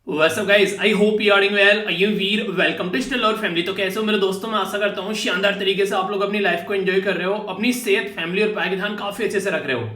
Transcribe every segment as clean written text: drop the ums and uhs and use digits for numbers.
What's up guys? I hope you are doing well. I am Veer. Welcome to still और family. तो कैसे हो मेरे दोस्तों? मैं आशा करता हूँ शानदार तरीके से आप लोग अपनी लाइफ को एंजॉय कर रहे हो, अपनी सेहत, फैमिली और पाय का ध्यान काफी अच्छे से रख रहे हो.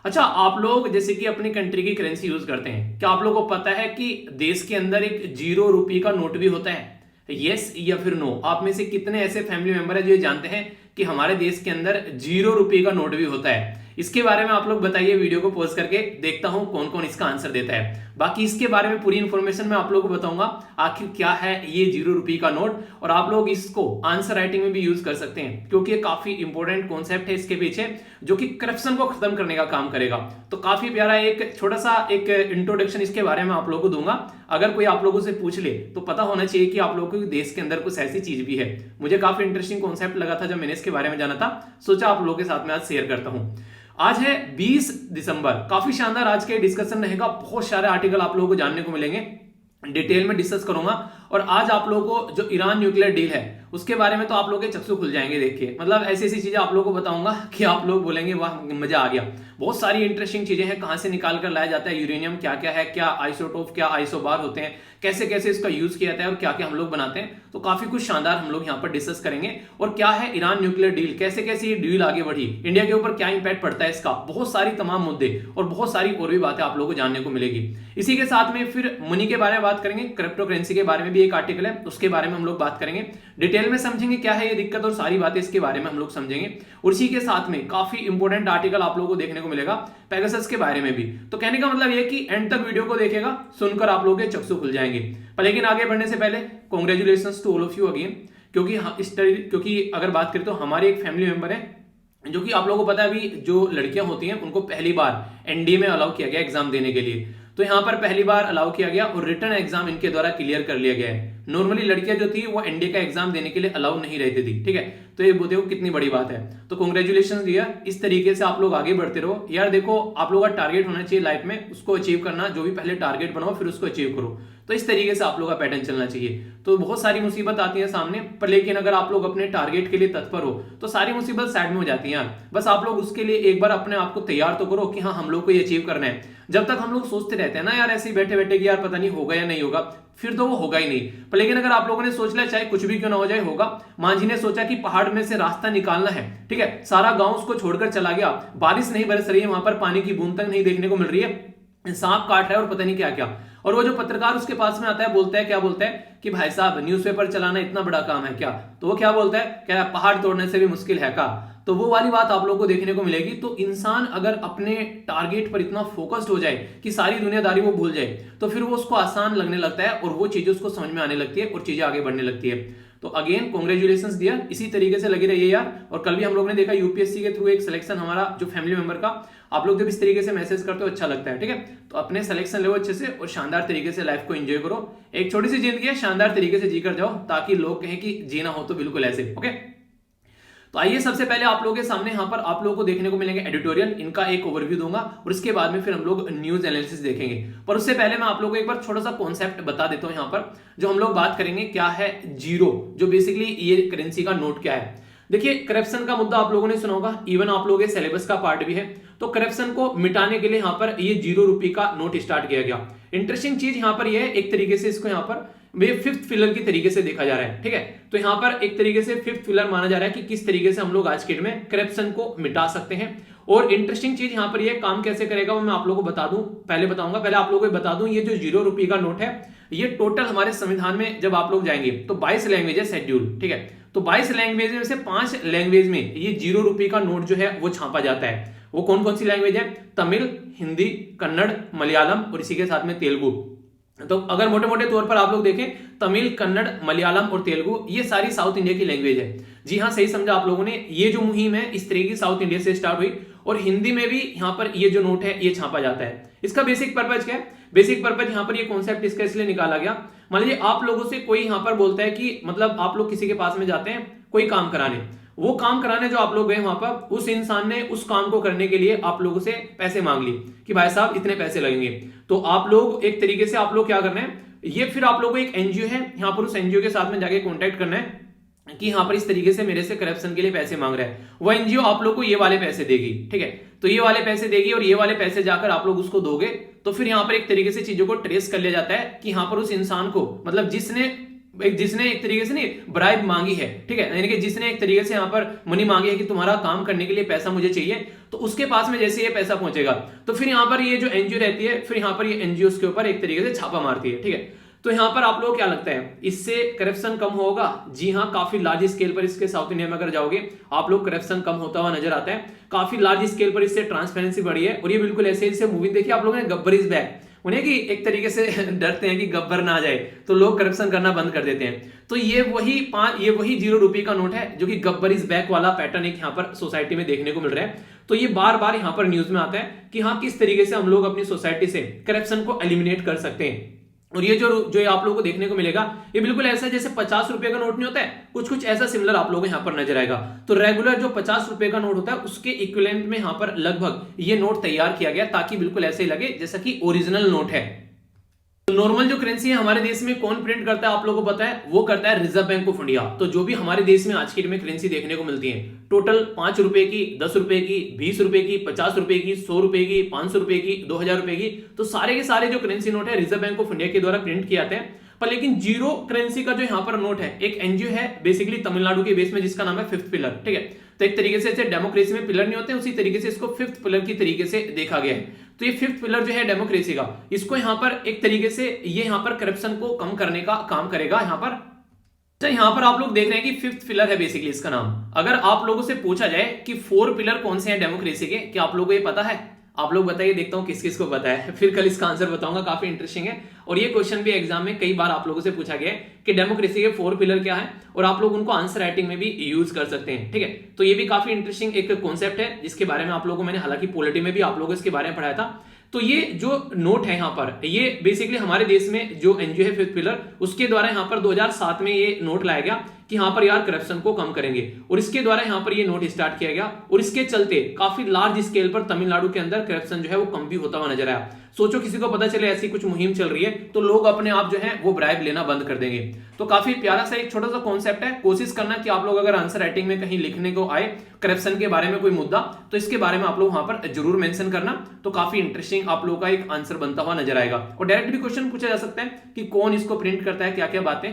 अच्छा, आप लोग जैसे कि अपनी कंट्री की करेंसी यूज करते हैं, क्या आप लोगों को पता है कि देश के अंदर एक 0 रुपये का नोट भी होता है? यस या फिर नो? आप में से कितने ऐसे फैमिली मेंबर है जो जानते हैं कि हमारे देश के अंदर 0 रुपये का नोट भी होता है? इसके बारे में आप लोग बताइए, वीडियो को पॉज करके देखता हूं कौन कौन इसका आंसर देता है. बाकी इसके बारे में पूरी इंफॉर्मेशन मैं आप लोगों को बताऊंगा, आखिर क्या है ये 0 रुपये का नोट, और आप लोग इसको आंसर राइटिंग में भी यूज कर सकते हैं क्योंकि ये काफी इंपॉर्टेंट कॉन्सेप्ट है इसके पीछे, जो कि करप्शन को खत्म करने का काम करेगा. तो काफी प्यारा एक छोटा सा एक इंट्रोडक्शन इसके बारे में आप लोगों को दूंगा. अगर कोई आप लोगों से पूछ ले तो पता होना चाहिए कि आप लोगों के देश के अंदर कुछ ऐसी चीज भी है. मुझे काफी इंटरेस्टिंग कॉन्सेप्ट लगा था जब मैंने इसके बारे में जाना था, सोचा आप लोगों के साथ में आज शेयर करता हूं. आज है 20 दिसंबर. काफी शानदार आज के डिस्कशन रहेगा, बहुत सारे आर्टिकल आप लोगों को जानने को मिलेंगे, डिटेल में डिस्कस करूंगा. और आज आप लोगों को जो ईरान न्यूक्लियर डील है उसके बारे में तो आप लोगों के चक्षु खुल जाएंगे. देखिए, मतलब ऐसी ऐसी चीजें आप लोगों को बताऊंगा कि आप लोग बोलेंगे वाह मजा आ गया. बहुत सारी इंटरेस्टिंग चीजें हैं, कहां से निकाल कर लाया जाता है यूरेनियम, क्या क्या है, क्या आइसोटोप, क्या आइसोबार होते हैं, कैसे कैसे इसका यूज किया जाता है और क्या क्या हम लोग बनाते हैं. तो काफी कुछ शानदार हम लोग यहाँ पर डिस्कस करेंगे. और क्या है ईरान न्यूक्लियर डील, कैसे कैसे ये डील आगे बढ़ी, इंडिया के ऊपर क्या इंपैक्ट पड़ता है इसका, बहुत सारी तमाम मुद्दे और बहुत सारी और भी बातें आप लोगों को जानने को मिलेगी. इसी के साथ में फिर मनी के बारे में बात करेंगे, क्रिप्टो करेंसी के बारे में भी एक आर्टिकल है उसके बारे में हम लोग बात करेंगे, डिटेल में समझेंगे क्या है ये दिक्कत और सारी बातें इसके बारे में हम लोग समझेंगे. और इसी के साथ में काफी इंपॉर्टेंट आर्टिकल आप लोगों को देखने को मिलेगा पेगासस के बारे में भी. तो कहने का मतलब ये कि एंड तक वीडियो को देखेगा, सुनकर आप लोगों के चक्षु खुल जाएंगे. पर लेकिन आगे बढ़ने से पहले congratulations to all of you again, क्योंकि अगर बात करें तो हमारे एक फैमिली मेंबर है जो कि आप लोगों को पता है अभी जो लड़कियां होती हैं उनको पहली बार एनडीए में अलाउ किया गया एग्जाम देने के लिए. तो यहाँ पर पहली बार अलाउ किया गया और रिटर्न एग्जाम इनके द्वारा क्लियर कर लिया गया है. नॉर्मली लड़कियां जो थी वो एनडीए का एग्जाम देने के लिए अलाउ नहीं रहती थी. ठीक है, तो ये देखो कितनी बड़ी बात है. तो कांग्रेचुलेशंस दिया. इस तरीके से आप लोग आगे बढ़ते रहो यार. देखो, आप लोगों का टारगेट होना चाहिए लाइफ में, उसको अचीव करना. जो भी पहले टारगेट बनाओ फिर उसको अचीव करो. तो इस तरीके से आप लोगों का पैटर्न चलना चाहिए. तो बहुत सारी मुसीबत आती है सामने, पर लेकिन अगर आप लोग अपने टारगेट के लिए तत्पर हो तो सारी मुसीबत साइड में हो जाती है यार. बस आप लोग उसके लिए एक बार अपने आप को तैयार तो करो कि हाँ हम लोग को ये अचीव करना है. जब तक हम लोग सोचते रहते हैं ना यार ऐसे ही बैठे बैठे कि यार पता नहीं होगा या नहीं होगा, फिर तो वो होगा ही नहीं. पर लेकिन अगर आप लोगों ने सोच लिया चाहे कुछ भी क्यों ना हो जाए होगा. मांझी ने सोचा कि पहाड़ में से रास्ता निकालना है, ठीक है, सारा गांव उसको छोड़कर चला गया. बारिश नहीं बरस रही है, वहां पर पानी की बूंद तक नहीं देखने को मिल रही है, सांप काट रहा है और पता नहीं क्या क्या. और वो जो पत्रकार उसके पास में आता है बोलता है, क्या बोलता है कि भाई साहब न्यूज़पेपर चलाना इतना बड़ा काम है क्या? तो वो क्या बोलता है, क्या पहाड़ तोड़ने से भी मुश्किल है का? तो वो वाली बात आप लोगों को देखने को मिलेगी. तो इंसान अगर अपने टारगेट पर इतना फोकस्ड हो जाए कि सारी दुनियादारी वो भूल जाए तो फिर वो उसको आसान लगने लगता है और वो चीजें उसको समझ में आने लगती है और चीजें आगे बढ़ने लगती है. तो अगेन कांग्रेचुलेशंस दिया. इसी तरीके से लगे रहिए यार. और कल भी हम लोग ने देखा यूपीएससी के थ्रू एक सिलेक्शन हमारा जो फैमिली मेंबर का, आप लोग जब इस तरीके से मैसेज करते हो अच्छा लगता है. ठीक है, तो अपने सिलेक्शन लो अच्छे से और शानदार तरीके से लाइफ को एंजॉय करो. एक छोटी सी जिंदगी है, शानदार तरीके से जीकर जाओ ताकि लोग कहें कि जीना हो तो बिल्कुल ऐसे. ओके, तो आइए सबसे पहले आप लोगों के सामने यहाँ पर आप लोगों को देखने को मिलेंगे एडिटोरियल, इनका एक ओवरव्यू दूंगा और इसके बाद में फिर हम लोग न्यूज एनालिसिस देखेंगे. पर उससे पहले मैं आप लोगों को एक बार छोटा सा कॉन्सेप्ट बता देता हूं. यहाँ पर जो हम लोग बात करेंगे क्या है जीरो, जो बेसिकली ये करेंसी का नोट क्या है. देखिए, करप्शन का मुद्दा आप लोगों ने सुना होगा, इवन आप लोगों के सिलेबस का पार्ट भी है. तो करप्शन को मिटाने के लिए यहाँ पर ये 0 रुपये का नोट स्टार्ट किया गया. इंटरेस्टिंग चीज यहाँ पर यह है, एक तरीके से इसको यहाँ पर फिफ्थ पिलर की तरीके से देखा जा रहा है. ठीक है, तो यहाँ पर एक तरीके से फिफ्थ पिलर माना जा रहा है कि किस तरीके से हम लोग आज के डेट में करप्शन को मिटा सकते हैं. और इंटरेस्टिंग चीज यहाँ पर ये काम कैसे करेगा वो मैं आप लोगों को बता दूं, पहले बताऊंगा. पहले आप लोगों को बता दूं, ये जो 0 रुपये का नोट है ये टोटल हमारे संविधान में जब आप लोग जाएंगे तो 22 लैंग्वेज है शेड्यूल. ठीक है, तो 22 लैंग्वेज में से 5 लैंग्वेज में ये 0 रुपये का नोट जो है वो छापा जाता है. वो कौन कौन सी लैंग्वेज है? तमिल, हिंदी, कन्नड़, मलयालम और इसी के साथ में तेलुगु. तो अगर मोटे मोटे तौर पर आप लोग देखें, तमिल, कन्नड़, मलयालम और तेलुगु ये सारी साउथ इंडिया की लैंग्वेज है. जी हाँ, सही समझा आप लोगों ने. ये जो मुहिम है इस तरीके की साउथ इंडिया से स्टार्ट हुई और हिंदी में भी यहाँ पर ये जो नोट है ये छापा जाता है. इसका बेसिक पर्पज क्या है? बेसिक पर्पज यहाँ पर ये कॉन्सेप्ट इसका इसलिए निकाला गया, मान लीजिए आप लोगों से कोई यहाँ पर बोलता है कि मतलब आप लोग किसी के पास में जाते हैं कोई काम कराने, वो काम कराने जो आप लोग गए वहां पर, उस इंसान ने उस काम को करने के लिए आप लोगों से पैसे मांग लिए कि भाई साहब इतने पैसे लगेंगे. तो आप लोग एक तरीके से आप लोग क्या करना है, ये फिर आप लोगों को एक एनजीओ है यहाँ पर, उस एनजीओ के साथ में जाके कॉन्टेक्ट करना है कि यहाँ पर इस तरीके से मेरे से करप्शन के लिए पैसे मांग रहा है. वो एनजीओ आप लोग को ये वाले पैसे देगी. ठीक है, तो ये वाले पैसे देगी और ये वाले पैसे जाकर आप लोग उसको दोगे, तो फिर यहाँ पर एक तरीके से चीजों को ट्रेस कर लिया जाता है कि यहाँ पर उस इंसान को, मतलब जिसने एक तरीके से नहीं ब्राइब मांगी है, ठीक है, यानी कि जिसने एक तरीके से यहाँ पर मनी मांगी है कि तुम्हारा काम करने के लिए पैसा मुझे चाहिए, तो उसके पास में जैसे ये पैसा पहुंचेगा तो फिर यहाँ पर ये जो एनजीओ रहती है, फिर यहाँ पर ये एनजीओ के ऊपर एक तरीके से छापा मारती है, ठीक है। तो यहाँ पर आप लोगों को क्या लगता है, इससे करप्शन कम होगा? जी हाँ, काफी लार्ज स्केल पर इसके साउथ इंडिया में अगर जाओगे आप लोग करप्शन कम होता हुआ नजर आता है, काफी लार्ज स्केल पर इससे ट्रांसपेरेंसी बढ़ी है। और ये बिल्कुल ऐसे जैसे मूवी देखिए आप लोगों ने गब्बर इज बैक, उन्हें कि एक तरीके से डरते हैं कि गब्बर ना आ जाए तो लोग करप्शन करना बंद कर देते हैं। तो ये वही 0 रुपए का नोट है जो कि गब्बर इज बैक वाला पैटर्न एक यहाँ पर सोसाइटी में देखने को मिल रहा है। तो ये बार बार यहाँ पर न्यूज में आता है कि हाँ किस तरीके से हम लोग अपनी सोसाइटी से करप्शन को एलिमिनेट कर सकते हैं। और ये जो आप लोगों को देखने को मिलेगा ये बिल्कुल ऐसा है जैसे 50 रुपए का नोट नहीं होता है, कुछ ऐसा सिमिलर आप लोगों को यहाँ पर नजर आएगा। तो रेगुलर जो 50 रुपए का नोट होता है उसके इक्विवेलेंट में यहाँ पर लगभग ये नोट तैयार किया गया ताकि बिल्कुल ऐसे ही लगे जैसा कि ओरिजिनल नोट है। तो नॉर्मल जो करेंसी है हमारे देश में कौन प्रिंट करता है आप लोगों को पता है, वो करता है रिजर्व बैंक ऑफ इंडिया। तो जो भी हमारे देश में आज की डेट में करेंसी देखने को मिलती है, टोटल 5 रुपए की, 10 रुपए की, 20 रुपए की, 50 रुपए की, 100 रुपए की, 500 रुपए की, 2000 रुपए की, तो सारे के सारे जो करेंसी नोट है रिजर्व बैंक ऑफ इंडिया के द्वारा प्रिंट किए जाते हैं। पर लेकिन जीरो करेंसी का जो यहाँ पर नोट है, एक एनजीओ है बेसिकली तमिलनाडु के बेस में जिसका नाम है फिफ्थ पिलर, ठीक है। तो एक तरीके से डेमोक्रेसी में पिलर नहीं होते, उसी तरीके से इसको फिफ्थ पिलर की तरीके से देखा गया है। तो ये फिफ्थ पिलर जो है डेमोक्रेसी का, इसको यहाँ पर एक तरीके से ये यहाँ पर करप्शन को कम करने का काम करेगा यहाँ पर। तो यहाँ पर आप लोग देख रहे हैं कि फिफ्थ पिलर है बेसिकली इसका नाम। अगर आप लोगों से पूछा जाए कि 4 पिलर कौन से हैं डेमोक्रेसी के, क्या आप लोगों को ये पता है? आप लोग बताइए, देखता हूं किस किस को पता है, फिर कल इसका आंसर बताऊंगा, काफी इंटरेस्टिंग है। और ये क्वेश्चन भी एग्जाम में कई बार आप लोगों से पूछा गया है कि डेमोक्रेसी के 4 पिलर क्या है, और आप लोग उनको आंसर राइटिंग में भी यूज कर सकते हैं, ठीक है। तो ये भी काफी इंटरेस्टिंग एक कॉन्सेप्ट है जिसके बारे में आप लोगों को मैंने हालांकि पॉलिटी में भी आप लोगों को इसके बारे में पढ़ाया था। तो ये जो नोट है यहाँ पर, ये बेसिकली हमारे देश में जो एनजीओ है फिफ्थ पिलर, उसके द्वारा यहाँ पर 2007 में ये नोट लाया गया कि यहाँ पर यार करप्शन को कम करेंगे, और इसके द्वारा यहाँ पर ये नोट स्टार्ट किया गया। और इसके चलते काफी लार्ज स्केल पर तमिलनाडु के अंदर करप्शन जो है वो कम भी होता हुआ नजर आया। सोचो किसी को पता चले ऐसी कुछ मुहिम चल रही है तो लोग अपने आप जो है वो ब्राइब लेना बंद कर देंगे। तो काफी प्यारा सा एक छोटा सा कॉन्सेप्ट है। कोशिश करना कि आप लोग अगर आंसर राइटिंग में कहीं लिखने को आए करप्शन के बारे में कोई मुद्दा, तो इसके बारे में आप लोग वहां पर जरूर मेंशन करना, तो काफी इंटरेस्टिंग आप लोग का एक आंसर बनता हुआ नजर आएगा। और डायरेक्ट भी क्वेश्चन पूछा जा सकता है कि कौन इसको प्रिंट करता है, क्या क्या बातें,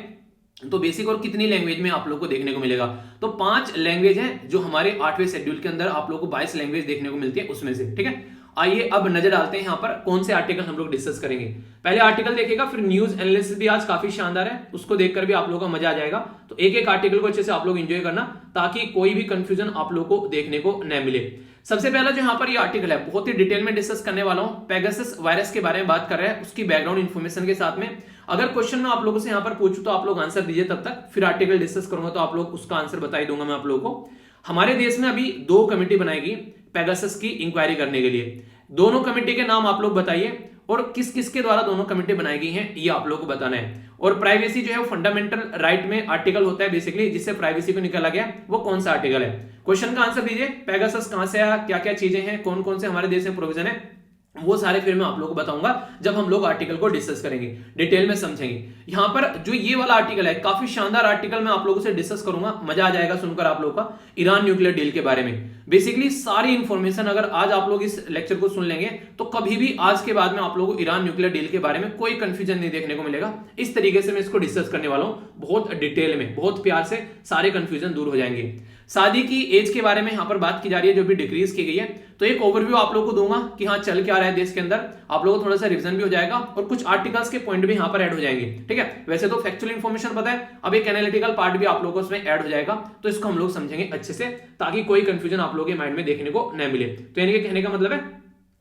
तो बेसिक और कितनी लैंग्वेज में आप लोग को देखने को मिलेगा। तो 5 लैंग्वेज हैं जो हमारे 8वें शेड्यूल के अंदर आप लोग को 22 लैंग्वेज देखने को मिलती है उसमें से, ठीक है। आइए अब नजर डालते हैं यहाँ पर कौन से आर्टिकल हम लोग डिस्कस करेंगे। पहले आर्टिकल देखेगा, फिर न्यूज एनालिसिस भी आज काफी शानदार है, उसको देखकर भी आप लोगों का मजा आ जाएगा। तो एक एक आर्टिकल को अच्छे से आप लोग एंजॉय करना ताकि कोई भी कंफ्यूजन आप लोग को देखने को न मिले। सबसे पहला जो यहाँ पर ये आर्टिकल है बहुत ही डिटेल में डिस्कस करने वाला हूं, पेगासस वायरस के बारे में बात कर रहे हैं, उसकी बैकग्राउंड इन्फॉर्मेशन के साथ में। अगर क्वेश्चन में आप लोगों से यहाँ पर पूछूं तो आप लोग आंसर दीजिए, तब तक फिर आर्टिकल डिस्कस करूंगा तो आप लोग उसका आंसर बता ही दूंगा मैं आप लोगों को। हमारे देश में अभी 2 कमेटी बनाई गई पेगासस की इंक्वायरी करने के लिए। दोनों कमेटी के नाम आप लोग बताइए और किस किस के द्वारा दोनों कमेटी बनाई गई हैं ये आप लोगों को बताना है। और प्राइवेसी जो है वो फंडामेंटल राइट में आर्टिकल होता है बेसिकली, जिससे प्राइवेसी को निकाला गया, वो कौन सा आर्टिकल है? क्वेश्चन का आंसर दीजिए, पेगासस कहां से आया, क्या क्या चीजें हैं, कौन कौन से हमारे देश में प्रोविजन है, वो सारे फिर मैं आप लोगों को बताऊंगा जब हम लोग आर्टिकल को डिस्कस करेंगे, डिटेल में समझेंगे। यहां पर जो ये वाला आर्टिकल है काफी शानदार आर्टिकल मैं आप लोगों से डिस्कस करूंगा, मजा आ जाएगा सुनकर आप लोगों का, ईरान न्यूक्लियर डील के बारे में। बेसिकली सारी इंफॉर्मेशन अगर आज आप लोग इस लेक्चर को सुन लेंगे तो कभी भी आज के बाद में आप लोगों को ईरान न्यूक्लियर डील के बारे में कोई कंफ्यूजन नहीं देखने को मिलेगा। इस तरीके से मैं इसको डिस्कस करने वाला हूं, बहुत डिटेल में, बहुत प्यार से, सारे कंफ्यूजन दूर हो जाएंगे। शादी की एज के बारे में यहाँ पर बात की जा रही है जो भी डिक्रीज की गई है, तो एक ओवरव्यू आप लोगों को दूंगा कि हाँ चल क्या रहा है देश के अंदर, आप लोगों को थोड़ा सा रिवीजन भी हो जाएगा और कुछ आर्टिकल्स के पॉइंट भी यहाँ पर ऐड हो जाएंगे, ठीक है। वैसे तो फैक्चुअल इन्फॉर्मेशन पता है, अब एक एनालिटिकल पार्ट भी आप लोगों को उसमें ऐड हो जाएगा, तो इसको हम लोग समझेंगे अच्छे से ताकि कोई कंफ्यूजन आप लोगों के माइंड में देखने को न मिले। तो यानी कि कहने का मतलब है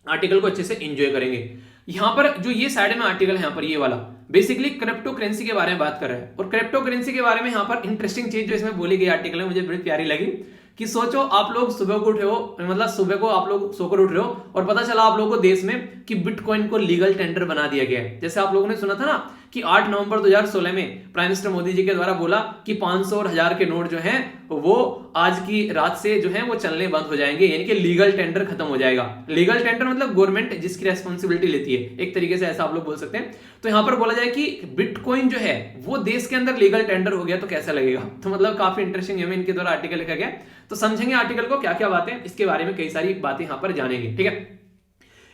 आर्टिकल को अच्छे से एंजॉय करेंगे। यहां पर जो ये साइड में आर्टिकल है यहाँ पर ये वाला बेसिकली क्रिप्टो करेंसी के बारे में बात कर रहा है। और क्रिप्टो करेंसी के बारे में यहाँ पर इंटरेस्टिंग चीज जो इसमें बोली गई आर्टिकल है मुझे बड़ी प्यारी लगी कि सोचो आप लोग सुबह को उठे हो, मतलब सुबह को आप लोग सोकर उठ रहे हो और पता चला आप लोगों को देश में कि बिटकॉइन को लीगल टेंडर बना दिया गया है। जैसे आप लोगों ने सुना था ना कि 8 नवंबर 2016 में प्राइम मिनिस्टर मोदी जी के द्वारा बोला कि 500 और 1000 के नोट जो हैं वो आज की रात से जो है वो चलने बंद हो जाएंगे, यानी कि लीगल टेंडर खत्म हो जाएगा। लीगल टेंडर मतलब गवर्नमेंट जिसकी रेस्पॉन्सिबिलिटी लेती है, एक तरीके से ऐसा आप लोग बोल सकते हैं। तो यहां पर बोला जाए कि बिटकॉइन जो है वो देश के अंदर लीगल टेंडर हो गया तो कैसा लगेगा। तो मतलब काफी इंटरेस्टिंग है, इनके द्वारा आर्टिकल लिखा गया। तो समझेंगे आर्टिकल को, क्या क्या बातें इसके बारे में, कई सारी बातें यहां पर जानेंगे, ठीक है।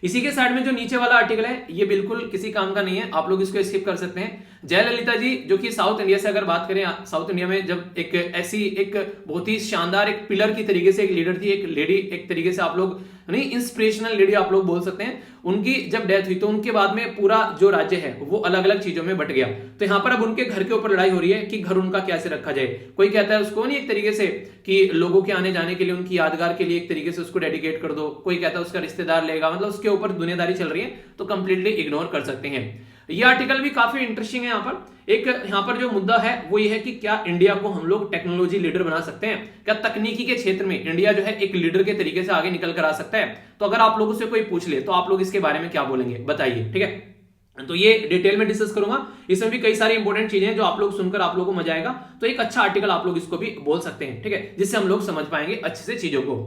इसी के साइड में जो नीचे वाला आर्टिकल है ये बिल्कुल किसी काम का नहीं है, आप लोग इसको स्किप कर सकते हैं। जयललिता जी जो कि साउथ इंडिया से अगर बात करें, साउथ इंडिया में जब एक ऐसी एक बहुत ही शानदार एक पिलर की तरीके से एक लीडर थी, एक लेडी, एक तरीके से आप लोग नहीं इंस्पिरेशनल लेडी आप लोग बोल सकते हैं। उनकी जब डेथ हुई तो उनके बाद में पूरा जो राज्य है वो अलग अलग चीजों में बट गया। तो यहां पर अब उनके घर के ऊपर लड़ाई हो रही है कि घर उनका कैसे रखा जाए। कोई कहता है उसको नहीं एक तरीके से कि लोगों के आने जाने के लिए, उनकी यादगार के लिए एक तरीके से उसको डेडिकेट कर दो, कोई कहता है उसका रिश्तेदार लेगा, मतलब उसके ऊपर दुनियादारी चल रही है, तो कंप्लीटली इग्नोर कर सकते हैं। ये आर्टिकल भी काफी इंटरेस्टिंग है। यहाँ पर एक यहाँ पर जो मुद्दा है वो ये है कि क्या इंडिया को हम लोग टेक्नोलॉजी लीडर बना सकते हैं, क्या तकनीकी के क्षेत्र में इंडिया जो है एक लीडर के तरीके से आगे निकल कर आ सकता है। तो अगर आप लोगों से कोई पूछ ले तो आप लोग इसके बारे में क्या बोलेंगे, बताइए, ठीक है। तो ये डिटेल में डिस्कस करूंगा, इसमें भी कई सारी इंपॉर्टेंट चीजें हैं जो आप लोग सुनकर आप लोगों को मजा आएगा। तो एक अच्छा आर्टिकल आप लोग इसको भी बोल सकते हैं, ठीक है, जिससे हम लोग समझ पाएंगे अच्छे से चीजों को।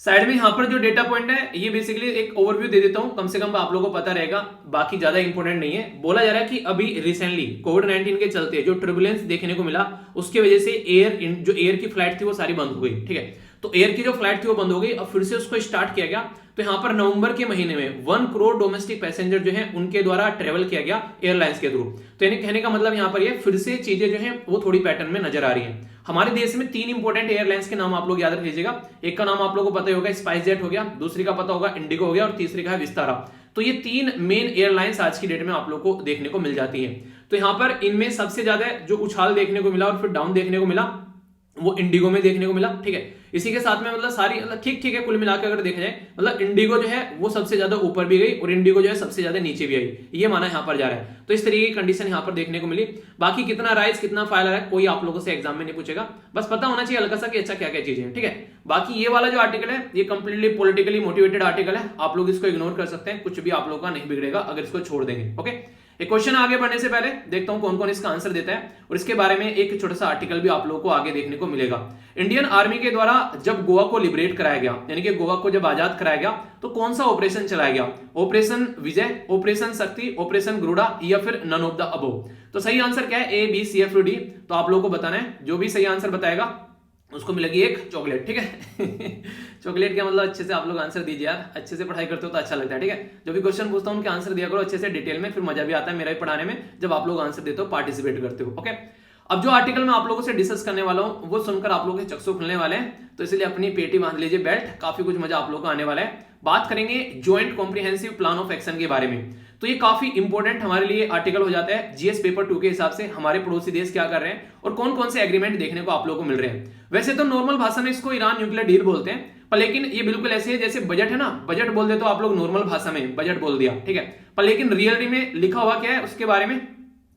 साइड में यहां पर जो डेटा पॉइंट है ये बेसिकली एक ओवरव्यू दे देता हूं, कम से कम आप लोगों को पता रहेगा, बाकी ज्यादा इंपॉर्टेंट नहीं है। बोला जा रहा है कि अभी रिसेंटली कोविड-19 के चलते जो टर्बुलेंस देखने को मिला उसकी वजह से एयर की फ्लाइट थी वो सारी बंद हो गई, ठीक है। तो एयर की जो फ्लाइट थी वो बंद हो गई, अब फिर से उसको स्टार्ट किया गया। तो यहां पर नवंबर के महीने में 1 करोड़ डोमेस्टिक पैसेंजर जो है उनके द्वारा ट्रेवल किया गया एयरलाइंस के थ्रू। तो यानी कहने का मतलब यहां पर ये फिर से चीजें जो है वो थोड़ी पैटर्न में नजर आ रही है। हमारे देश में 3 इंपॉर्टेंट एयरलाइंस के नाम आप लोग याद रख लीजिएगा। एक का नाम आप लोगों को पता ही होगा, स्पाइस जेट हो गया, दूसरी का पता होगा इंडिगो हो गया, और तीसरी का है विस्तारा। तो ये 3 मेन एयरलाइंस आज की डेट में आप लोग को देखने को मिल जाती हैं। तो यहां पर इनमें सबसे ज्यादा जो उछाल देखने को मिला और फिर डाउन देखने को मिला वो इंडिगो में देखने को मिला, ठीक है। इसी के साथ में मतलब सारी मतलब ठीक ठीक है, कुल मिलाकर अगर देखा जाए मतलब इंडिगो जो है वो सबसे ज्यादा ऊपर भी गई और इंडिगो जो है सबसे ज्यादा नीचे भी आई, ये माना यहाँ पर जा रहा है। तो इस तरीके की कंडीशन यहाँ पर देखने को मिली। बाकी कितना राइज कितना फाइल है कोई आप लोगों से एग्जाम में नहीं पूछेगा, बस पता होना चाहिए हल्का सा कि अच्छा क्या क्या चीजें हैं, ठीक है। बाकी ये वाला जो आर्टिकल है ये कंप्लीटली पॉलिटिकली मोटिवेटेड आर्टिकल है, आप लोग इसको इग्नोर कर सकते हैं, कुछ भी आप लोग का नहीं बिगड़ेगा अगर इसको छोड़ देंगे, ओके। एक क्वेश्चन आगे बढ़ने से पहले देखता हूं कौन कौन इसका आंसर देता है, और इसके बारे में एक छोटा सा आर्टिकल भी आप लोगों को आगे देखने को मिलेगा। इंडियन आर्मी के द्वारा जब गोवा को लिबरेट कराया गया, यानी कि गोवा को जब आजाद कराया गया, तो कौन सा ऑपरेशन चलाया गया? ऑपरेशन विजय, ऑपरेशन शक्ति, ऑपरेशन गरुड़ा, या फिर नन ऑफ द अबोव। तो सही आंसर क्या है? ए, बी, सी, एफ, डी। तो आप लोगों को बताना है, जो भी सही आंसर बताएगा उसको मिलेगी एक चॉकलेट, ठीक है। चॉकलेट क्या मतलब, अच्छे से आप लोग आंसर दीजिए यार, अच्छे से पढ़ाई करते हो तो अच्छा लगता है, ठीक है। जो भी क्वेश्चन पूछता हूं उनके आंसर दिया करो अच्छे से डिटेल में, फिर मजा भी आता है मेरा भी पढ़ाने में जब आप लोग आंसर देते हो, पार्टिसिपेट करते हो, ओके। अब जो आर्टिकल मैं आप लोगों से डिस्कस करने वाला हूं वो सुनकर आप लोगों के चक्षु खुलने वाले हैं, तो इसलिए अपनी पेटी बांध लीजिए बेल्ट, काफी कुछ मजा आप लोगों को आने वाला है। बात करेंगे joint comprehensive plan of action के बारे में। तो ये काफी इंपॉर्टेंट हमारे लिए आर्टिकल हो जाता है जीएस पेपर 2 के हिसाब से, हमारे पड़ोसी देश क्या कर रहे हैं और कौन कौन से एग्रीमेंट देखने को आप लोगों को मिल रहे हैं। वैसे तो नॉर्मल भाषा में इसको ईरान न्यूक्लियर डील बोलते हैं, पर लेकिन ये बिल्कुल ऐसे है जैसे बजट है ना, बजट बोल दे तो आप लोग नॉर्मल भाषा में बजट बोल दिया, ठीक है। पर लेकिन रियलिटी में लिखा हुआ क्या है उसके बारे में,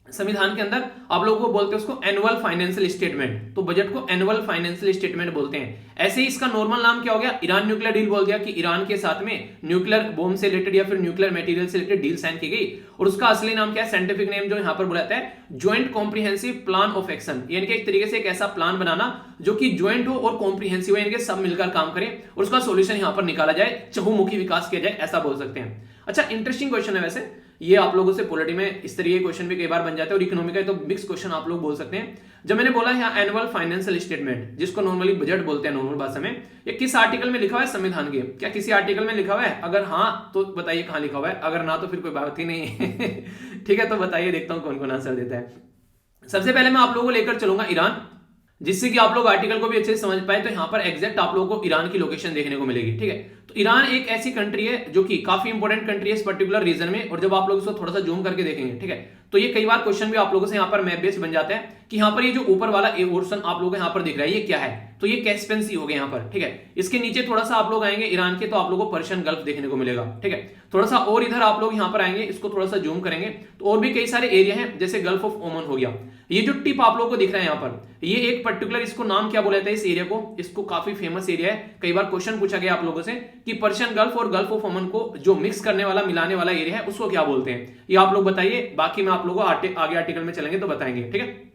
संविधान के अंदर आप लोगों को बोलते हैं उसको एनुअल फाइनेंशियल स्टेटमेंट। तो बजट को एनुअल फाइनेंशियल स्टेटमेंट बोलते हैं। ऐसे ही इसका नॉर्मल नाम क्या हो गया, ईरान न्यूक्लियर डील बोल दिया कि ईरान के साथ में न्यूक्लियर बॉम्ब से रिलेटेड या फिर न्यूक्लियर मटेरियल से रिलेटेड डील साइन की गई। और उसका असली नाम क्या है, साइंटिफिक नेम जो यहां पर बुलाता है joint comprehensive plan of action, यानी कि एक तरीके से एक ऐसा प्लान बनाना जो कि ज्वाइंट हो और कॉम्प्रिहेंसिव हो, यानी कि सब मिलकर काम करें और उसका सॉल्यूशन यहां पर निकाला जाए, चहुमुखी विकास किया जाए, ऐसा बोल सकते हैं। अच्छा, इंटरेस्टिंग क्वेश्चन है वैसे ये, आप लोगों से पॉलिटी में इस तरीके के क्वेश्चन भी कई बार बन जाते हैं, और इकोनॉमी का तो मिक्स क्वेश्चन आप लोग बोल सकते हैं। जब मैंने बोला यहाँ एनुअल फाइनेंशियल स्टेटमेंट, जिसको नॉर्मली बजट बोलते हैं नॉर्मल भाषा में, ये किस आर्टिकल में लिखा हुआ है संविधान के? क्या किसी आर्टिकल में लिखा हुआ है? अगर हाँ तो बताइए कहां लिखा हुआ है, अगर ना तो फिर कोई बात ही नहीं है। ठीक है, तो बताइए, देखता हूं कौन कौन आंसर देता है। सबसे पहले मैं आप लोगों को लेकर चलूंगा ईरान, जिससे कि आप लोग आर्टिकल को भी अच्छे से समझ पाए। तो यहाँ पर एग्जैक्ट आप लोगों को ईरान की लोकेशन देखने को मिलेगी, ठीक है। तो ईरान एक ऐसी कंट्री है जो कि काफी इंपॉर्टेंट कंट्री है इस पर्टिकुलर रीजन में, और जब आप लोग इसको थोड़ा सा जूम करके देखेंगे, ठीक है, तो ये कई बार क्वेश्चन भी आप लोगों से यहाँ पर मैप बेस्ड बन जाता है कि यहाँ पर ये जो ऊपर वाला पोर्शन आप लोगों को यहाँ पर दिख रहा है ये क्या है, तो ये कैस्पियन सी हो गया यहाँ पर, ठीक है। इसके नीचे थोड़ा सा आप लोग आएंगे ईरान के, तो आप लोगों को पर्शियन गल्फ देखने को मिलेगा, ठीक है। थोड़ा सा और इधर आप लोग यहाँ पर आएंगे, इसको थोड़ा सा जूम करेंगे तो और भी कई सारे एरिया हैं, जैसे गल्फ ऑफ ओमान हो गया। ये जो टिप आप लोगों को दिख रहा है यहाँ पर, ये एक पर्टिकुलर, इसको नाम क्या बोला जाता है इस एरिया को, इसको काफी फेमस एरिया है, कई बार क्वेश्चन पूछा गया आप लोगों से कि पर्शियन गल्फ और गल्फ ऑफ ओमान को जो मिक्स करने वाला मिलाने वाला एरिया है उसको क्या बोलते हैं, ये आप लोग बताइए, बाकी मैं आप लोगों को आगे आर्टिकल में चलेंगे तो बताएंगे, ठीक है।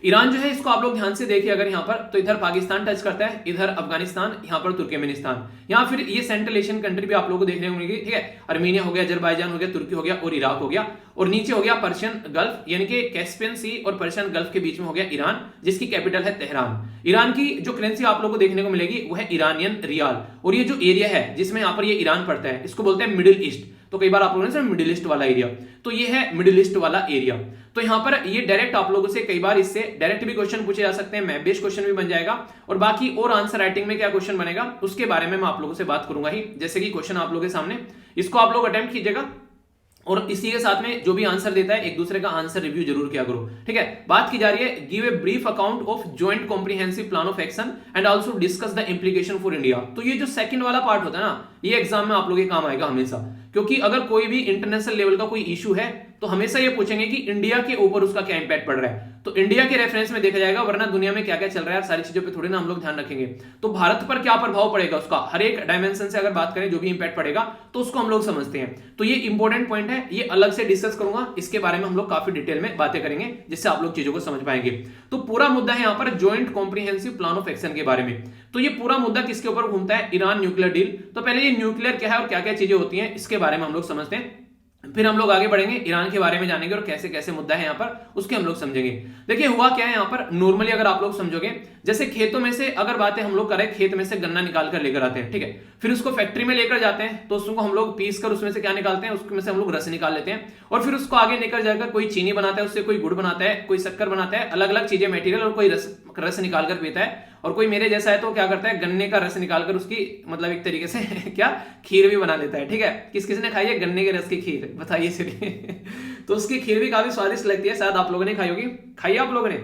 ईरान जो है इसको आप लोग ध्यान से देखिए, अगर यहाँ पर तो इधर पाकिस्तान टच करता है, इधर अफगानिस्तान, यहाँ पर तुर्कमेनिस्तान, यहाँ फिर ये सेंट्रल एशियन कंट्री भी आप लोगों को देखने को मिलेगी, ठीक है। अर्मीनिया हो गया, अजरबैजान हो गया, तुर्की हो गया और इराक हो गया, और नीचे हो गया पर्शियन गल्फ, यानी कि कैस्पियन सी और पर्शियन गल्फ के बीच में हो गया ईरान, जिसकी कैपिटल है तेहरान। ईरान की जो करेंसी आप लोगों को देखने को मिलेगी वो है ईरानियन रियाल, और ये जो एरिया है जिसमें यहाँ पर ये ईरान पड़ता है इसको बोलते हैं मिडिल ईस्ट। तो कई बार आप लोगों ने सुना मिडिल ईस्ट वाला एरिया, तो ये है मिडिल ईस्ट वाला एरिया। तो यहाँ पर ये डायरेक्ट आप लोगों से कई बार इससे डायरेक्ट भी क्वेश्चन पूछे जा सकते हैं, मैप बेस्ड क्वेश्चन भी बन जाएगा, और बाकी और आंसर राइटिंग में क्या क्वेश्चन बनेगा उसके बारे में मैं आप लोगों से बात करूंगा ही। जैसे कि क्वेश्चन आप लोगों के सामने, इसको आप लोग अटेम्प्ट कीजिएगा, और इसी के साथ में जो भी आंसर देता है एक दूसरे का आंसर रिव्यू जरूर किया करो, ठीक है। बात की जा रही है give a brief account of joint comprehensive plan of action and also discuss the implication for India. तो ये जो सेकंड वाला पार्ट होता है ना, ये एग्जाम में आप लोगों के काम आएगा हमेशा, क्योंकि अगर कोई भी इंटरनेशनल लेवल का कोई इशू है तो हमेशा ये पूछेंगे कि इंडिया के ऊपर उसका क्या इंपैक्ट पड़ रहा है, तो इंडिया के रेफरेंस में देखा जाएगा, वरना दुनिया में क्या क्या चल रहा है सारी चीजों पे थोड़ी ना हम लोग ध्यान रखेंगे। तो भारत पर क्या प्रभाव पड़ेगा उसका, हर एक डायमेंशन से अगर बात करें जो भी इंपैक्ट पड़ेगा तो उसको हम लोग समझते हैं। तो ये इंपॉर्टेंट पॉइंट है, ये अलग से डिस्कस करूंगा, इसके बारे में हम लोग काफी डिटेल में बातें करेंगे जिससे आप लोग चीजों को समझ पाएंगे। तो पूरा मुद्दा है यहाँ पर joint comprehensive plan of action के बारे में। तो ये पूरा मुद्दा किसके ऊपर घूमता है, ईरान न्यूक्लियर डील। तो पहले ये न्यूक्लियर क्या है और क्या क्या चीजें होती हैं इसके बारे में हम लोग समझते हैं, फिर हम लोग आगे बढ़ेंगे, ईरान के बारे में जानेंगे और कैसे कैसे मुद्दा है यहाँ पर उसके हम लोग समझेंगे। देखिए हुआ क्या है यहाँ पर, नॉर्मली अगर आप लोग समझोगे, जैसे खेतों में से अगर बातें हम लोग करें, खेत में से गन्ना निकाल कर लेकर आते हैं, ठीक है, फिर उसको फैक्ट्री में लेकर जाते हैं, तो उसको हम लोग पीस कर उसमें से क्या निकालते हैं, उसमें से हम लोग रस निकाल लेते हैं, और फिर उसको आगे लेकर जाकर कोई चीनी बनाता है, उससे कोई गुड़ बनाता है, कोई शक्कर बनाता है, अलग अलग चीजें मटेरियल, और कोई रस निकाल कर पीता है, और कोई मेरे जैसा है तो क्या करता है गन्ने का रस निकालकर उसकी मतलब एक तरीके से क्या खीर भी बना लेता है, ठीक है। किस किसने खाई है गन्ने के रस की खीर, बताइए चलिए। तो उसकी खीर भी काफी स्वादिष्ट लगती है, शायद आप लोगों ने खाई होगी, खाई आप लोगों ने,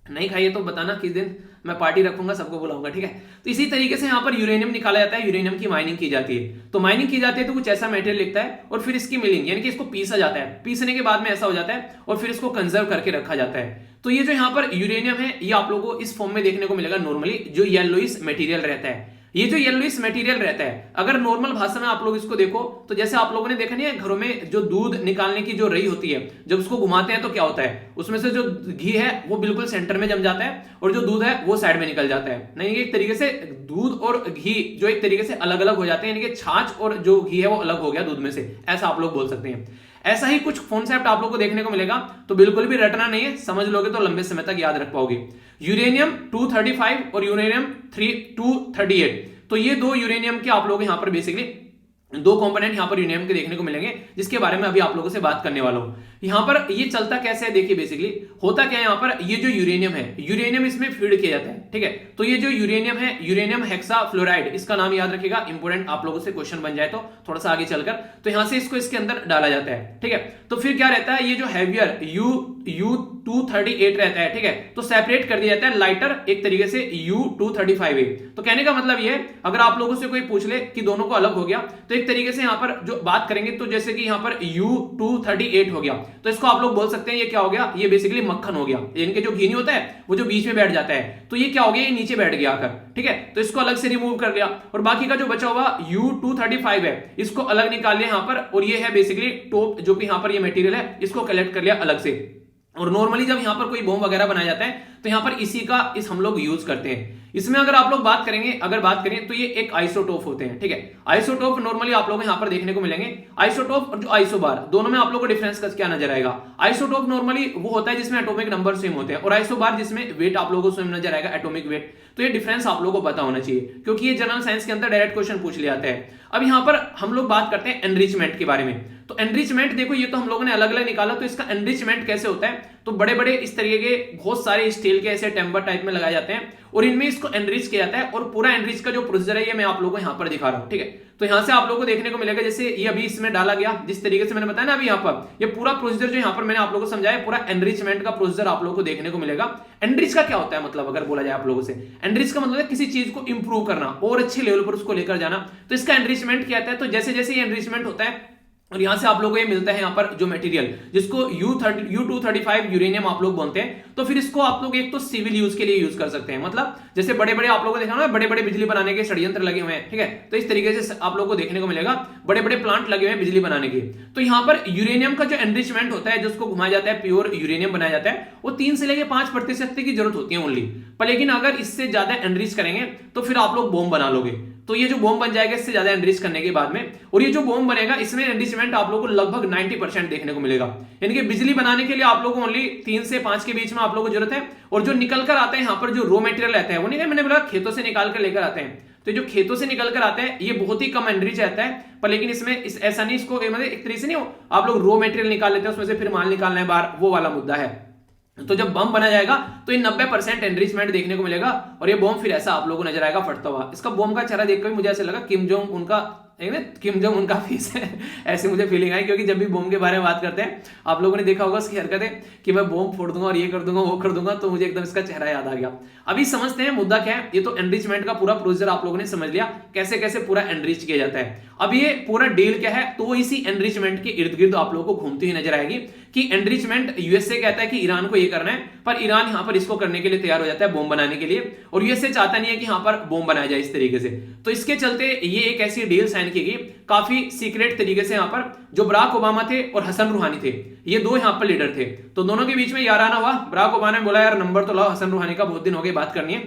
नहीं खाई है तो बताना, किस दिन मैं पार्टी रखूंगा, सबको बुलाऊंगा, ठीक है। तो इसी तरीके से यहाँ पर यूरेनियम निकाला जाता है, यूरेनियम की माइनिंग की जाती है। तो माइनिंग की जाती है तो कुछ ऐसा मटेरियल लिखता है, और फिर इसकी मिलिंग यानी कि इसको पीसा जाता है, पीसने के बाद में ऐसा हो जाता है, और फिर इसको कंजर्व करके रखा जाता है। तो ये जो यहाँ पर यूरेनियम है ये आप लोगों को इस फॉर्म में देखने को मिलेगा, नॉर्मली जो येलोइश मटेरियल रहता है। ये जो येलोइश मटेरियल रहता है, अगर नॉर्मल भाषा में आप लोग इसको देखो तो जैसे आप लोगों ने देखा नहीं है घरों में जो दूध निकालने की जो रही होती है, जब उसको घुमाते हैं तो क्या होता है, उसमें से जो घी है वो बिल्कुल सेंटर में जम जाता है और जो दूध है वो साइड में निकल जाता है। नहीं, एक तरीके से दूध और घी जो एक तरीके से अलग अलग हो जाते हैं, यानी कि छाछ और जो घी है वो अलग हो गया दूध में से, ऐसा आप लोग बोल सकते हैं। ऐसा ही कुछ कॉन्सेप्ट आप लोग को देखने को मिलेगा, तो बिल्कुल भी रटना नहीं है, समझ लोगे तो लंबे समय तक याद रख पाओगे। यूरेनियम 235 और यूरेनियम 238, तो ये दो यूरेनियम के आप लोग यहाँ पर बेसिकली दो कंपोनेंट यहाँ पर यूरेनियम के देखने को मिलेंगे, जिसके बारे में अभी आप लोगों से बात करने वाला हूं। यहाँ पर ये चलता कैसे है, देखिए बेसिकली होता क्या है, यहाँ पर ये जो यूरेनियम है, यूरेनियम इसमें फीड किया जाता है, ठीक है। तो ये जो यूरेनियम है, यूरेनियम हेक्साफ्लोराइड, इसका नाम याद रखिएगा, इंपोर्टेंट आप लोगों से क्वेश्चन बन जाए तो थोड़ा सा आगे चलकर, तो यहाँ से इसको इसके अंदर डाला जाता है, ठीक है। तो फिर क्या रहता है, ये जो हैवियर U238 रहता है, ठीक है, तो सेपरेट कर दिया जाता है लाइटर एक तरीके से U235 है। तो कहने का मतलब ये है, अगर आप लोगों से कोई पूछ ले कि दोनों को अलग हो गया, तो एक तरीके से यहाँ पर जो बात करेंगे, तो जैसे कि यहाँ पर U238 हो गया, तो इसको आप लोग बोल सकते हैं ये क्या हो गया, ये बेसिकली मक्खन हो गया, यानी कि जो घी नहीं होता है वो जो बीच में बैठ जाता है, तो ये क्या हो गया, ये नीचे बैठ गया आकर, ठीक है। तो इसको अलग से रिमूव कर लिया, और बाकी का जो बचा हुआ U235 है इसको अलग निकाल लिया यहाँ पर, और ये है बेसिकली टॉप जो कि यहाँ पर ये मटेरियल है, इसको कलेक्ट कर लिया अलग से। और नॉर्मली जब यहाँ पर कोई बॉम्ब वगैरह बनाया जाता है तो यहाँ पर इसी का हम लोग यूज करते हैं। इसमें अगर आप लोग बात करें तो ये एक आइसोटोप होते हैं, ठीक है। आइसोटोप नॉर्मली आप लोग यहाँ पर देखने को मिलेंगे, आइसोटोप और जो आइसोबार, दोनों में आप लोगों को डिफरेंस क्या नजर आएगा। आइसोटोप नॉर्मली वो होता है जिसमें एटॉमिक नंबर सेम होते हैं, और आइसोबार जिसमें वेट आप लोगों को सेम नजर आएगा, एटॉमिक वेट। तो ये डिफरेंस आप लोगों को पता होना चाहिए, क्योंकि ये जनरल साइंस के अंदर डायरेक्ट क्वेश्चन पूछ लिया जाता है। अब यहाँ पर हम लोग बात करते हैं एनरिचमेंट के बारे में। तो एनरिचमेंट देखो, ये तो हम लोगों ने अलग अलग निकाला, तो इसका एनरिचमेंट कैसे होता है, तो बड़े बड़े इस तरीके के बहुत सारे स्टील के ऐसे टेम्पर टाइप में लगाए जाते हैं, और इनमें इसको एनरिच किया जाता है, और पूरा एनरिच का जो प्रोसीजर है ये मैं आप लोगों को यहाँ पर दिखा रहा हूँ, ठीक है। तो यहाँ से आप लोगों को देखने को मिलेगा, जैसे ये अभी इसमें डाला गया, जिस तरीके से मैंने बताया ना अभी यहाँ पर, ये पूरा प्रोसीजर जो यहाँ पर मैंने आप लोगों को समझाया, पूरा एनरिचमेंट का प्रोसीजर आप लोगों को देखने को मिलेगा। एनरिच का क्या होता है, मतलब अगर बोला जाए आप लोगों से, एनरिच का मतलब है किसी चीज को इंप्रूव करना और अच्छे लेवल पर उसको लेकर जाना, तो इसका एनरिचमेंट क्या होता है। तो जैसे जैसे ये एनरिचमेंट होता है और यहां से आप लोगों को ये मिलता है यहाँ पर जो मटेरियल, जिसको U235 यूरेनियम आप लोग बोलते हैं। तो फिर इसको आप लोग एक तो सिविल यूज के लिए यूज कर सकते हैं, मतलब जैसे बड़े बड़े आप लोगों को देखा ना, बड़े बड़े बिजली बनाने के षड्यंत्र लगे हुए हैं, ठीक है, तो इस तरीके से आप लोगों को देखने को मिलेगा बड़े बड़े प्लांट लगे हुए हैं बिजली बनाने के। तो यहाँ पर यूरेनियम का जो एनरिचमेंट होता है, जिसको घुमाया जाता है, प्योर यूरेनियम बनाया जाता है, वो 3 से लेकर 5% की जरूरत होती है ओनली। पर लेकिन अगर इससे ज्यादा एनरिच करेंगे तो फिर आप लोग बॉम्ब बना लोगे। तो ये जो बॉम्ब बन जाएगा इससे ज्यादा एनरिच करने के बाद में, और ये जो बॉम्ब बनेगा इसमें एनरिचमेंट आप लोगों को लगभग 90% देखने को मिलेगा। यानी कि बिजली बनाने के लिए आप लोगों को ओनली 3 से 5 के बीच में आप लोगों को जरूरत है। और जो निकल कर आता है यहाँ पर जो रॉ मटेरियल रहता है, वो नहीं, मैंने बोला खेतों से निकाल कर लेकर आते हैं, तो जो खेतों से निकल कर आते हैं ये बहुत ही कम एनरिच रहता है। पर लेकिन इसमें ऐसा नहीं, इसको मतलब एक तरीके से नहीं हो, आप लोग रॉ मटेरियल निकाल लेते हैं, उसमें से फिर माल निकालना है बाहर, वो वाला मुद्दा है। तो जब बम बना जाएगा तो ये 90% एनरिचमेंट देखने को मिलेगा, और ये बॉम्ब फिर ऐसा आप लोगों को नजर आएगा फटता हुआ। इसका बॉम्ब का चेहरा देखकर मुझे ऐसा लगा किम जोंग उनका फेस है, ऐसे मुझे फीलिंग आई, क्योंकि जब भी बॉम्ब के बारे में बात करते हैं आप लोगों ने देखा होगा उसकी हरकतें कि मैं बॉम्ब फोड़ दूंगा और ये कर दूंगा वो कर दूंगा, तो मुझे एकदम इसका चेहरा याद आ गया। अभी समझते हैं मुद्दा क्या है। ये तो एनरिचमेंट का पूरा प्रोसीजर आप लोगों ने समझ लिया, कैसे कैसे पूरा एनरिच किया जाता है। अब ये पूरा डील क्या है, तो इसी एनरिचमेंट के इर्द गिर्द आप लोगों को घूमती हुई नजर आएगी कि एनरिचमेंट यूएसए कहता है कि ईरान को ये करना है, पर ईरान यहां पर इसको करने के लिए तैयार हो जाता है बॉम्ब बनाने के लिए, और यूएसए चाहता नहीं है कि यहां पर बॉम्ब बनाया जाए इस तरीके से। तो इसके चलते ये एक ऐसी डील साइन की गई काफी सीक्रेट तरीके से। यहां पर जो बराक ओबामा थे और हसन रूहानी थे, ये दो यहां पर लीडर थे, तो दोनों के बीच में याराना हुआ। बराक ओबामा ने बोला यार नंबर तो लाओ, हसन रूहानी का बहुत दिन हो गए बात करनी है।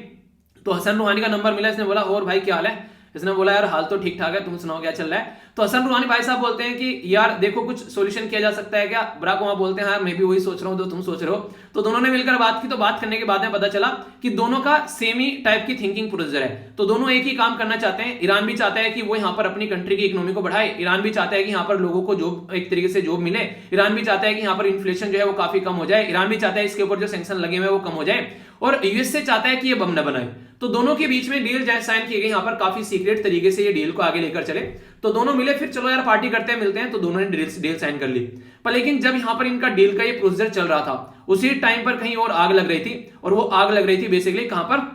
तो हसन रूहानी का नंबर मिला, इसने बोला और भाई क्या हाल है, इसने बोला यार हाल तो ठीक ठाक है, तुम सुनाओ क्या चल रहा है। तो हसन रूहानी भाई साहब बोलते हैं कि यार देखो कुछ सॉल्यूशन किया जा सकता है क्या। बराक ओबामा बोलते हैं यार मैं भी वही सोच रहा हूं जो तुम सोच रहे हो। तो दोनों ने मिलकर बात की, तो बात करने के बाद में पता चला कि दोनों का सेम ही टाइप की थिंकिंग प्रोसीजर है। तो दोनों एक ही काम करना चाहते हैं। ईरान भी चाहता है कि वो यहाँ पर अपनी कंट्री की इकोनॉमी को बढ़ाए, ईरान भी चाहता है कि यहाँ पर लोगों को जॉब, एक तरीके से जॉब मिले, ईरान भी चाहता है कि यहाँ पर इन्फ्लेशन जो है वो काफी कम हो जाए, ईरान भी चाहता है इसके ऊपर जो सैंक्शन लगे हुए वो कम हो जाए, और यूएसए चाहता है कि ये बम न बनाए। तो दोनों के बीच में डील साइन की गई, यहाँ पर काफी सीक्रेट तरीके से ये डील को आगे लेकर चले। तो दोनों मिले, फिर चलो यार पार्टी करते हैं, मिलते हैं, तो दोनों ने डील साइन कर ली। पर लेकिन जब यहाँ पर इनका डील का ये प्रोसीजर चल रहा था, उसी टाइम पर कहीं और आग लग रही थी, और वो आग लग रही थी बेसिकली कहां पर,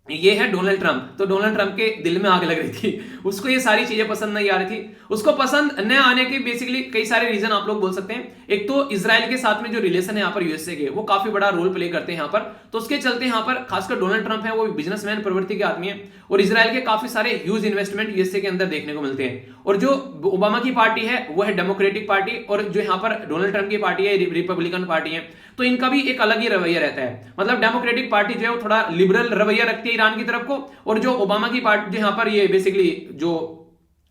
ये है डोनाल्ड ट्रंप। तो डोनाल्ड ट्रंप के दिल में आग लग रही थी, उसको ये सारी चीजें पसंद नहीं आ रही थी। उसको पसंद न आने के बेसिकली कई सारे रीजन आप लोग बोल सकते हैं। एक तो इजराइल के साथ में जो रिलेशन है यहाँ पर यूएसए के, वो काफी बड़ा रोल प्ले करते हैं यहाँ पर। तो उसके चलते यहाँ पर खासकर डोनाल्ड ट्रंप है वो बिजनेसमैन प्रवृत्ति के आदमी है, और इजराइल के काफी सारे ह्यूज इन्वेस्टमेंट यूएसए के अंदर देखने को मिलते हैं। और जो ओबामा की पार्टी है वो है डेमोक्रेटिक पार्टी, और जो यहाँ पर डोनाल्ड ट्रंप की पार्टी है रिपब्लिकन पार्टी है। तो इनका भी एक अलग ही रवैया रहता है। मतलब डेमोक्रेटिक पार्टी जो है वो थोड़ा लिबरल रवैया रखती है ईरान की तरफ को, और जो ओबामा की पार्टी जो यहाँ पर ये बेसिकली जो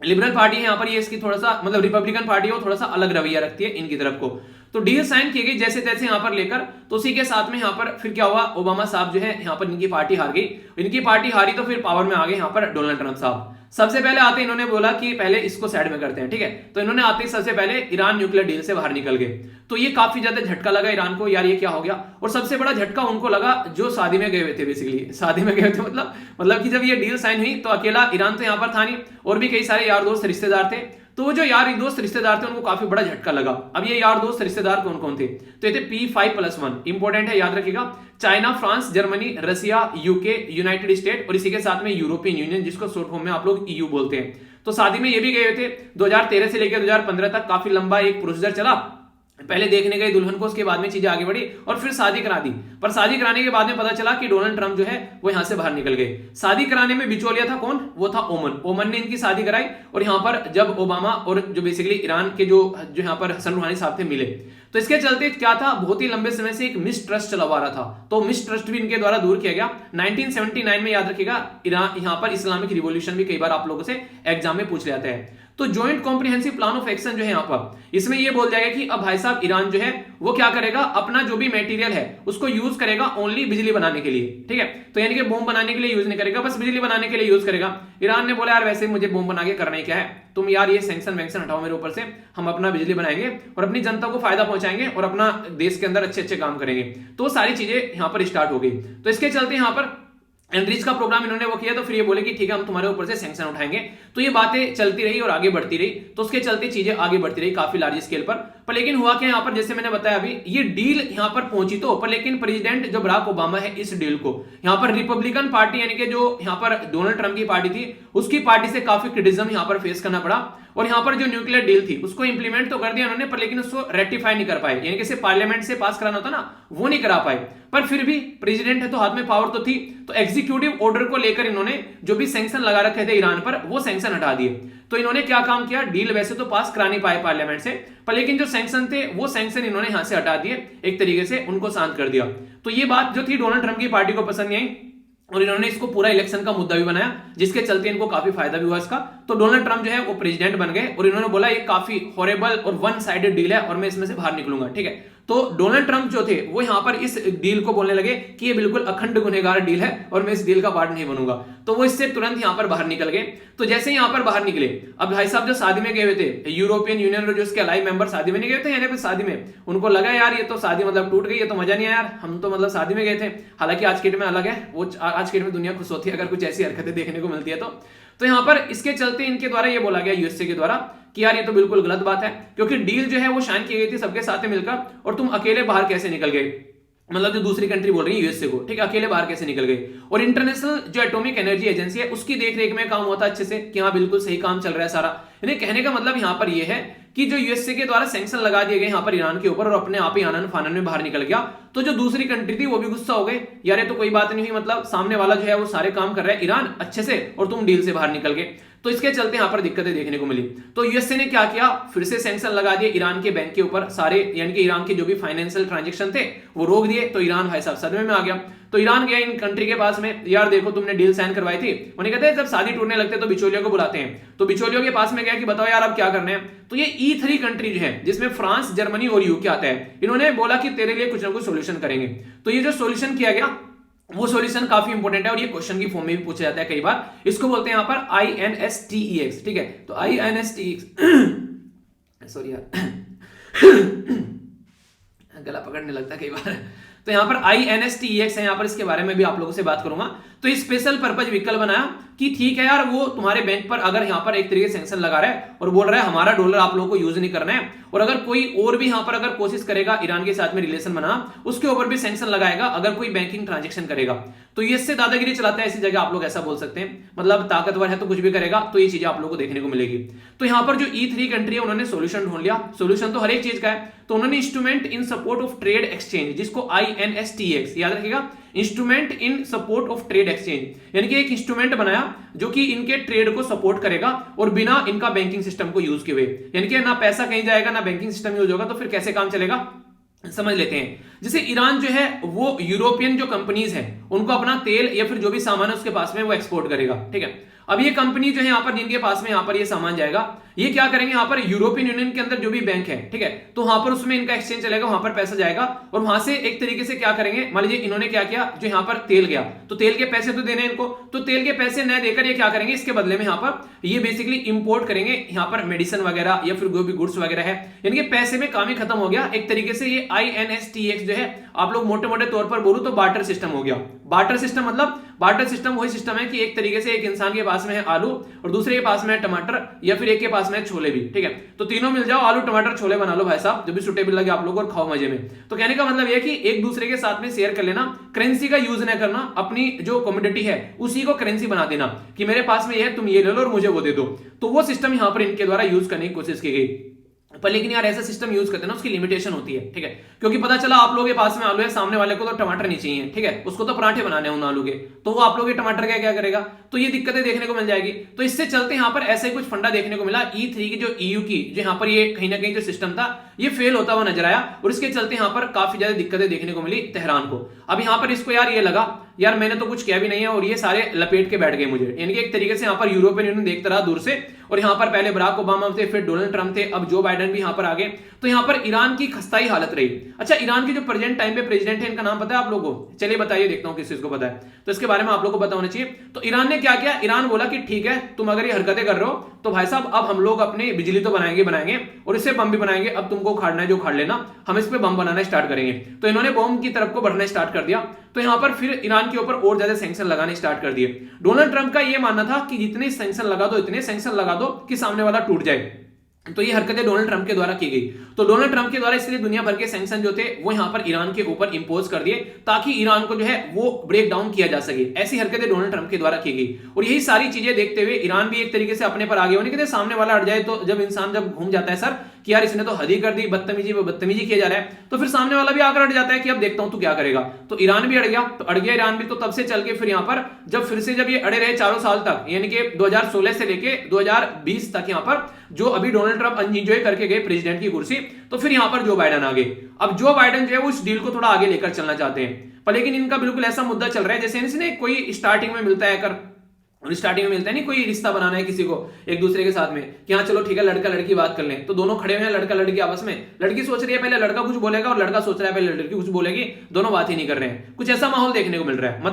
लिबरल पार्टी है यहाँ पर, ये इसकी थोड़ा सा मतलब रिपब्लिकन पार्टी है वो थोड़ा सा अलग रवैया रखती है इनकी तरफ को। तो डील साइन की गई जैसे तैसे यहाँ पर लेकर, तो उसी के साथ में यहाँ पर फिर क्या हुआ, ओबामा साहब जो है यहाँ पर इनकी पार्टी हार गई। इनकी पार्टी हारी तो फिर पावर में आ गए यहाँ पर डोनाल्ड ट्रंप साहब। सबसे पहले आते इन्होंने बोला कि पहले इसको साइड में करते हैं, ठीक है। तो इन्होंने आते ही सबसे पहले ईरान न्यूक्लियर डील से बाहर निकल गए। तो ये काफी ज्यादा झटका लगा ईरान को, यार ये क्या हो गया। और सबसे बड़ा झटका उनको लगा जो शादी में गए हुए थे, बेसिकली शादी में गए थे, मतलब कि जब ये डील साइन हुई तो अकेला ईरान तो यहाँ पर था नहीं, और भी कई सारे यार दोस्त रिश्तेदार थे। तो वो जो यार दोस्त रिश्तेदार थे उनको काफी बड़ा झटका लगा। अब ये यार दोस्त रिश्तेदार कौन कौन थे, तो ये थे P5+1, इंपॉर्टेंट है याद रखिएगा। China, France, Germany, Russia, UK, United state, और इसी के साथ में यूरोपियन यूनियन, जिसको शॉर्ट फॉर्म में आप लोग EU बोलते हैं। तो शादी में ये भी गए हुए थे। 2013 से लेकर 2015 तक काफी लंबा एक प्रोसीजर चला। पहले देखने गए दुल्हन को, उसके बाद में चीजें आगे बढ़ी और फिर शादी करा दी। पर शादी कराने के बाद में पता चला कि डोनाल्ड ट्रंप जो है वो यहां से बाहर निकल गए। शादी कराने में बिचौलिया था कौन, वो था ओमन ने इनकी शादी कराई। और यहां पर जब ओबामा और जो बेसिकली ईरान के जो यहां पर हसन रूहानी साहब थे मिले, तो इसके चलते क्या था, बहुत ही लंबे समय से एक मिसट्रस्ट चला हुआ रहा था। तो मिसट्रस्ट भी इनके द्वारा दूर किया गया। 1979 में याद रखिएगा, ईरान यहां पर इस्लामिक रिवॉल्यूशन भी कई बार आप लोगों से एग्जाम में पूछ लेते हैं। तो joint comprehensive plan of action जो है यहाँ पर, इसमें ये बोल जाएगा कि अब भाई साहब ईरान जो है वो क्या करेगा, अपना जो भी मटेरियल है उसको यूज करेगा ओनली बिजली बनाने के लिए, ठीक है। तो यानी कि बॉम्ब बनाने के लिए यूज नहीं करेगा, बस बिजली बनाने के लिए यूज करेगा। ईरान ने बोला यार वैसे मुझे बॉम्ब बना के करना ही क्या है, तुम यार ये सैंक्शन वैंक्शन हटाओ मेरे ऊपर से, हम अपना बिजली बनाएंगे और अपनी जनता को फायदा पहुंचाएंगे और अपना देश के अंदर अच्छे अच्छे काम करेंगे। तो सारी चीजें यहाँ पर स्टार्ट हो गई। तो इसके चलते यहाँ पर एनरिच का प्रोग्राम इन्होंने वो किया। तो फिर ये बोले कि ठीक है हम तुम्हारे ऊपर से सैंक्शन उठाएंगे। तो ये बातें चलती रही और आगे बढ़ती रही। तो उसके चलते चीजें आगे बढ़ती रही काफी लार्ज स्केल पर लेकिन हुआ क्या यहाँ पर, जैसे मैंने बताया अभी, ये डील यहाँ पर पहुंची तो पर लेकिन प्रेसिडेंट जो बराक ओबामा है इस डील को यहाँ पर रिपब्लिकन पार्टी यानी कि जो यहाँ पर डोनाल्ड ट्रंप की पार्टी थी उसकी पार्टी से काफी क्रिटिसिज्म यहाँ पर फेस करना पड़ा। और यहां पर जो न्यूक्लियर डील थी उसको इंप्लीमेंट तो कर दिया उन्होंने, पर लेकिन उसको रेटिफाई नहीं कर पाए, यानी कि पार्लियामेंट से पास कराना होता ना, वो नहीं करा पाए। पर फिर भी प्रेसिडेंट है तो हाथ में पावर तो थी, तो एग्जीक्यूटिव ऑर्डर को लेकर इन्होंने जो भी सैंक्शन लगा रखे थे ईरान पर वो सैंक्शन हटा दिए। तो इन्होंने क्या काम किया, डील वैसे तो पास करा नहीं पाए पार्लियामेंट से, पर लेकिन जो सैंक्शन थे वो सैंक्शन इन्होंने यहां से हटा दिए, एक तरीके से उनको शांत कर दिया। तो ये बात जो थी डोनाल्ड ट्रंप की पार्टी को पसंद नहीं आई और इन्होंने इसको पूरा इलेक्शन का मुद्दा भी बनाया, जिसके चलते इनको काफी फायदा भी हुआ इसका। तो डोनाल्ड ट्रंप जो है वो प्रेसिडेंट बन गए और इन्होंने बोला ये काफी हॉरेबल और वन साइडेड डील है और मैं इसमें से बाहर निकलूंगा, ठीक है। तो डोनाल्ड ट्रंप जो थे वो यहां पर इस डील को बोलने लगे कि ये बिल्कुल अखंड गुनहगार डील है और मैं इस डील का पार्ट नहीं बनूंगा। तो वो इससे तुरंत यहां पर बाहर निकल गए। तो जैसे ही यहां पर बाहर निकले, अब भाई साहब जो शादी में गए हुए थे, यूरोपियन यूनियन और जो उसके अलाई मेंबर शादी में नहीं गए थे, यानी शादी में उनको लगा यार ये तो शादी मतलब टूट गई, ये तो मजा नहीं आया यार, हम तो मतलब शादी में गए थे। हालांकि आज के डेट में अलग है, वो आज के डेट में दुनिया खुश होती है अगर कुछ ऐसी हरकतें देखने को मिलती है तो यहां पर इसके चलते इनके द्वारा ये बोला गया यूएसए के द्वारा कि यार ये तो बिल्कुल गलत बात है, क्योंकि डील जो है वो साइन की गई थी सबके साथ मिलकर और तुम अकेले बाहर कैसे निकल गए, मतलब जो दूसरी कंट्री बोल रही है यूएसए को, ठीक है, अकेले बाहर कैसे निकल गए। और इंटरनेशनल जो एटॉमिक एनर्जी एजेंसी है उसकी देखरेख में काम होता है अच्छे से कि हाँ बिल्कुल सही काम चल रहा है सारा। यानी कहने का मतलब यहां पर यह है कि जो यूएसए के द्वारा सैंक्शन लगा दिए गए यहां पर ईरान के ऊपर और अपने आप ही आनन फानन में बाहर निकल गया, तो जो दूसरी कंट्री थी वो भी गुस्सा हो गए, यार ये तो कोई बात नहीं हुई, मतलब सामने वाला जो है वो सारे काम कर रहा है ईरान अच्छे से और तुम डील से बाहर निकल गए। तो इसके चलते यहां पर दिक्कतें देखने को मिली। तो यूएसए ने क्या किया, फिर से सैंक्शन लगा दिए ईरान के बैंक के ऊपर सारे, यानी कि ईरान के जो भी फाइनेंशियल ट्रांजैक्शन थे वो रोक दिए। तो ईरान भाई साहब सदमे में आ गया। तो ईरान गया इन कंट्री के पास में, यार देखो तुमने डील साइन करवाई थी, उन्हें कहते हैं जब शादी टूटने लगते तो बिचौलियों को बुलाते हैं, तो बिचौलियों के पास में गया कि बताओ यार अब क्या करना है। तो ये E3 कंट्री जो है जिसमें फ्रांस, जर्मनी और यूके आता है, इन्होंने बोला कि तेरे लिए कुछ ना कुछ सोल्यूशन करेंगे। तो ये जो सोल्यूशन किया गया वो सॉल्यूशन काफी इंपॉर्टेंट है और ये क्वेश्चन की फॉर्म में भी पूछा जाता है कई बार। इसको बोलते हैं यहां पर INSTEX, ठीक है। तो INSTEX सॉरी यार गला पकड़ने लगता है कई बार। तो यहां पर INSTEX है, यहां पर इसके बारे में भी आप लोगों से बात करूंगा। तो स्पेशल पर्पज व्हीकल बनाया कि ठीक है यार वो तुम्हारे बैंक पर अगर यहां पर एक तरीके से सैंक्शन लगा रहा है और बोल रहा है हमारा डॉलर आप लोगों को यूज नहीं करना है, और अगर कोई और भी यहां पर अगर कोशिश करेगा ईरान के साथ में रिलेशन बनाना, उसके ऊपर भी सैंक्शन लगाएगा अगर कोई बैंकिंग ट्रांजैक्शन करेगा। तो ये इससे दादागिरी चलाता है, ऐसी जगह आप लोग ऐसा बोल सकते हैं, मतलब ताकतवर है तो कुछ भी करेगा। तो ये चीजें आप लोगों को देखने को मिलेगी। तो यहां पर जो E3 कंट्री है उन्होंने सोल्यूशन ढूंढ लिया। सोल्यूशन तो हर एक चीज का है, तो उन्होंने instrument in support of trade exchange, जिसको INSTEX याद रखिएगा, instrument in support of trade exchange, यानी कि एक इंस्ट्रूमेंट बनाया जो कि इनके ट्रेड को सपोर्ट करेगा और बिना इनका बैंकिंग सिस्टम को यूज किए हुए, यानी कि ना पैसा कहीं जाएगा ना बैंकिंग सिस्टम यूज होगा, तो फिर कैसे काम चलेगा समझ लेते हैं। जैसे ईरान जो है वो यूरोपियन जो कंपनीज है उनको अपना तेल या फिर जो भी सामान है उसके पास में वो एक्सपोर्ट करेगा, ठीक है। अब ये कंपनी जो है यहाँ पर जिनके पास में यहाँ पर ये सामान जाएगा, ये क्या करेंगे यहाँ पर यूरोपियन यूनियन के अंदर जो भी बैंक है, ठीक है, तो वहां पर उसमें इनका एक्सचेंज चलेगा, वहां पर पैसा जाएगा और वहां से एक तरीके से क्या करेंगे, मान लीजिए इन्होंने क्या किया, जो यहाँ पर तेल गया तो तेल के पैसे तो देने इनको, तो तेल के पैसे न देकर ये क्या करेंगे, इसके बदले में यहाँ पर ये बेसिकली इंपोर्ट करेंगे यहाँ पर मेडिसिन वगैरह या फिर जो भी गुड्स वगैरह है, यानी कि पैसे में काम ही खत्म हो गया एक तरीके से। ये INSTEX जो है आप लोग मोटे मोटे तौर पर बोलूं तो बार्टर सिस्टम हो गया। बार्टर सिस्टम मतलब बार्टर सिस्टम वही सिस्टम है कि एक तरीके से एक इंसान के पास में है आलू और दूसरे के पास में है टमाटर या फिर एक के पास में है छोले भी, ठीक है, तो तीनों मिल जाओ, आलू टमाटर छोले बना लो भाई साहब, जो भी सुटेबल लगे आप लोगों को, और खाओ मजे में। तो कहने का मतलब यह कि एक दूसरे के साथ में शेयर कर लेना, करेंसी का यूज न करना, अपनी जो कमोडिटी है उसी को करेंसी बना देना कि मेरे पास में ये है तुम ये ले लो और मुझे वो दे दो। तो वो सिस्टम यहां पर इनके द्वारा यूज करने की कोशिश की गई। पर लेकिन यार ऐसा सिस्टम यूज करते हैं ना उसकी लिमिटेशन होती है, ठीक है, क्योंकि पता चला आप लोगों के पास में आलू है, सामने वाले को तो टमाटर नहीं चाहिए, ठीक है, उसको तो पराठे बनाने हैं उन आलू के, तो वो आप लोग के टमाटर का क्या करेगा, तो ये दिक्कतें देखने को मिल जाएगी। तो इससे चलते यहाँ पर ऐसे कुछ फंडा देखने को मिला। E3 की जो EU की जो यहाँ पर ये कहीं ना कहीं जो सिस्टम था ये फेल होता हुआ नजर आया और इसके चलते यहाँ पर काफी ज्यादा दिक्कतें देखने को मिली तेहरान को। अब यहाँ पर इसको यार ये लगा यार मैंने तो कुछ किया भी नहीं है और ये सारे लपेट के बैठ गए मुझे, यानी कि एक तरीके से यहाँ पर यूरोपियन यूनियन देखता रहा दूर से, और यहाँ पर पहले बराक ओबामा थे, फिर डोनाल्ड ट्रंप थे, अब जो बाइडेन भी यहाँ पर आ गए। तो यहाँ पर ईरान की खस्ताई हालत रही। अच्छा, ईरान की जो प्रेजेंट टाइम पे प्रेसिडेंट है इनका नाम पता है आप लोगों को? चलिए बताइए, देखता हूँ किस चीज को पता है, तो इसके बारे में आप लोगों को पता होना चाहिए। तो ईरान ने क्या किया, ईरान बोला कि ठीक है तुम अगर ये हरकतें कर रहे हो तो भाई साहब अब हम लोग अपनी बिजली तो बनाएंगे और इससे बम भी बनाएंगे, अब तुमको उखाड़ना है जो उखाड़ लेना, हम इस पे बम बनाना स्टार्ट करेंगे। तो इन्होंने बम की तरफ को बढ़ना स्टार्ट कर दिया। तो यहां पर फिर ईरान के ऊपर और ज्यादा सैंक्शन लगाने स्टार्ट कर दिए। डोनाल्ड ट्रंप का यह मानना था कि जितने सैंक्शन लगा दो, इतने सैंक्शन लगा दो कि सामने वाला टूट जाए, तो ये हरकतें डोनाल्ड ट्रंप के द्वारा की गई। तो डोनाल्ड ट्रंप के द्वारा इसलिए दुनिया भर के सैंक्शन जो थे वो यहां पर ईरान के ऊपर इंपोज कर दिए ताकि ईरान को जो है वो ब्रेक डाउन किया जा सके। ऐसी हरकतें डोनाल्ड ट्रंप के द्वारा की गई और यही सारी चीजें देखते हुए ईरान भी एक तरीके से अपने पर आ गया। कहते सामने वाला अड़ जाए तो जब इंसान जब घूम जाता है सर कि यार इसने तो हद ही कर दी, बदतमीजी किया जा रहा है, तो फिर सामने वाला भी आकर अड़ जाता है कि अब देखता हूं तू क्या करेगा। तो ईरान भी अड़ गया, तो अड़ गया ईरान भी। तो तब से चल के फिर यहां पर जब ये अड़े रहे चारों साल तक, यानी कि 2016 से लेके 2020 तक यहां पर जो अभी डोनाल्ड ट्रंप एंजॉय करके गए प्रेसिडेंट की कुर्सी, तो फिर यहां पर जो बाइडेन आ गए। अब जो बाइडेन जो है वो इस डील को थोड़ा आगे लेकर चलना चाहते हैं, पर लेकिन इनका बिल्कुल ऐसा मुद्दा चल रहा है जैसे इसने कोई स्टार्टिंग में मिलता है कर और स्टार्टिंग में मिलता है नहीं, कोई रिश्ता बनाना है किसी को एक दूसरे के साथ में कि हाँ चलो ठीक है लड़का लड़की बात कर लें, तो दोनों खड़े हुए हैं लड़का लड़की आपस में, लड़की सोच रही है पहले लड़का कुछ बोलेगा और लड़का सोच रहा है पहले लड़की कुछ बोलेगी, दोनों बात ही नहीं कर रहे हैं। कुछ ऐसा माहौल देखने को मिल रहा है।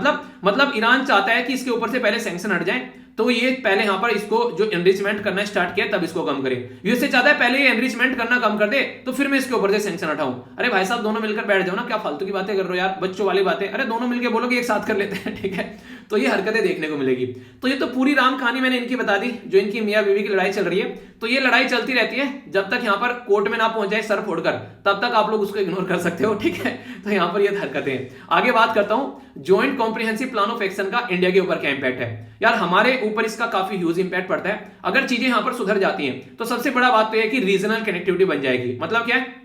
मतलब ईरान चाहता है कि इसके ऊपर से पहले सैंक्शन हट जाए, तो ये पहले यहां पर इसको जो एनरिचमेंट करना स्टार्ट किया तब इसको कम करे। यूएसए चाहता है पहले ये एनरिचमेंट करना कम कर दे तो फिर मैं इसके ऊपर से सैंक्शन हटाऊं। अरे भाई साहब दोनों मिलकर बैठ जाओ ना, क्या फालतू की बातें कर रहे हो यार, बच्चों वाली बातें। अरे दोनों मिलकर बोलो कि एक साथ कर लेते हैं, ठीक है। तो ये हरकतें देखने को मिलेगी। तो ये तो पूरी राम कहानी मैंने इनकी बता दी, जो इनकी मियां बीवी की लड़ाई चल रही है। तो ये लड़ाई चलती रहती है जब तक यहां पर कोर्ट में ना पहुंच जाए सर फोड़कर, तब तक आप लोग उसको इग्नोर कर सकते हो, ठीक है। तो यहां पर ये हरकतें हैं। आगे बात करता हूं joint comprehensive plan of action का इंडिया के ऊपर क्या इंपैक्ट है। यार हमारे ऊपर इसका काफी ह्यूज इंपैक्ट पड़ता है अगर चीजें यहां पर सुधर जाती हैं। तो सबसे बड़ा बात तो यह कि रीजनल कनेक्टिविटी बन जाएगी। मतलब क्या है,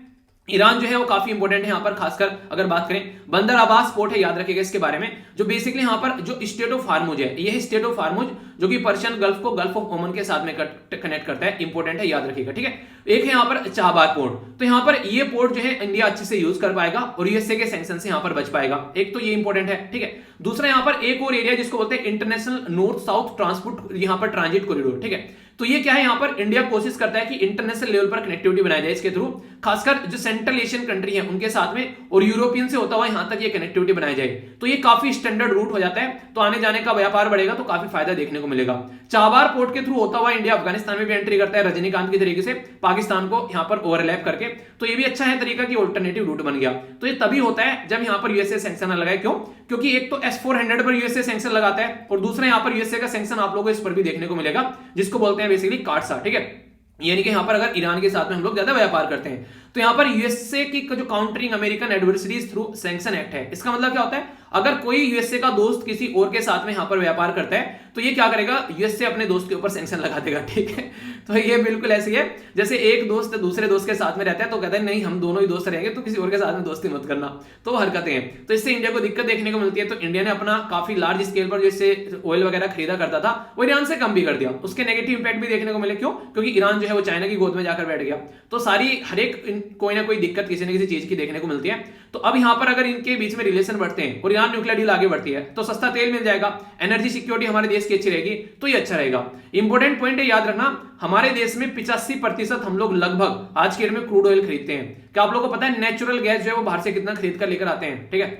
ईरान जो है वो काफी इंपॉर्टेंट है यहां पर, खासकर अगर बात करें बंदर अब्बास पोर्ट है, याद रखिएगा इसके बारे में, जो बेसिकली यहां पर जो स्टेट ऑफ हार्मुज है, ये स्टेट ऑफ हार्मुज जो कि पर्शियन गल्फ को गल्फ ऑफ ओमन के साथ में कनेक्ट करता है, इंपॉर्टेंट है, याद रखिएगा, ठीक है। एक है यहां पर चाबहार पोर्ट, तो यहां पर ये पोर्ट जो है इंडिया अच्छे से यूज कर पाएगा और यूएसए के सैंक्शन से यहां पर बच पाएगा। एक तो ये इंपॉर्टेंट है, ठीक है। दूसरा यहां पर एक और एरिया जिसको बोलते हैं इंटरनेशनल नॉर्थ साउथ ट्रांसपोर्ट यहां पर ट्रांजिट कॉरिडोर, ठीक है। तो ये क्या है, यहां पर इंडिया कोशिश करता है कि इंटरनेशनल लेवल पर कनेक्टिविटी बनाई जाए इसके थ्रू, खासकर जो सेंट्रल एशियन कंट्री है उनके साथ में, और यूरोपियन से होता हुआ यहां तक ये कनेक्टिविटी बनाई जाए। तो ये काफी स्टैंडर्ड रूट हो जाता है, तो आने जाने का व्यापार बढ़ेगा, तो काफी फायदा देखने को मिलेगा। चाबहार पोर्ट के थ्रू होता हुआ इंडिया अफगानिस्तान में भी एंट्री करता है रजनीकांत की तरीके से, पाकिस्तान को यहां पर ओवरलैप करके। तो ये भी अच्छा है तरीका कि ऑल्टरनेटिव रूट बन गया। तो ये तभी होता है जब यहां पर यूएसए सैंक्शन लगाए। क्यों? क्योंकि एक तो S-400 पर यूएसए सैंक्शन लगाता है और दूसरा यहां पर यूएसए का सैंक्शन आप लोगों को इस पर भी देखने को मिलेगा, जिसको बोलते हैं बेसिकली कार्डसा, ठीक है। यानी कि यहां पर अगर ईरान के साथ में हम लोग ज्यादा व्यापार करते हैं तो यहां पर यूएसए की जो countering American adversaries through sanction act है, इसका मतलब क्या होता है, अगर कोई यूएसए का दोस्त किसी और के साथ में यहां पर व्यापार करता है तो ये क्या करेगा, यूएसए अपने दोस्त के ऊपर सैंक्शन लगा देगा, ठीक है। तो ये बिल्कुल ऐसी है जैसे एक दोस्त दूसरे दोस्त के साथ में रहता है तो कहता है नहीं हम दोनों ही दोस्त रहेंगे तो किसी और के साथ में दोस्ती मत करना। तो हरकतें हैं, तो इससे इंडिया को दिक्कत देखने को मिलती है। तो इंडिया ने अपना काफी लार्ज स्केल पर जैसे ऑयल वगैरह खरीदा करता था वो ईरान से कम भी कर दिया, उसके नेगेटिव इंपैक्ट भी देखने को मिले। क्यों? क्योंकि ईरान जो है वो चाइना की गोद में जाकर बैठ गया। तो सारी हर एक कोई ना कोई दिक्कत किसी न किसी चीज की देखने को मिलती है। तो अब यहां पर अगर इनके बीच में रिलेशन बढ़ते हैं और ईरान न्यूक्लियर डील आगे बढ़ती है तो सस्ता तेल मिल जाएगा, एनर्जी सिक्योरिटी हमारे देश की अच्छी रहेगी, तो ये अच्छा रहेगा। इंपॉर्टेंट पॉइंट है, याद रखना, हमारे देश में 85% हम लोग लगभग आज के डेट में क्रूड ऑयल खरीदते हैं। क्या आप लोगों को पता है नेचुरल गैस जो है वो बाहर से कितना खरीद कर लेकर आते हैं, ठीक है।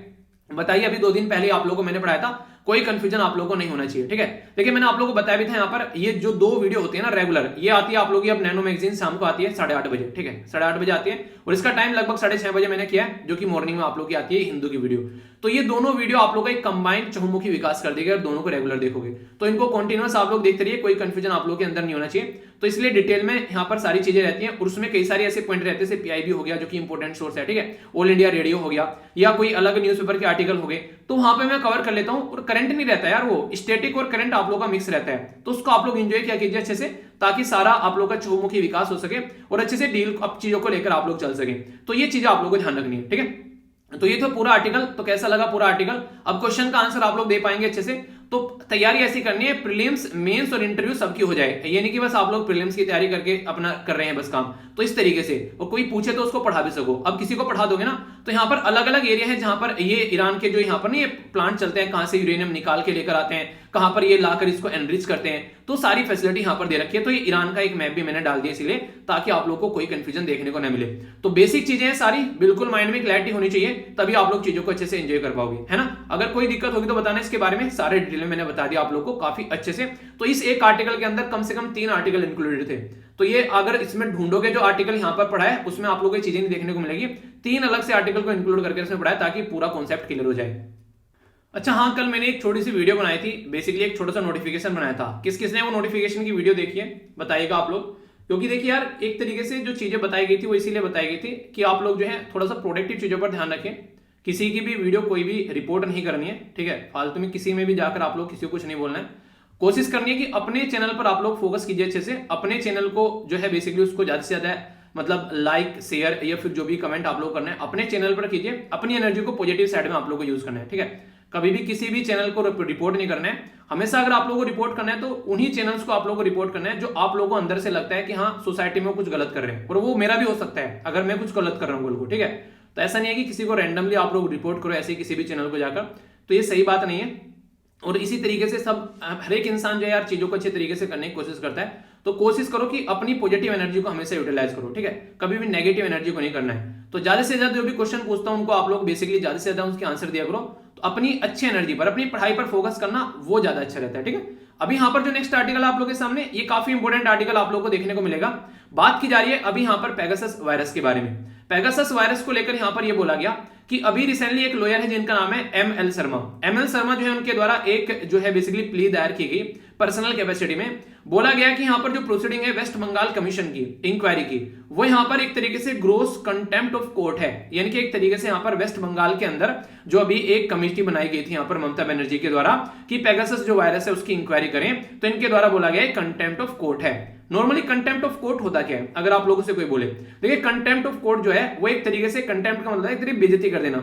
बताइए, अभी 2 दिन पहले आप लोगों को मैंने पढ़ाया था, कोई कंफ्यूजन आप लोगों को नहीं होना चाहिए, ठीक है। लेकिन मैंने आप लोगों को बताया भी था यहाँ पर, ये जो 2 वीडियो होती है ना रेगुलर, ये आती है आप लोगों की अब नैनो मैगजीन शाम को आती है 8:30 बजे, ठीक है, 8:30 बजे आती है और इसका टाइम लगभग 6:30 बजे मैंने किया है, जो कि मॉर्निंग में आप लोग की आती है हिंदू की वीडियो। तो ये दोनों वीडियो आप लोग का एक कंबाइंड चहुमुखी विकास कर देगा और दोनों को रेगुलर देखोगे तो इनको कंटिन्यूअस आप लोग देखते रहिए, कोई कंफ्यूजन आप लोग के अंदर नहीं होना चाहिए। तो इसलिए डिटेल में यहाँ पर सारी चीजें रहती हैं और उसमें कई सारे ऐसे पॉइंट रहते हैं, जैसे PIB हो गया जो कि इंपॉर्टेंट सोर्स है, ठीक है, ऑल इंडिया रेडियो हो गया या कोई अलग न्यूज़पेपर के आर्टिकल हो गए, तो वहां पे मैं कवर कर लेता हूं। और करंट नहीं रहता यार, वो स्टैटिक और करंट आप लोग का मिक्स रहता है, तो उसको आप लोग एंजॉय किया कीजिए अच्छे से, ताकि सारा आप लोग का चहुमुखी विकास हो सके और अच्छे से डील अब चीजों को लेकर आप लोग चल सके। तो ये चीजें आप लोग को ध्यान रखनी है, ठीक है। तो ये तो पूरा आर्टिकल, तो कैसा लगा पूरा आर्टिकल? अब क्वेश्चन का आंसर आप लोग दे पाएंगे अच्छे से। तो तैयारी ऐसी करनी है प्रीलिम्स मेंस और इंटरव्यू सबकी हो जाए, ये नहीं कि बस आप लोग प्रीलिम्स की तैयारी करके अपना कर रहे हैं बस काम। तो इस तरीके से और कोई पूछे तो उसको पढ़ा भी सको। अब किसी को पढ़ा दोगे ना तो यहाँ पर अलग अलग एरिया है जहां पर ये ईरान के जो यहाँ पर नहीं ये प्लांट चलते हैं, कहां से यूरेनियम निकाल के लेकर आते हैं, कहां पर ये लाकर इसको एनरिच करते हैं, तो सारी फैसिलिटी यहां पर दे रखी है। तो ये ईरान का एक मैप भी मैंने डाल दिया इसलिए, ताकि आप लोग को कोई कंफ्यूजन देखने को न मिले। तो बेसिक चीजें हैं सारी, बिल्कुल माइंड में क्लैरिटी होनी चाहिए, तभी आप लोग चीजों को अच्छे से एंजॉय कर पाओगे, है ना। अगर कोई दिक्कत होगी तो बताना, इसके बारे में सारे डिटेल में मैंने बता दिया आप लोग को काफी अच्छे से। तो इस एक आर्टिकल के अंदर कम से कम 3 आर्टिकल इंक्लूडेड थे। तो ये अगर इसमें ढूंढोगे जो आर्टिकल यहां पर पढ़ा है उसमें आप लोगों को चीजें नहीं देखने को मिलेगी, 3 अलग से आर्टिकल को इंक्लूड करके इसमें पढ़ा है ताकि पूरा कॉन्सेप्ट क्लियर हो जाए। अच्छा हाँ, कल मैंने एक छोटी सी वीडियो बनाई थी, बेसिकली एक छोटा सा नोटिफिकेशन बनाया था। किस किसने वो नोटिफिकेशन की वीडियो देखी है बताइएगा आप लोग। क्योंकि देखिए यार, एक तरीके से जो चीजें बताई गई थी वो इसीलिए बताई गई थी कि आप लोग जो है थोड़ा सा प्रोडक्टिव चीजों पर ध्यान रखें। किसी की भी वीडियो कोई भी रिपोर्ट नहीं करनी है, ठीक है। फालतू में किसी में भी जाकर आप लोग किसी को कुछ नहीं बोलना है। कोशिश करनी है कि अपने चैनल पर आप लोग फोकस कीजिए अच्छे से, अपने चैनल को जो है बेसिकली उसको ज्यादा से ज्यादा मतलब लाइक शेयर या फिर जो भी कमेंट आप लोग करना है अपने चैनल पर कीजिए। अपनी एनर्जी को पॉजिटिव साइड में आप लोग को यूज करना है, ठीक है। कभी भी किसी भी चैनल को रिपोर्ट नहीं करना है। हमेशा अगर आप लोगों को रिपोर्ट करना है तो उन्हीं चैनल्स को आप लोगों को रिपोर्ट करना है जो आप लोगों को अंदर से लगता है कि हाँ सोसाइटी में कुछ गलत कर रहे हैं, और वो मेरा भी हो सकता है अगर मैं कुछ गलत कर रहा हूँ बिल्कुल, ठीक है। तो ऐसा नहीं है कि किसी को रैंडमली आप लोग रिपोर्ट करो ऐसे किसी भी चैनल को जाकर, तो ये सही बात नहीं है। और इसी तरीके से सब हर एक इंसान जो है यार चीजों को अच्छे तरीके से करने की कोशिश करता है। तो कोशिश करो कि अपनी पॉजिटिव एनर्जी को हमेशा यूटिलाइज करो, ठीक है। कभी भी नेगेटिव एनर्जी को नहीं करना है। तो ज्यादा से ज्यादा जो भी क्वेश्चन पूछता हूं उनको आप लोग बेसिकली ज्यादा से ज्यादा उसके आंसर दिया करो। तो अपनी अच्छी एनर्जी पर, अपनी पढ़ाई पर फोकस करना वो ज्यादा अच्छा रहता है, ठीक है। अभी यहाँ पर जो नेक्स्ट आर्टिकल आप लोगों के सामने, ये काफी इंपॉर्टेंट आर्टिकल आप लोगों को देखने को मिलेगा। बात की जा रही है अभी यहाँ पर पेगासस वायरस के बारे में। पेगासस वायरस को लेकर यहाँ पर ये बोला गया कि अभी रिसेंटली एक लॉयर है जिनका नाम है एमएल शर्मा। एमएल शर्मा जो है उनके द्वारा एक जो है बेसिकली प्ली दायर की गई पर्सनल कैपेसिटी में। बोला गया कि यहाँ पर जो प्रोसीडिंग है वेस्ट बंगाल कमीशन की इंक्वायरी की, वो यहाँ पर एक तरीके से ग्रोस कंटेम्प्ट ऑफ कोर्ट है। यानी कि एक तरीके से यहाँ पर वेस्ट बंगाल के अंदर जो अभी एक कमेटी बनाई गई थी यहाँ पर ममता बनर्जी के द्वारा कि पेगासस जो वायरस है उसकी इंक्वायरी करें, तो इनके द्वारा बोला गया कंटेम्प्ट ऑफ कोर्ट है। नॉर्मली कंटेम्प्ट ऑफ कोर्ट होता क्या है, अगर आप लोगों से कोई बोले, देखिए कंटेम्प्ट ऑफ कोर्ट जो है वो एक तरीके से कंटेम्प्ट का मतलब है एक तरीके बेइज्जती कर देना,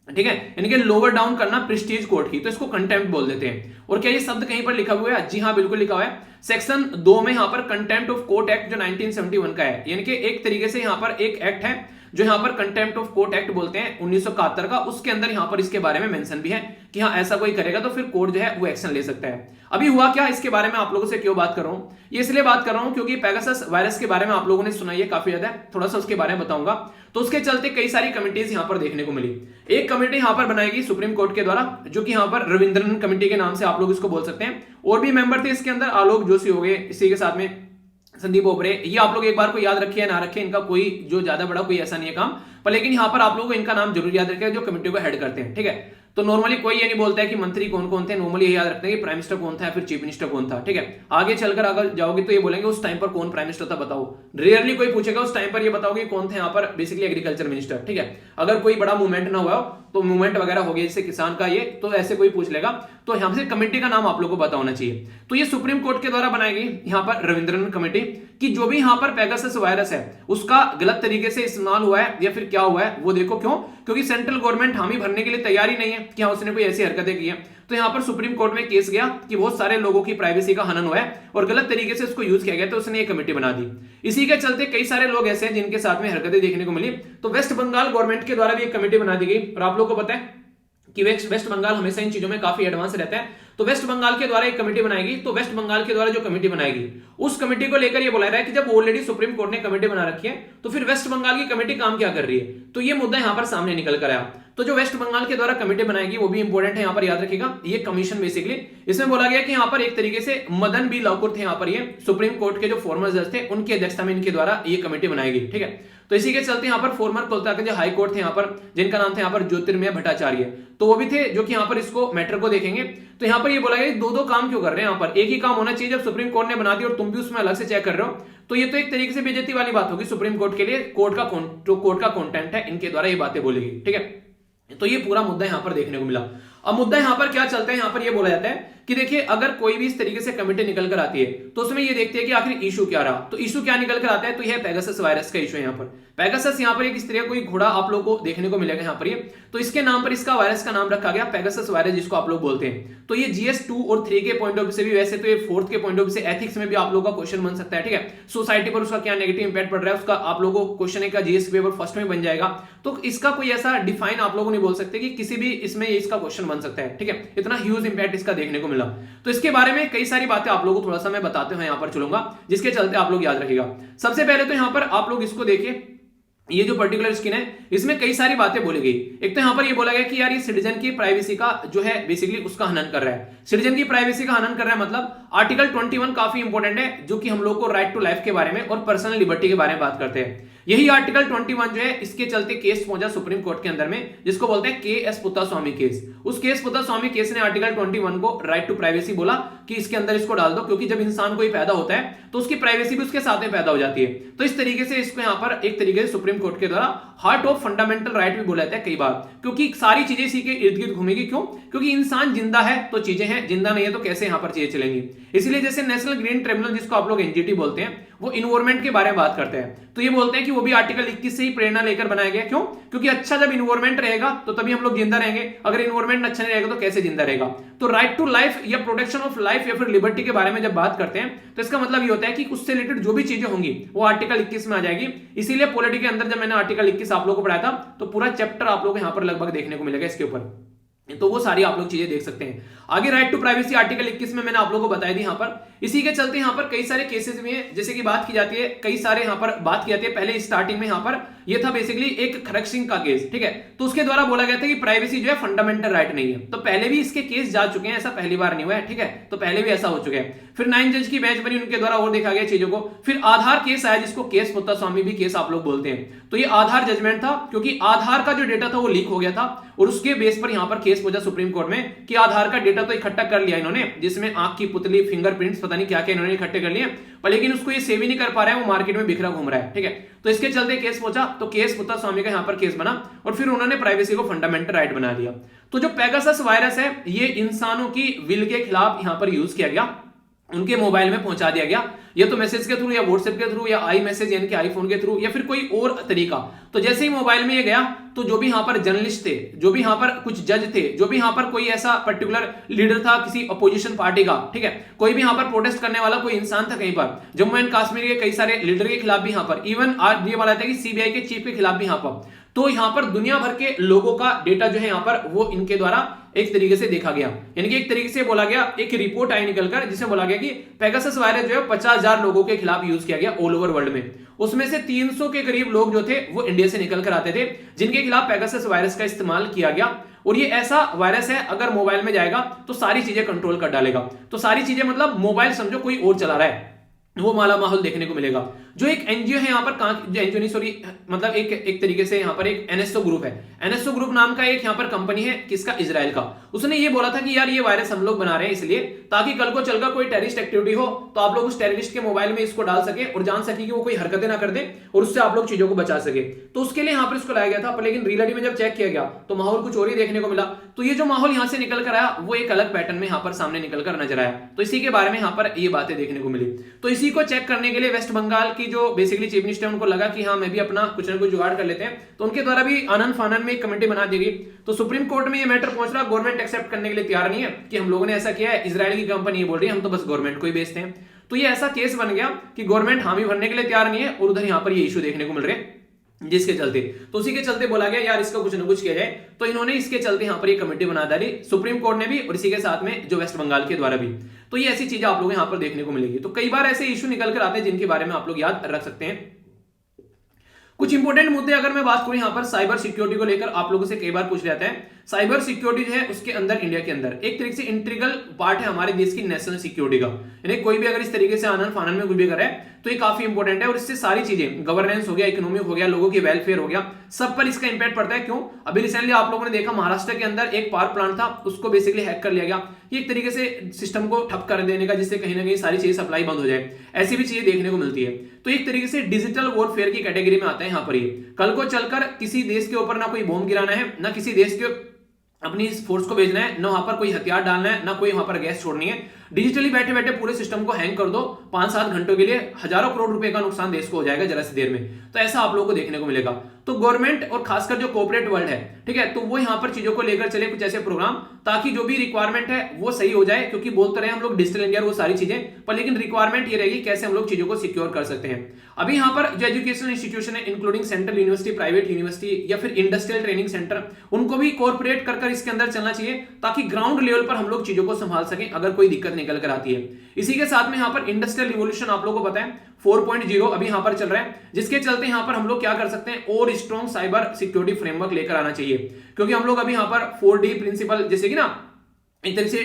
ठीक है। यानी कि लोअर डाउन करना प्रेस्टीज कोर्ट की, तो इसको कंटेम्प्ट बोल देते हैं। और क्या ये शब्द कहीं पर लिखा हुआ है? जी हाँ बिल्कुल लिखा हुआ है। सेक्शन 2 में यहाँ पर कंटेम्प्ट ऑफ कोर्ट एक्ट जो 1971 का है, यानी कि एक तरीके से यहाँ पर एक एक्ट है जो यहाँ पर कंटेम्प्ट ऑफ कोर्ट एक्ट बोलते हैं 1971 का। उसके अंदर यहाँ पर इसके बारे में मेंशन भी है कि हाँ ऐसा कोई करेगा तो फिर कोर्ट जो है वो एक्शन ले सकता है। अभी हुआ क्या, इसके बारे में आप लोगों से क्यों बात कर रहा हूं, ये इसलिए बात कर रहा हूं क्योंकि पेगासस वायरस के बारे में आप लोगों ने सुना है काफी ज्यादा, थोड़ा सा उसके बारे में बताऊंगा। तो उसके चलते कई सारी कमिटीज यहाँ पर देखने को मिली। एक कमेटी यहाँ पर बनाई गई सुप्रीम कोर्ट के द्वारा, जो कि यहाँ पर रविंद्रन कमेटी के नाम से आप लोग इसको बोल सकते हैं। और भी मेंबर थे इसके अंदर, आलोक जोशी हो गए, इसी के साथ में संदीप ओबरे। ये आप लोग एक बार को याद रखिए ना रखिए, इनका कोई जो ज्यादा बड़ा कोई ऐसा नहीं है काम, पर लेकिन यहाँ पर आप लोगों को इनका नाम जरूर याद रखिएगा जो कमेटी को हेड करते हैं, ठीक है। तो नॉर्मली कोई ये नहीं बोलता है कि मंत्री कौन कौन थे, नॉर्मली ये याद रखते हैं कि प्राइम मिनिस्टर कौन था या फिर चीफ मिनिस्टर कौन था, ठीक है। आगे चलकर अगर जाओगे तो ये बोलेंगे उस टाइम पर कौन प्राइम मिनिस्टर था बताओ। रेयरली कोई पूछेगा उस टाइम पर ये बताओगे कौन थे यहाँ पर बेसिकली एग्रीकल्चर मिनिस्टर, ठीक है। अगर कोई बड़ा मूवमेंट ना हुआ हो तो मूवमेंट वगैरह हो गया जैसे किसान का ये, तो ऐसे कोई पूछ लेगा तो यहाँ से कमेटी का नाम आप लोगों को पता होना चाहिए। तो ये सुप्रीम कोर्ट के द्वारा बनाई गई यहाँ पर रविंद्रन कमेटी कि जो भी यहाँ पर पेगासस वायरस है उसका गलत तरीके से इस्तेमाल हुआ है या फिर क्या हुआ है वो देखो। क्यों? क्योंकि सेंट्रल गवर्नमेंट हामी भरने के लिए तैयार ही नहीं है कि हाँ उसने कोई ऐसी हरकतें की है। तो यहाँ पर सुप्रीम कोर्ट में केस गया कि बहुत सारे लोगों की प्राइवेसी का हनन हुआ है और गलत तरीके से उसको यूज किया गया, तो उसने एक कमेटी बना दी। इसी के चलते कई सारे लोग ऐसे हैं जिनके साथ में हरकतें देखने को मिली। तो वेस्ट बंगाल गवर्नमेंट के द्वारा भी एक कमेटी बना दी गई। और आप लोग को पता है कि वेस्ट बंगाल हमेशा इन चीजों में काफी एडवांस रहता है। तो वेस्ट बंगाल के द्वारा एक कमेटी बनाएगी। तो वेस्ट बंगाल के द्वारा जो कमेटी बनाएगी उस कमेटी को लेकर ये बोला रहा है कि जब ऑलरेडी सुप्रीम कोर्ट ने कमेटी बना रखी है तो फिर वेस्ट बंगाल की कमेटी काम क्या कर रही है। तो ये मुद्दा यहां पर सामने निकल कर आया। तो जो वेस्ट बंगाल के द्वारा कमेटी बनाएगी वो भी इंपॉर्टेंट है, यहाँ पर याद रखिएगा। ये कमीशन बेसिकली इसमें बोला गया कि यहाँ पर एक तरीके से मदन बी लॉकुर थे, यहाँ पर ये सुप्रीम कोर्ट के जो फॉर्मर जज थे उनकी अध्यक्षता में इनके द्वारा ये कमेटी बनाएगी, ठीक है। तो इसी के चलते यहाँ पर फॉर्मर कोलकाता के जो हाई कोर्ट थे यहाँ पर, जिनका नाम था यहाँ पर ज्योतिर्मय भट्टाचार्य, तो वो भी थे जो कि यहाँ पर इसको मैटर को देखेंगे। तो यहाँ पर ये बोला गया दो काम क्यों कर रहे हैं, यहाँ पर एक ही काम होना चाहिए। जब सुप्रीम कोर्ट ने बना दी और तुम भी उसमें अलग से चेक कर रहे हो तो ये तो एक तरीके से बेइज्जती वाली बात होगी सुप्रीम कोर्ट के लिए। कोर्ट का कंटेंट है इनके द्वारा ये बातें बोलेगी, ठीक है। तो ये पूरा मुद्दा यहाँ पर देखने को मिला। अब मुद्दा यहाँ पर क्या चलता है, यहाँ पर ये बोला जाता है कि देखिए अगर कोई भी इस तरीके से कमेटी निकल कर आती है तो उसमें ये देखते हैं कि आखिर इशू क्या रहा। तो इशू क्या निकल कर आता है, तो यह पेगासस वायरस का इशू है। यहाँ पर पेगासस यहाँ पर एक इस तरह कोई घोड़ा आप लोगों को देखने को मिलेगा यहाँ पर ये, तो इसके नाम पर इसका वायरस का नाम रखा गया पेगासस वायरस, जिसको आप लोग बोलते हैं। तो ये GS 2 और 3 के पॉइंट ऑफ व्यू से भी, वैसे तो ये 4th के पॉइंट ऑफ व्यू से एथिक्स में भी आप लोगों का क्वेश्चन बन सकता है, ठीक है। सोसाइटी पर उसका क्या नेगेटिव इंपैक्ट पड़ रहा है उसका आप लोगों को क्वेश्चन का GS पेपर फर्स्ट में बन जाएगा। तो इसका कोई ऐसा डिफाइन आप लोगों नहीं बोल सकते कि किसी भी इसमें इसका क्वेश्चन बन सकता है, ठीक है। इतना ह्यूज इंपैक्ट इसका देखने को मिला। तो इसके बारे में कई सारी बातें आप लोगों को थोड़ा सा मैं बताते हुए यहाँ पर चलूंगा, जिसके चलते आप लोग याद रखिएगा। सबसे पहले तो यहाँ पर आप लोग इसको देखिए, ये जो पर्टिकुलर स्किन है इसमें कई सारी बातें बोली गई। एक तो यहाँ पर ये बोला गया कि यार ये सिटीजन की प्राइवेसी का जो है बेसिकली उसका हनन कर रहा है। सिटीजन की प्राइवेसी का हनन कर रहा है मतलब आर्टिकल 21 काफी इंपॉर्टेंट है, जो कि हम लोग को राइट टू लाइफ के बारे में और पर्सनल लिबर्टी के बारे में बात करते हैं। यही आर्टिकल 21 जो है इसके चलते केस पहुंचा सुप्रीम कोर्ट के अंदर में, जिसको बोलते हैं के.एस. पुत्तास्वामी केस। उस के.एस. पुत्तास्वामी केस ने आर्टिकल 21 को राइट टू प्राइवेसी बोला कि इसके अंदर इसको डाल दो, क्योंकि जब इंसान कोई पैदा होता है तो उसकी प्राइवेसी भी उसके साथ में पैदा हो जाती है। तो इस तरीके से इसको यहां पर एक तरीके से सुप्रीम कोर्ट के द्वारा हार्ट ऑफ फंडामेंटल राइट भी बोला जाता है कई बार, क्योंकि सारी चीजें इसी के इर्द गिर्द घूमेगी। क्यों? क्योंकि इंसान जिंदा है तो चीजें हैं, जिंदा नहीं है तो कैसे यहां पर चीजें चलेंगी। इसलिए जैसे नेशनल ग्रीन ट्रिब्यूनल, जिसको आप लोग एनजीटी बोलते हैं, वो इन्वायरमेंट के बारे में बात करते हैं, तो ये बोलते हैं कि वो भी आर्टिकल 21 से ही प्रेरणा लेकर बनाया गया। क्यों? क्योंकि अच्छा जब इन्वायरमेंट रहेगा तो तभी हम लोग जिंदा रहेंगे, अगर इन्वायरमेंट अच्छा नहीं रहेगा तो कैसे जिंदा रहेगा। तो राइट टू लाइफ या प्रोटेक्शन ऑफ लाइफ या फिर लिबर्टी के बारे में जब बात करते हैं तो इसका मतलब ये होता है कि उससे रिलेटेड जो भी चीजें होंगी वो आर्टिकल 21 में आ जाएगी। इसीलिए पॉलिटी के अंदर जब मैंने आर्टिकल 21 आप लोगों को पढ़ाया था तो पूरा चैप्टर आप लोग यहां पर लगभग देखने को मिलेगा इसके ऊपर, तो वो सारी आप लोग चीजें देख सकते हैं। आगे राइट टू प्राइवेसी आर्टिकल 21 में मैंने आप लोगों को बताया थी यहां पर। इसी के चलते यहां पर कई सारे केसेस भी हैं, जैसे कि बात की जाती है, कई सारे यहां पर बात की जाती है। पहले स्टार्टिंग में यहां पर ये था बेसिकली एक खरक सिंह का केस, ठीक है, तो उसके द्वारा बोला गया था कि प्राइवेसी जो है फंडामेंटल राइट नहीं है। तो पहले भी इसके केस जा चुके हैं, ऐसा पहली बार नहीं हुआ है, ठीक है, तो पहले भी ऐसा हो चुका है। फिर 9 जज की बेंच बनी, उनके द्वारा और देखा गया चीजों को। फिर आधार केस आया, जिसको केस पुत्तास्वामी भी केस आप लोग बोलते हैं। तो ये आधार जजमेंट था, क्योंकि आधार का जो डेटा था वो लीक हो गया था और उसके बेस पर यहां पर केस पहुंचा सुप्रीम कोर्ट में कि आधार का डेटा तो इकट्ठा कर लिया इन्होंने, जिसमें आंख की पुतली, फिंगरप्रिंट्स, पता नहीं क्या क्या इन्होंने इकट्ठे कर लिए, पर लेकिन उसको ये सेव ही नहीं कर पा रहा है, वो मार्केट में बिखरा घूम रहा है, ठीक है। तो इसके चलते केस पहुंचा, तो केस पुत्तास्वामी का यहां पर केस बना और फिर उन्होंने प्राइवेसी को फंडामेंटल राइट बना दिया। तो जो पेगासस वायरस है ये इंसानों की विल के खिलाफ यहां पर यूज किया गया, उनके मोबाइल में पहुंचा दिया गया, या तो मैसेज के थ्रू या व्हाट्सएप के थ्रू या आई मैसेज यानी कि आईफोन के थ्रू या फिर कोई और तरीका। तो जैसे ही मोबाइल में ये गया तो जो भी यहां पर जर्नलिस्ट थे, जो भी यहां पर कुछ जज थे, जो भी यहां पर कोई ऐसा पर्टिकुलर लीडर था किसी अपोजिशन पार्टी का, ठीक है, कोई भी यहां पर प्रोटेस्ट करने वाला कोई इंसान था कहीं पर, जम्मू एंड कश्मीर के कई सारे लीडर के खिलाफ भी यहां पर, इवन आज ये वाला था कि सीबीआई के चीफ के खिलाफ भी यहां पर, तो यहां पर दुनिया भर के लोगों का डेटा जो है यहां पर वो इनके द्वारा एक तरीके से देखा गया, यानी कि एक तरीके से बोला गया, एक रिपोर्ट आई निकलकर जिसमें बोला गया कि पेगासस वायरस जो है 50,000 लोगों के खिलाफ यूज किया गया ऑल ओवर वर्ल्ड में। उसमें से 300 के करीब लोग जो थे वो इंडिया से निकल कर आते थे, जिनके खिलाफ पेगासस वायरस का इस्तेमाल किया गया। और ये ऐसा वायरस है अगर मोबाइल में जाएगा तो सारी चीजें कंट्रोल कर डालेगा। तो सारी चीजें मतलब मोबाइल समझो कोई और चला रहा है, वो माला माहौल देखने को मिलेगा। जो एक एनजीओ है यहाँ पर, जो एनजीओ नहीं सॉरी, मतलब एक तरीके से यहाँ पर एक एनएसओ ग्रुप है, एनएसओ ग्रुप नाम का एक यहाँ पर कंपनी है, किसका, इजराइल का। उसने ये बोला था कि यार ये वायरस हम लोग बना रहे हैं इसलिए ताकि कल को चलकर कोई टेररिस्ट एक्टिविटी हो तो आप लोग उस टेररिस्ट के मोबाइल में इसको डाल सके और जान सके कि वो कोई हरकतें ना कर दे और उससे आप लोग चीजों को बचा सके। तो उसके लिए यहाँ पर इसको लाया गया था, पर लेकिन रियलिटी में जब चेक किया गया तो माहौल कुछ और ही देखने को मिला। तो ये जो माहौल यहाँ से निकल कर आया वो एक अलग पैटर्न में यहाँ पर सामने निकल कर नजर आया। तो इसी के बारे में यहाँ पर ये बातें देखने को मिली। तो इसी को चेक करने के लिए वेस्ट बंगाल की जो बेसिकली चीफ मिनिस्टर उनको लगा कि हाँ मैं भी अपना कुछ ना कुछ जुगाड़ कर लेते हैं, तो उनके द्वारा भी आनन फानन में एक कमेटी बना दी गई। तो सुप्रीम कोर्ट में ये मैटर पहुंच रहा, गवर्नमेंट एक्सेप्ट करने के लिए तैयार नहीं है कि हम लोगों ने ऐसा किया है, इजराइल की कंपनी ये बोल रही है हम तो बस गवर्नमेंट को ही बेचते हैं। तो ये ऐसा केस बन गया कि गवर्नमेंट हामी भरने के लिए तैयार नहीं है और उधर यहाँ पर ये इशू देखने को मिल रहे हैं, जिसके चलते तो उसी के चलते बोला गया यार इसका कुछ ना कुछ किया जाए। तो इन्होंने इसके चलते यहाँ पर एक कमेटी बना डाली, सुप्रीम कोर्ट ने भी और इसी के साथ में जो वेस्ट बंगाल के द्वारा भी। तो ये ऐसी चीजें आप लोग यहाँ पर देखने को मिलेगी। तो कई बार ऐसे इशू निकल कर आते हैं जिनके बारे में आप लोग याद रख सकते हैं। कुछ इंपोर्टेंट मुद्दे अगर मैं बात करूं यहाँ पर साइबर सिक्योरिटी को लेकर आप लोगों से कई बार पूछ जाते हैं। साइबर सिक्योरिटी जो है उसके अंदर इंडिया के अंदर एक तरीके से इंटीग्रल पार्ट है हमारे देश की नेशनल सिक्योरिटी का, यानी कोई भी अगर इस तरीके से आनंद फानन में कुछ भी करे तो ये काफी इंपॉर्टेंट है और इससे सारी चीजें गवर्नेंस हो गया, इकोनॉमिक हो गया, लोगों की वेलफेयर हो गया, सब पर इसका इंपैक्ट पड़ता है। क्यों? अभी रिसेंटली आप लोगों ने देखा महाराष्ट्र के अंदर एक पावर प्लांट था, उसको बेसिकली हैक कर लिया गया। ये एक तरीके से सिस्टम को ठप कर देने का, जिससे कहीं ना कहीं सारी चीजें सप्लाई बंद हो जाए, ऐसी भी चीजें देखने को मिलती है। तो एक तरीके से डिजिटल वॉरफेयर की कैटेगरी में आता है यहाँ पर। ये कल को चलकर किसी देश के ऊपर ना कोई बॉम्ब गिराना है, ना किसी देश के अपनी फोर्स को भेजना है, ना वहां पर कोई हथियार डालना है, ना कोई वहां पर गैस छोड़नी है। डिजिटली बैठे बैठे पूरे सिस्टम को हैंग कर दो, 5-7 घंटों के लिए हजारों करोड़ रुपए का नुकसान देश को हो जाएगा जरा सी देर में। तो ऐसा आप लोगों को देखने को मिलेगा। तो गवर्नमेंट और खासकर जो कॉर्पोरेट वर्ल्ड है, ठीक है, तो वो यहां पर चीजों को लेकर चले कुछ ऐसे प्रोग्राम ताकि जो भी रिक्वायरमेंट है वो सही हो जाए। क्योंकि बोलते रहे हम लोग डिजिटल इंडिया वो सारी चीजें, पर लेकिन रिक्वायरमेंट ये रहेगी कैसे हम लोग चीजों को सिक्योर कर सकते हैं। अभी यहाँ पर जो एजुकेशनल इंस्टीट्यूशन है including central university, private university या फिर इंडस्ट्रियल ट्रेनिंग सेंटर, उनको भी कॉर्पोरेट कर इसके अंदर चलना चाहिए ताकि ग्राउंड लेवल पर हम लोग चीजों को संभाल सकें अगर कोई दिक्कत निकल कर आती है। इसी के साथ में यहाँ पर इंडस्ट्रियल रिवोल्यूशन आप लोगों को पता है 4.0 अभी यहाँ पर चल रहा है, जिसके चलते यहाँ पर हम लोग क्या कर सकते हैं और स्ट्रॉन्ग साइबर सिक्योरिटी फ्रेमवर्क लेकर आना चाहिए। क्योंकि हम लोग अभी यहाँ पर 4D प्रिंसिपल जैसे कि ना एक तरीके से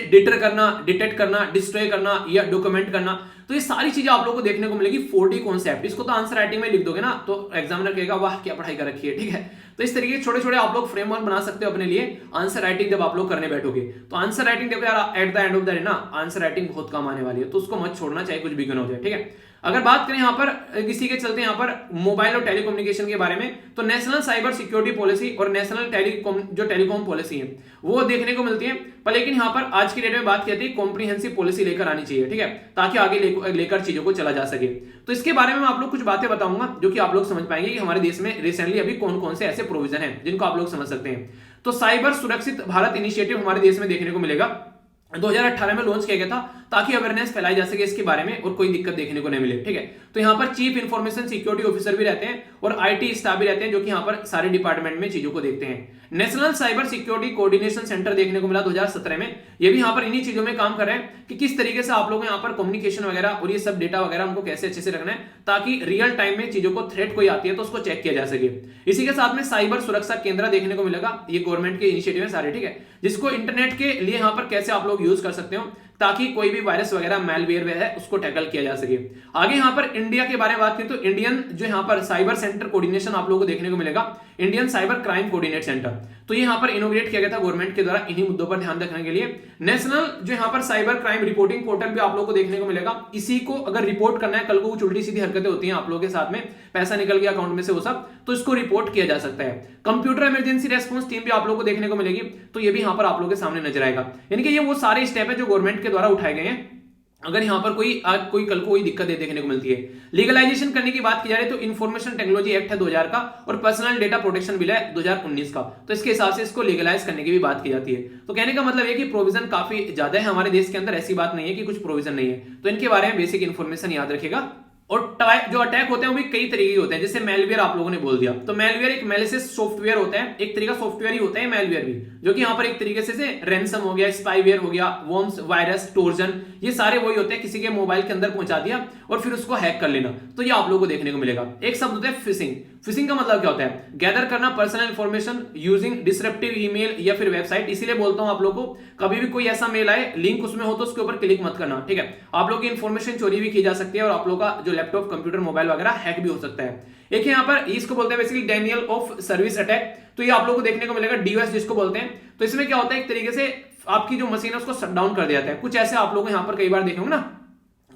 डिटेक्ट करना, डिस्ट्रॉय करना या डॉक्यूमेंट करना। तो ये सारी चीजें आप लोगों को देखने को मिलेगी 4D कॉन्सेप्ट। इसको तो आंसर राइटिंग में लिख दोगे ना तो एग्जामिनर कहेगा वाह क्या पढ़ाई कर रखी है, ठीक है। तो इस तरीके के छोटे छोटे आप लोग फ्रेमवर्क बना सकते हो अपने लिए आंसर राइटिंग जब आप लोग करने बैठोगे। तो आंसर राइटिंग देखो यार, at the end of the day ना आंसर राइटिंग बहुत काम आने वाली है, तो उसको मत छोड़ना चाहे कुछ भी क्यों हो जाए, ठीक है। अगर बात करें यहाँ पर किसी के चलते यहाँ पर मोबाइल और टेलीकम्युनिकेशन के बारे में, तो नेशनल साइबर सिक्योरिटी पॉलिसी और नेशनल टेलीकॉम पॉलिसी है वो देखने को मिलती है। पर लेकिन यहाँ पर आज की डेट में बात की जाती है कॉम्प्रिहेंसिव पॉलिसी लेकर आनी चाहिए, ठीक है, ताकि आगे लेकर चीजों को चला जा सके। तो इसके बारे में मैं आप लोग कुछ बातें बताऊंगा जो कि आप लोग समझ पाएंगे कि हमारे देश में रिसेंटली अभी कौन कौन से ऐसे प्रोविजन है जिनको आप लोग समझ सकते हैं। तो साइबर सुरक्षित भारत इनिशिएटिव हमारे देश में देखने को मिलेगा, 2018 में लॉन्च किया गया था ताकि अवेयरनेस फैलाई जा सके इसके बारे में और कोई दिक्कत देखने को नहीं मिले, ठीक है। तो यहाँ पर चीफ इंफॉर्मेशन सिक्योरिटी ऑफिसर भी रहते हैं और आईटी स्टाफ भी रहते हैं जो कि यहाँ पर सारे डिपार्टमेंट में चीजों को देखते हैं। National cyber security coordination centre देखने को मिला 2017 में, ये भी यहाँ पर इन्हीं चीजों में काम कर रहे हैं कि किस तरीके से आप लोग यहाँ पर कम्युनिकेशन वगैरह और ये सब डेटा वगैरह उनको कैसे अच्छे से रखना है ताकि रियल टाइम में चीजों को थ्रेट कोई आती है तो उसको चेक किया जा सके। इसी के साथ में साइबर सुरक्षा केंद्र देखने को मिलेगा, ये गवर्नमेंट के इनिशिएटिव है सारे, ठीक है, जिसको इंटरनेट के लिए यहाँ पर कैसे आप लोग यूज कर सकते हो ताकि कोई भी वायरस वगैरह मैलवेयर है उसको टैकल किया जा सके। आगे यहाँ पर इंडिया के बारे में बात करें तो इंडियन जो यहाँ पर साइबर सेंटर कोऑर्डिनेशन आप लोगों को देखने को मिलेगा, Indian cyber crime coordinate centre. तो ये यहाँ पर इनोग्रेट किया गया था गवर्नमेंट के द्वारा इन्हीं मुद्दों पर ध्यान रखने के लिए। नेशनल जो यहाँ पर साइबर क्राइम रिपोर्टिंग पोर्टल भी आप लोगों को देखने को मिलेगा। इसी को अगर रिपोर्ट करना है, कल को कुछ उल्टी सीधी हरकतें होती हैं आप लोगों के साथ में, पैसा निकल गया अकाउंट में से वो सब, तो इसको रिपोर्ट किया जा सकता है। कंप्यूटर इमरजेंसी रेस्पॉन्स टीम भी आप लोगों को देखने को मिलेगी, तो ये भी यहाँ पर आप लोगों के सामने नजर आएगा। यानी कि ये वो सारे स्टेप है जो गवर्नमेंट के द्वारा उठाए गए हैं अगर यहाँ पर कोई कल को कोई दिक्कत देखने को मिलती है। लीगलाइजेशन करने की बात की जा रही है तो इन्फॉर्मेशन टेक्नोलॉजी एक्ट है 2000 का और पर्सनल डेटा प्रोटेक्शन बिल है 2019 का, तो इसके हिसाब से इसको लीगलाइज करने की भी बात की जाती है। तो कहने का मतलब है कि प्रोविजन काफी ज्यादा है हमारे देश के अंदर, ऐसी बात नहीं है कि कुछ प्रोविजन नहीं है। तो इनके बारे में बेसिक इन्फॉर्मेशन याद रखेगा। और जो अटैक होते हैं वो भी कई तरीके के होते हैं, जैसे मेलवेयर आप लोगों ने बोल दिया, तो मेलवेयर एक मैलिशियस सॉफ्टवेयर होता है, एक तरीका सॉफ्टवेयर ही होता है मेलवेयर भी, जो कि यहाँ पर एक तरीके से रैंसम हो गया, स्पाईवेयर हो गया, वर्म्स, वायरस, टोर्जन, ये सारे वही होते हैं किसी के मोबाइल के अंदर पहुंचा दिया और फिर उसको हैक कर लेना। तो ये आप लोगों को देखने को मिलेगा। एक शब्द होता है फिशिंग। फिशिंग का मतलब क्या होता है? गैदर करना personal information using disruptive email या फिर वेबसाइट। इसीलिए बोलता हूं आप लोगों को कभी भी कोई ऐसा मेल आए लिंक उसमें हो तो उसके ऊपर क्लिक मत करना, ठीक है। आप लोग की इंफॉर्मेशन चोरी भी की जा सकती है और आप लोग का जो लैपटॉप, कंप्यूटर, मोबाइल वगैरह हैक भी हो सकता है। एक यहाँ पर इसको बोलते हैं basically Daniel of service attack, तो ये आप लोगों को देखने को मिलेगा, डीओएस जिसको बोलते हैं। तो इसमें क्या होता है, एक तरीके से आपकी जो मशीन है उसको शट डाउन कर दिया जाता है। कुछ ऐसे आप लोग यहाँ पर कई बार देखेंगे ना,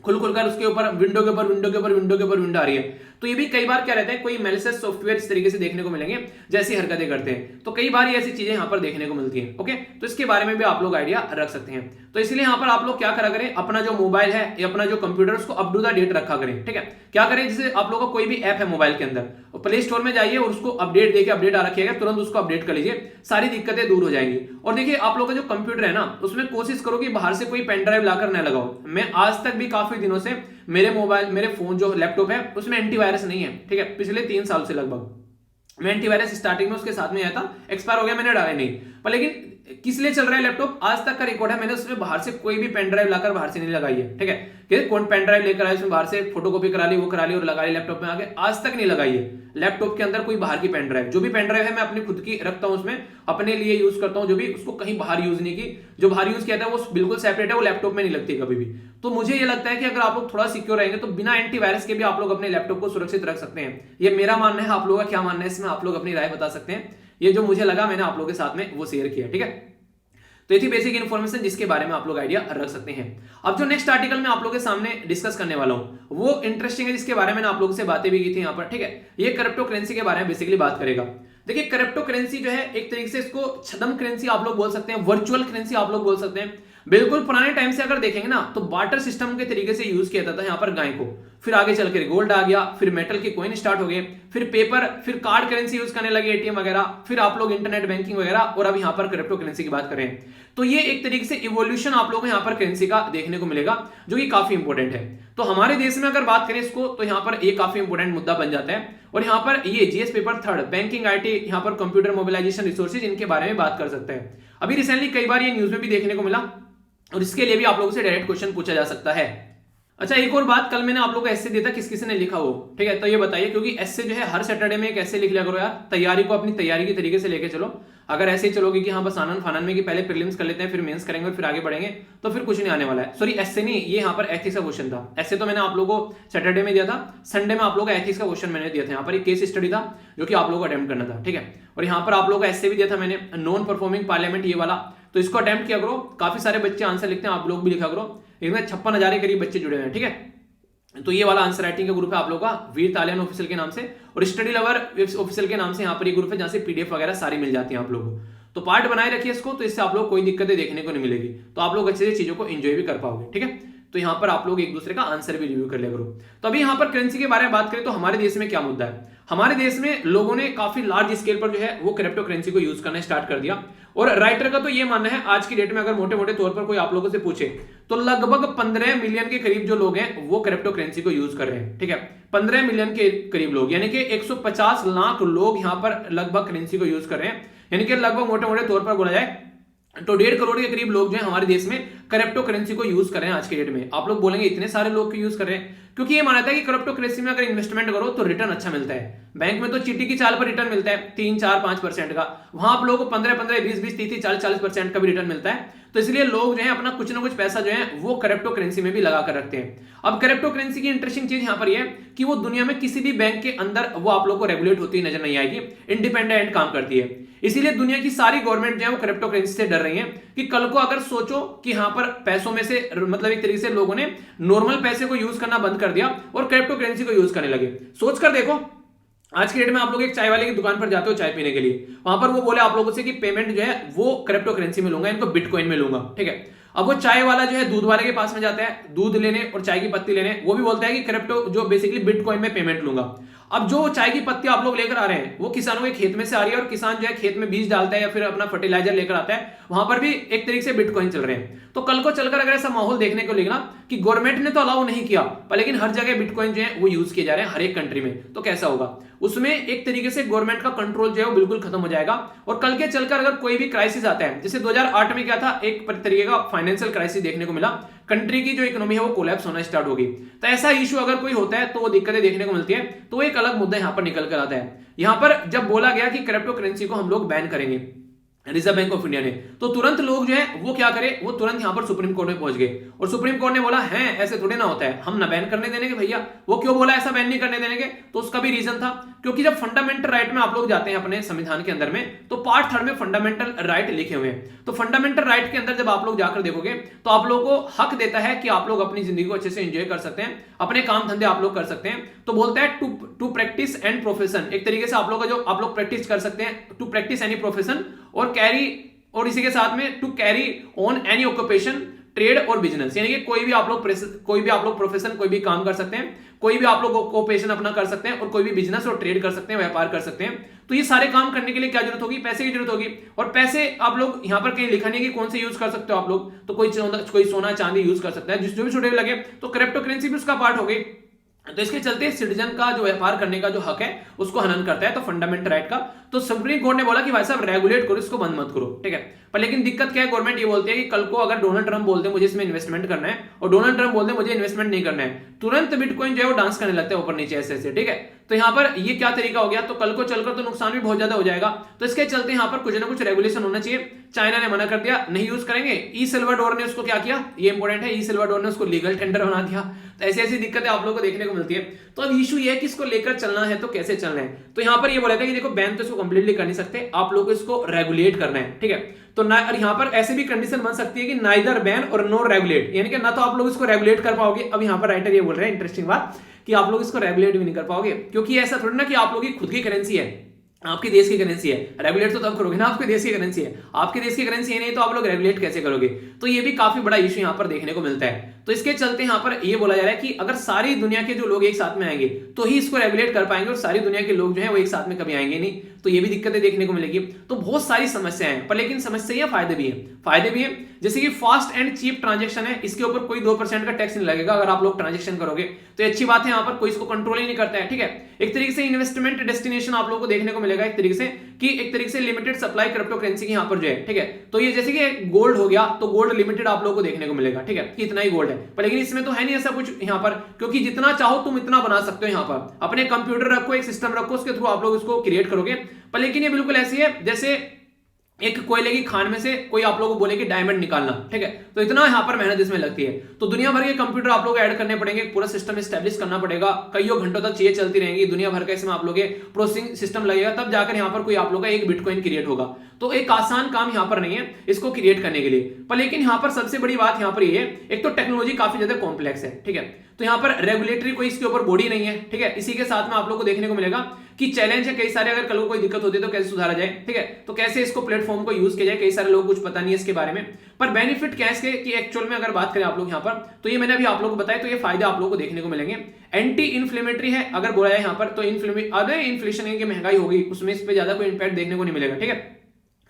खुलकर उसके ऊपर विंडो के ऊपर विंडो आ रही है। तो ये भी कई बार क्या रहता है, कोई मैलिशियस सॉफ्टवेयर इस तरीके से देखने को मिलेंगे जैसी हरकतें करते हैं। तो कई बार ये ऐसी चीजें यहाँ पर देखने को मिलती हैं। ओके, तो इसके बारे में भी आप लोग आइडिया रख सकते हैं। तो इसलिए यहाँ पर आप लोग क्या करा करें, अपना जो मोबाइल है या अपना जो कंप्यूटर उसको अप टू द डेट रखा करें, ठीक है। क्या करें, जैसे आप लोगों का कोई भी ऐप है मोबाइल के अंदर, प्ले स्टोर में जाइए और उसको अपडेट देखिए, अपडेट आ रखिएगा, तुरंत उसको अपडेट कर लीजिए, सारी दिक्कतें दूर हो जाएंगी। और देखिए आप लोग का जो कंप्यूटर है ना, उसमें कोशिश करो कि बाहर से कोई पेन ड्राइव लाकर न लगाओ। मैं आज तक भी काफी दिनों से मेरे मोबाइल, मेरे फोन जो लैपटॉप है उसमें एंटीवायरस नहीं है, ठीक है। पिछले 3 साल से लगभग मैं एंटीवायरस स्टार्टिंग में उसके साथ में आया था, एक्सपायर हो गया, मैंने डाला नहीं। पर लेकिन किस लिए चल रहा है लैपटॉप, आज तक का रिकॉर्ड है, मैंने उसमें बाहर से कोई भी पेन ड्राइव लाकर बाहर से नहीं लगाई है, ठीक है। कि कौन पेन ड्राइव लेकर आया, उसमें बाहर से फोटोकॉपी करा ली, वो करा ली और लगा ली लैपटॉप में आगे, आज तक नहीं लगाई है लैपटॉप के अंदर कोई बाहर की पेन ड्राइव। जो भी पेन ड्राइव है मैं अपनी खुद की रखता हूं, उसमें अपने लिए यूज करता हूं, जो भी उसको कहीं बाहर यूज नहीं की। जो बाहर यूज किया था वो बिल्कुल सेपरेट है, वो लैपटॉप में नहीं लगती कभी भी। तो मुझे ये लगता है कि अगर आप लोग थोड़ा सिक्योर रहेंगे तो बिना एंटीवायरस के भी आप लोग अपने लैपटॉप को सुरक्षित रख सकते हैं। ये मेरा मानना है, आप लोगों का क्या मानना है इसमें आप लोग अपनी राय बता सकते हैं। ये जो मुझे लगा मैंने आप लोगों के साथ में वो शेयर किया, ठीक है। तो ये थी बेसिक इन्फॉर्मेशन जिसके बारे में आप लोग आइडिया रख सकते हैं। अब जो नेक्स्ट आर्टिकल मैं आप लोगों के सामने डिस्कस करने वाला हूं वो इंटरेस्टिंग है, जिसके बारे में आप लोगों से बातें भी की थी यहाँ पर, ठीक है। ये क्रिप्टो करेंसी के बारे में बेसिकली बात करेगा। देखिए क्रिप्टो करेंसी जो है एक तरीके से इसको छद्म करेंसी आप लोग बोल सकते हैं, वर्चुअल करेंसी आप लोग बोल सकते हैं। बिल्कुल पुराने टाइम से अगर देखेंगे ना तो बार्टर सिस्टम के तरीके से यूज किया जाता था यहाँ पर गाय को, फिर आगे चल कर गोल्ड आ गया, फिर मेटल के कॉइन स्टार्ट हो गए, फिर पेपर, फिर कार्ड करेंसी यूज करने लगे, एटीएम वगैरह, फिर आप लोग इंटरनेट बैंकिंग वगैरह, और अब यहाँ पर क्रिप्टो करेंसी की बात करें तो ये एक तरीके से इवोल्यूशन आप लोगों को यहाँ पर करेंसी का देखने को मिलेगा, जो कि काफी इंपॉर्टेंट है। तो हमारे देश में अगर बात करें इसको तो यहाँ पर ये काफी इंपॉर्टेंट मुद्दा बन जाता है। और यहाँ पर ये जीएस पेपर 3 बैंकिंग, आईटी, यहाँ पर कंप्यूटर मोबिलाइजेशन रिसोर्सेज, इनके बारे में बात कर सकते हैं। अभी रिसेंटली कई बार ये न्यूज में भी देखने को मिला और इसके लिए भी आप लोगों से डायरेक्ट क्वेश्चन पूछा जा सकता है। अच्छा, एक और बात, कल मैंने आप लोगों को ऐसे दिया था, किस किसी ने लिखा हो, ठीक है, तो ये बताइए, क्योंकि ऐसे जो है हर सैटरडे में एक ऐसे लिख लिया करो यार, तैयारी को अपनी तैयारी की तरीके से लेके चलो। अगर ऐसे ही चलोगे कि हाँ बस आनंद फानन में कि पहले प्रीलिम्स कर लेते हैं फिर मेंस करेंगे और फिर आगे बढ़ेंगे, तो फिर कुछ नहीं आने वाला है। सॉरी, ऐसे नहीं, ये यहाँ पर एथिक्स का क्वेश्चन था। ऐसे तो मैंने आप लोगों को सैटरडे में दिया था, संडे में आप लोगों को एथिक्स का क्वेश्चन मैंने दिया था। यहाँ पर एक केस स्टडी था जो कि आप लोगों को अटेम्प्ट करना था, ठीक है। और यहाँ पर आप लोगों को ऐसे भी दिया था मैंने, नॉन परफॉर्मिंग पार्लियामेंट, ये वाला, तो इसको अटेम्प्ट किया करो। काफी सारे बच्चे आंसर लिखते हैं, आप लोग भी लिखा करो। इसमें 56,000 के करीब बच्चे जुड़े हुए हैं, ठीक है। तो ये वाला आंसर राइटिंग का ग्रुप है आप लोगों का, वीर तालियान ऑफिशियल के नाम से, और स्टडी लवर ऑफिशियल के नाम से यहाँ पर ये ग्रुप है, जहां से पीडीएफ वगैरह सारी मिल जाती है आप लोगों को। तो पार्ट बनाए रखिए इसको, तो इससे आप लोग कोई दिक्कतें देखने को नहीं मिलेगी, तो आप लोग अच्छे से चीजों को एंजॉय भी कर पाओगे, ठीक है। तो यहाँ पर आप लोग एक दूसरे का आंसर भी रिव्यू कर लिया करो। तो अभी यहाँ पर करेंसी के बारे में बात करें तो हमारे देश में क्या मुद्दा है। हमारे देश में लोगों ने काफी लार्ज स्केल पर जो है वो क्रिप्टो करेंसी को यूज करना स्टार्ट कर दिया। और राइटर का तो ये मानना है, आज की डेट में अगर मोटे मोटे तौर पर कोई आप लोगों से पूछे तो लगभग 15 मिलियन के करीब जो लोग हैं वो क्रिप्टो करेंसी को यूज कर रहे हैं, ठीक है। 15 मिलियन के करीब लोग, यानी कि 150 लाख लोग यहाँ पर लगभग करेंसी को यूज कर रहे हैं, यानी कि लगभग मोटे मोटे तौर पर बोला जाए तो 1.5 करोड़ के करीब लोग जो है हमारे देश में क्रिप्टो करेंसी को यूज कर रहे हैं आज के डेट में। आप लोग बोलेंगे इतने सारे लोग को यूज कर रहे हैं, क्योंकि ये माना था कि क्रिप्टो करेंसी में अगर इन्वेस्टमेंट करो तो रिटर्न अच्छा मिलता है। बैंक में तो चीटी की चाल पर रिटर्न मिलता है 3, 4, 5% का, वहां आप लोगों को 15, 20, 30, 40% का भी रिटर्न मिलता है। तो इसलिए लोग जो है अपना कुछ ना कुछ पैसा जो है वो क्रिप्टो करेंसी में भी लगा कर रखते हैं। अब क्रिप्टो करेंसी की इंटरेस्टिंग चीज यहां पर ये है कि वो दुनिया में किसी भी बैंक के अंदर वो आप लोग को रेगुलेट होती नजर नहीं आएगी, इंडिपेंडेंट काम करती है। इसीलिए दुनिया की सारी गवर्नमेंट जो है वो क्रिप्टो करेंसी से डर रही है कि कल को अगर सोचो कि यहां पर पैसों में से मतलब एक तरीके से लोगों ने नॉर्मल पैसे को यूज करना बंद कर दिया और क्रिप्टो करेंसी को यूज करने लगे। सोच कर देखो, आज के डेट में आप लोग एक चाय वाले की दुकान पर जाते हो चाय पीने के लिए, वहां पर वो बोले आप लोगों से कि पेमेंट जो है वो क्रिप्टो करेंसी में लूंगा, इनको बिटकॉइन में लूंगा, ठीक है। अब वो चाय वाला जो है दूध वाले के पास में जाता है दूध लेने और चाय की पत्ती लेने, वो भी बोलता है कि क्रिप्टो जो बेसिकली बिटकॉइन में पेमेंट लूंगा। अब जो चाय की पत्ती आप लोग लेकर आ रहे हैं वो किसानों के खेत में से आ रही है, और किसान जो है खेत में बीज डालता है या फिर अपना फर्टिलाइजर लेकर आता है, वहां पर भी एक तरीके से बिटकॉइन चल रहे हैं। तो कल को चलकर अगर ऐसा माहौल देखने को मिलेगा कि गवर्नमेंट ने तो अलाउ नहीं किया पर लेकिन हर जगह बिटकॉइन जो है वो यूज किए जा रहे हैं हर एक कंट्री में, तो कैसा होगा। उसमें एक तरीके से गवर्नमेंट का कंट्रोल जो है वो बिल्कुल खत्म हो जाएगा। और कल के चलकर अगर कोई भी क्राइसिस आता है, जैसे 2008 में क्या था, एक तरीके का फाइनेंशियल क्राइसिस देखने को मिला, कंट्री की जो इकोनॉमी है वो कोलैप्स होना स्टार्ट होगी। तो ऐसा इशू अगर कोई होता है तो वो दिक्कतें देखने को मिलती है, तो एक अलग मुद्दा यहां पर निकल कर आता है। यहां पर जब बोला गया कि क्रिप्टो करेंसी को हम लोग बैन करेंगे रिजर्व बैंक ऑफ इंडिया ने, तो तुरंत लोग जो है वो क्या करे, वो तुरंत यहां पर सुप्रीम कोर्ट में पहुंच गए और सुप्रीम कोर्ट ने बोला है ऐसे थोड़े ना होता है, हम ना बैन करने देने के भैया। वो क्यों बोला ऐसा बैन नहीं करने देने के, तो उसका भी रीजन था, क्योंकि जब फंडामेंटल राइट में आप लोग जाते हैं अपने संविधान के अंदर में, तो पार्ट 3 में फंडामेंटल राइट लिखे हुए हैं। तो फंडामेंटल राइट के अंदर जब आप लोग जाकर देखोगे तो आप लोगों को हक देता है कि आप लोग अपनी जिंदगी को अच्छे से एंजॉय कर सकते हैं, अपने काम धंधे आप लोग कर सकते हैं। तो बोलता है टू प्रैक्टिस एंड प्रोफेशन, एक तरीके से आप लोग का जो आप लोग प्रैक्टिस कर सकते हैं, टू प्रैक्टिस एनी प्रोफेशन और कैरी, और इसी के साथ में to carry on any occupation, trade और बिजनेस, यानी कि कोई भी आप लोग प्रोफेशन, कोई भी काम कर सकते हैं, कोई भी आप लोग ऑक्यूपेशन अपना कर सकते हैं और कोई भी बिजनेस और ट्रेड कर सकते हैं, व्यापार कर सकते हैं। तो ये सारे काम करने के लिए क्या जरूरत होगी, पैसे की जरूरत होगी। और पैसे आप लोग यहां पर कहीं लिखा नहीं है कि कौन से यूज कर सकते हो आप लोग, तो कोई सोना चांदी यूज कर सकता है, जो भी छोटे लगे। तो क्रिप्टो करेंसी भी उसका पार्ट हो गई। तो इसके चलते सिटीजन का जो व्यापार करने का जो हक है उसको हनन करता है, तो फंडामेंटल राइट का। तो सुप्रीम कोर्ट ने बोला कि भाई साहब रेगुलेट करो, इसको बंद मत करो, ठीक है। पर लेकिन दिक्कत क्या है, गवर्नमेंट ये बोलती है कि कल को अगर डोनाल्ड ट्रंप बोलते हैं मुझे इसमें इन्वेस्टमेंट करना है और डोनाल्ड ट्रंप बोलते हैं मुझे इन्वेस्टमेंट नहीं करना है, तुरंत बिटकॉइन जो है वो डांस करने लगता है ऊपर नीचे ऐसे ऐसे, ठीक है। तो यहाँ पर ये क्या तरीका हो गया, तो कल को चलकर तो नुकसान भी बहुत ज्यादा हो जाएगा। तो इसके चलते यहाँ पर कुछ ना कुछ रेगुलेशन होना चाहिए। चाइना ने मना कर दिया, नहीं यूज करेंगे। ई सिल्वाडोर ने उसको क्या किया, ये इंपॉर्टेंट है, ई सिल्वाडोर ने उसको लीगल टेंडर बना दिया। तो ऐसी ऐसी दिक्कतें आप लोगों को देखने को मिलती है। तो अब इशू ये है कि इसको लेकर चलना है तो कैसे चलना है। तो यहाँ पर ये बोला था कि देखो बैन तो इसको कंप्लीटली कर नहीं सकते, आप लोग को इसको रेगुलेट करना है, ठीक है। तो ना, और यहाँ पर ऐसे भी कंडीशन बन सकती है कि नाइदर बैन और नो रेगुलेट, यानी कि ना तो आप लोग इसको रेगुलेट कर पाओगे। अब यहाँ पर राइटर ये बोल रहे हैं इंटरेस्टिंग बात कि आप लोग इसको रेगुलेट भी नहीं कर पाओगे, क्योंकि ऐसा थोड़ी ना कि आप लोगों की खुद की करेंसी है, आपके देश की करेंसी है, रेगुलेट तो तब करोगे ना आपके देश की करेंसी है, आपके देश की करेंसी है नहीं तो आप लोग रेगुलेट कैसे करोगे। तो ये भी काफी बड़ा इशू यहाँ पर देखने को मिलता है। तो इसके चलते यहाँ पर ये बोला जा रहा है कि अगर सारी दुनिया के जो लोग एक साथ में आएंगे तो ही इसको रेगुलेट कर पाएंगे, और सारी दुनिया के लोग जो है वो एक साथ में कभी आएंगे नहीं, तो ये भी दिक्कतें देखने को मिलेगी। तो बहुत सारी समस्याएं हैं, पर लेकिन समस्या फायदे भी है, फायदे भी है। जैसे कि फास्ट एंड चीप ट्रांजेक्शन है, इसके ऊपर कोई 2% का टैक्स नहीं लगेगा अगर आप लोग ट्रांजेक्शन करोगे, तो ये अच्छी बात है। यहाँ पर कोई इसको कंट्रोल ही नहीं करता है, ठीक है। एक तरीके से इन्वेस्टमेंट डेस्टिनेशन आप लोग को देखने को मिलेगा, एक तरीके से कि एक तरीके से लिमिटेड सप्लाई क्रिप्टो करेंसी की यहाँ पर जो है, ठीक है। तो ये जैसे कि गोल्ड हो गया, तो गोल्ड लिमिटेड आप लोगों को देखने को मिलेगा, ठीक है, कि इतना ही गोल्ड है। पर लेकिन इसमें तो है नहीं ऐसा कुछ यहाँ पर, क्योंकि जितना चाहो तुम इतना बना सकते हो। यहाँ पर अपने कंप्यूटर रखो, एक सिस्टम रखो, उसके थ्रू आप लोग इसको क्रिएट करोगे। पर लेकिन ये बिल्कुल ऐसी है जैसे एक कोयले की खान में से कोई आप लोगों को बोले कि डायमंड निकालना, ठीक है। तो इतना यहाँ पर मेहनत इसमें लगती है। तो दुनिया भर के कंप्यूटर आप लोग ऐड करने पड़ेंगे, पूरा सिस्टम एस्टेब्लिश करना पड़ेगा, कईयों घंटों तक चीजें चलती रहेंगी, दुनिया भर का इसमें आप लोग प्रोसेसिंग सिस्टम लगेगा, तब जाकर यहाँ पर कोई आप लोग का एक बिटकॉइन क्रिएट होगा। तो एक आसान काम यहाँ पर नहीं है इसको क्रिएट करने के लिए। पर लेकिन यहाँ पर सबसे बड़ी बात यहाँ पर ये है, एक तो टेक्नोलॉजी काफी ज्यादा कॉम्प्लेक्स है, ठीक है। तो यहाँ पर रेगुलेटरी कोई इसके ऊपर बॉडी नहीं है, ठीक है। इसी के साथ में आप लोग को देखने को मिलेगा कि चैलेंज है कई सारे, अगर कल को कोई दिक्कत होती है तो कैसे सुधारा जाए, ठीक है। तो कैसे इसको प्लेटफॉर्म को यूज किया जाए, कई सारे लोग कुछ पता नहीं है इसके बारे में। पर बेनिफिट क्या है इसके कि एक्चुअल में अगर बात करें आप लोग यहाँ पर, तो ये मैंने अभी आप लोग को बताया, तो ये फायदे आप लोग को देखने को मिलेंगे। एंटी इन्फ्लेमेटरी है अगर बोला जाए यहाँ पर, तो इन्फ्लेशन की महंगाई होगी उसमें इस पे ज्यादा कोई इंपैक्ट देखने को नहीं मिलेगा, ठीक है।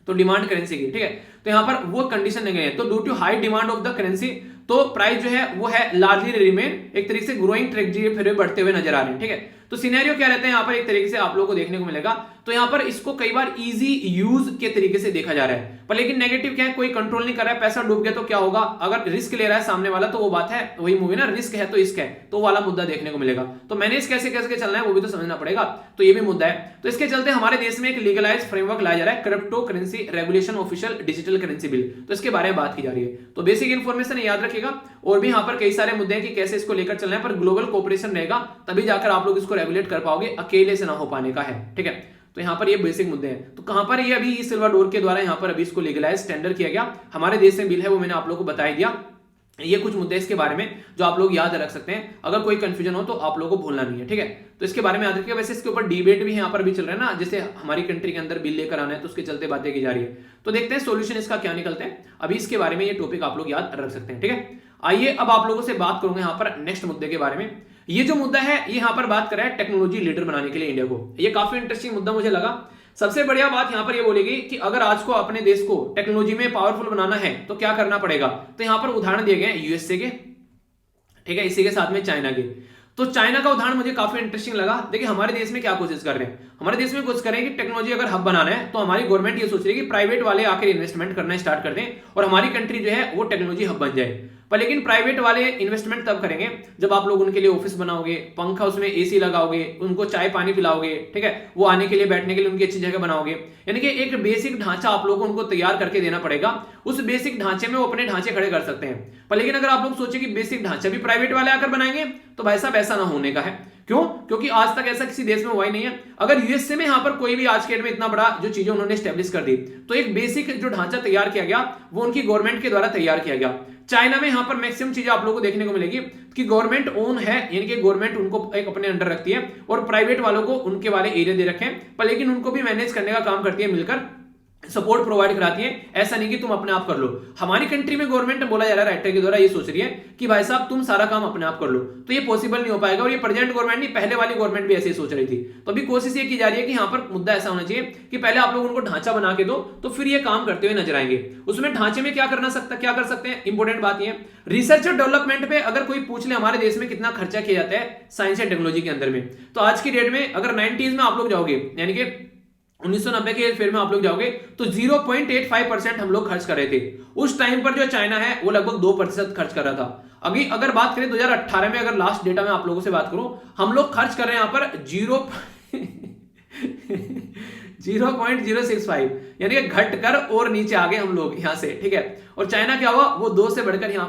तो डिमांड करेंसी की, ठीक है, तो यहाँ पर वो कंडीशन नहीं है। तो due to high demand of the currency, तो प्राइस जो है वो है लार्जली रिमेन एक तरीके से ग्रोइंग ट्रेजेक्टरी फिर बढ़ते हुए नजर आ रहे हैं, ठीक है। तो सिनेरियो क्या रहता है यहाँ पर, एक तरीके से आप लोगों को देखने को मिलेगा। तो यहाँ पर इसको कई बार इजी यूज के तरीके से देखा जा रहा है, पर लेकिन नेगेटिव क्या है, कोई कंट्रोल नहीं कर रहा है, पैसा डूब गया तो क्या होगा, अगर रिस्क ले रहा है सामने वाला, तो वो बात है, वही मूवी ना, रिस्क है तो इश्क है, तो वाला मुद्दा देखने को मिलेगा। तो मैनेज कैसे कैसे चलना है वो भी तो समझना पड़ेगा, तो ये भी मुद्दा है। तो इसके चलते हमारे देश में एक लीगलाइज फ्रेमवर्क लाया जा रहा है, crypto currency regulation official digital currency bill. तो इसके बारे में बात की जा रही है। तो बेसिक इन्फॉर्मेशन याद रखिएगा, और भी यहाँ पर कई सारे मुद्दे हैं कि कैसे इसको लेकर चलना है, पर ग्लोबल कोऑपरेशन रहेगा तभी जाकर आप लोग इसको रेगुलेट कर पाओगे, अकेले से ना हो पाने का है, ठीक है। तो यहाँ पर ये बेसिक मुद्दे हैं। तो कहां पर ये अभी ई सिल्वाडोर के द्वारा यहाँ पर अभी इसको लीगलाइज टेंडर किया गया, हमारे देश में बिल है, वो मैंने आप लोग को बता दिया। ये कुछ मुद्दे इसके बारे में जो आप लोग याद रख सकते हैं, अगर कोई कंफ्यूजन हो तो आप लोगों को भूलना नहीं है, ठीक है। तो इसके बारे में याद रखिएगा। वैसे इसके ऊपर डिबेट भी यहाँ पर भी चल रहा है ना, जैसे हमारी कंट्री के अंदर बिल लेकर आना है, तो उसके चलते बातें की जा रही है। तो देखते हैं सोल्यूशन इसका क्या निकलता है, अभी इसके बारे में ये टॉपिक आप लोग याद रख सकते हैं, ठीक है। आइए अब आप लोगों से बात करूंगा यहाँ पर नेक्स्ट मुद्दे के बारे में। ये जो मुद्दा है ये यहाँ पर बात कर रहा है टेक्नोलॉजी लीडर बनाने के लिए इंडिया को। ये काफी इंटरेस्टिंग मुद्दा मुझे लगा। सबसे बढ़िया बात यहाँ पर ये बोलेगी कि अगर आज को अपने देश को टेक्नोलॉजी में पावरफुल बनाना है तो क्या करना पड़ेगा। तो यहाँ पर उदाहरण दिए गए यूएसए के, ठीक है, इसी के साथ में चाइना के। तो चाइना का उदाहरण मुझे काफी इंटरेस्टिंग लगा। देखिए हमारे देश में क्या कोशिश कर रहे हैं, हमारे देश में कोशिश कर रहे हैं कि टेक्नोलॉजी अगर हब बनाना है तो हमारी गवर्नमेंट ये सोच रही है कि प्राइवेट वाले आकर इन्वेस्टमेंट करना स्टार्ट कर दें और हमारी कंट्री जो है वो टेक्नोलॉजी हब बन जाए। पर लेकिन प्राइवेट वाले इन्वेस्टमेंट तब करेंगे जब आप लोग उनके लिए ऑफिस बनाओगे, पंखा उसमें एसी लगाओगे, उनको चाय पानी पिलाओगे, ठीक है, वो आने के लिए बैठने के लिए उनकी अच्छी जगह बनाओगे। यानी कि एक बेसिक ढांचा आप लोगों को उनको तैयार करके देना पड़ेगा, उस बेसिक ढांचे में वो अपने ढांचे खड़े कर सकते हैं। पर लेकिन अगर आप लोग सोचे कि बेसिक ढांचा भी प्राइवेट वाले आकर बनाएंगे तो भाई साहब ऐसा ना होने का है। क्यों? क्योंकि आज तक ऐसा किसी देश में हुआ ही नहीं है। अगर यूएसए में यहाँ पर कोई भी आज के डेट में इतना बड़ा जो चीजें उन्होंने स्टैब्लिश कर दी, तो एक बेसिक जो ढांचा तैयार किया गया वो उनकी गवर्नमेंट के द्वारा तैयार किया गया। चाइना में यहाँ पर मैक्सिमम चीजें आप लोगों को देखने को मिलेगी कि गवर्नमेंट ओन है, यानी कि गवर्नमेंट उनको एक अपने अंडर रखती है और प्राइवेट वालों को उनके वाले एरिया दे रखे हैं, पर लेकिन उनको भी मैनेज करने का काम करती है, मिलकर सपोर्ट प्रोवाइड कराती है। ऐसा नहीं कि तुम अपने आप कर लो। हमारी कंट्री में गवर्नमेंट बोला जा रहा है राइटर के द्वारा ये सोच रही है कि भाई साहब तुम सारा काम अपने आप कर लो, तो ये पॉसिबल नहीं हो पाएगा। और ये प्रेजेंट गवर्नमेंट नहीं, पहले वाली गवर्नमेंट भी ऐसे ही सोच रही थी। तो अभी कोशिश ये की जा रही है कि यहाँ पर मुद्दा ऐसा होना चाहिए कि पहले आप लोग उनको ढांचा बना के दो, तो फिर ये काम करते हुए नजर आएंगे। उसमें ढांचे में क्या कर सकते हैं, इंपॉर्टेंट बात ये रिसर्च और डेवलपमेंट पे अगर कोई पूछ ले हमारे देश में कितना खर्चा किया जाता है साइंस एंड टेक्नोलॉजी के अंदर में, तो आज की डेट में अगर 90s में आप लोग जाओगे, यानी कि 1990 के फेर में आप लोग जाओगे तो 0.85% हम लोग खर्च कर रहे थे। उस टाइम पर जो चाइना है वो लगभग 2% खर्च कर रहा था। अभी अगर बात करें 2018 में, अगर लास्ट डेटा में आप लोगों से बात करूं, हम लोग खर्च कर रहे हैं यहां पर 0.065, यानी कि घट कर और नीचे आ गए हम लोग यहां से, ठीक है। और चाइना क्या हुआ, वो 2 से बढ़कर यहां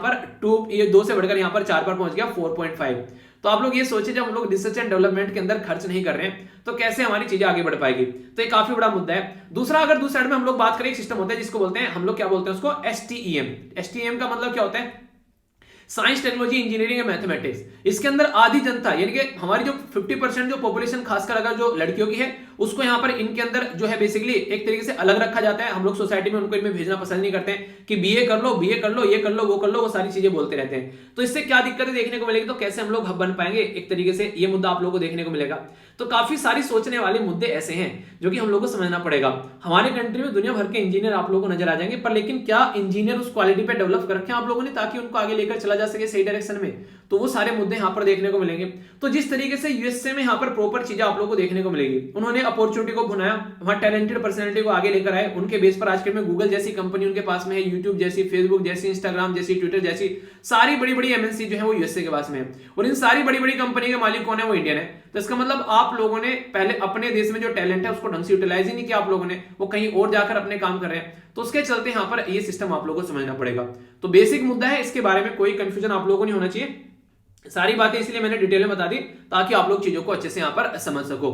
पर 4 पर पहुंच गया 4.5। तो आप लोग ये सोचिए जब हम लोग रिसर्च एंड डेवलपमेंट के अंदर खर्च नहीं कर रहे हैं तो कैसे हमारी चीजें आगे बढ़ पाएगी। तो ये काफी बड़ा मुद्दा है। दूसरा, अगर दूसरी साइड में हम लोग बात करें, एक सिस्टम होता है जिसको बोलते हैं, हम लोग क्या बोलते हैं उसको, एसटीईएम। एसटीईएम का मतलब क्या होता है, science technology engineering and mathematics. इसके अंदर आधी जनता, यानी कि हमारी जो 50% जो पॉपुलेशन खासकर अगर जो लड़कियों की है, उसको यहाँ पर इनके अंदर जो है बेसिकली एक तरीके से अलग रखा जाता है। हम लोग सोसाइटी में उनको इनमें भेजना पसंद नहीं करते हैं कि बीए कर लो, ये कर लो, वो कर लो, वो सारी चीजें बोलते रहते हैं। तो इससे क्या दिक्कतें देखने को मिलेगी, तो कैसे हम लोग हब बन पाएंगे, एक तरीके से ये मुद्दा आप लोगों को देखने को मिलेगा। तो काफी सारी सोचने वाले मुद्दे ऐसे हैं जो कि हम लोग को समझना पड़ेगा। हमारे कंट्री में दुनिया भर के इंजीनियर आप लोगों को नजर आ जाएंगे, पर लेकिन क्या इंजीनियर उस क्वालिटी पे डेवलप कर रखे हैं आप लोगों ने ताकि उनको आगे लेकर चला जा सके सही डायरेक्शन में। तो वो सारे मुद्दे यहाँ पर देखने को मिलेंगे। तो जिस तरीके से यूएसए में यहाँ पर प्रॉपर चीजें आप लोगों को देखने को मिलेगी, उन्होंने अपॉर्चुनिटी को भुनाया, वहां टैलेंटेड पर्सनैलिटी को आगे लेकर आए, उनके बेस पर आज के में गूगल जैसी कंपनी उनके पास में है, यूट्यूब जैसी, फेसबुक जैसी, इंस्टाग्राम जैसी, ट्विटर जैसी सारी बड़ी बड़ी एमएनसी जो है वो यूएसए के पास में है, और इन सारी बड़ी बड़ी कंपनी के मालिक कौन है, वो इंडियन है। तो इसका मतलब आप लोगों ने पहले अपने देश में जो टैलेंट है उसको ढंग से यूटिलाइज ही नहीं किया आप लोगों ने, वो कहीं और जाकर अपने काम कर रहे हैं। तो उसके चलते यहाँ पर ये सिस्टम आप लोगों को समझना पड़ेगा। तो बेसिक मुद्दा है, इसके बारे में कोई कंफ्यूजन आप लोगों को नहीं होना चाहिए। सारी बातें इसलिए मैंने डिटेल में बता दी ताकि आप लोग चीजों को अच्छे से यहाँ पर समझ सको।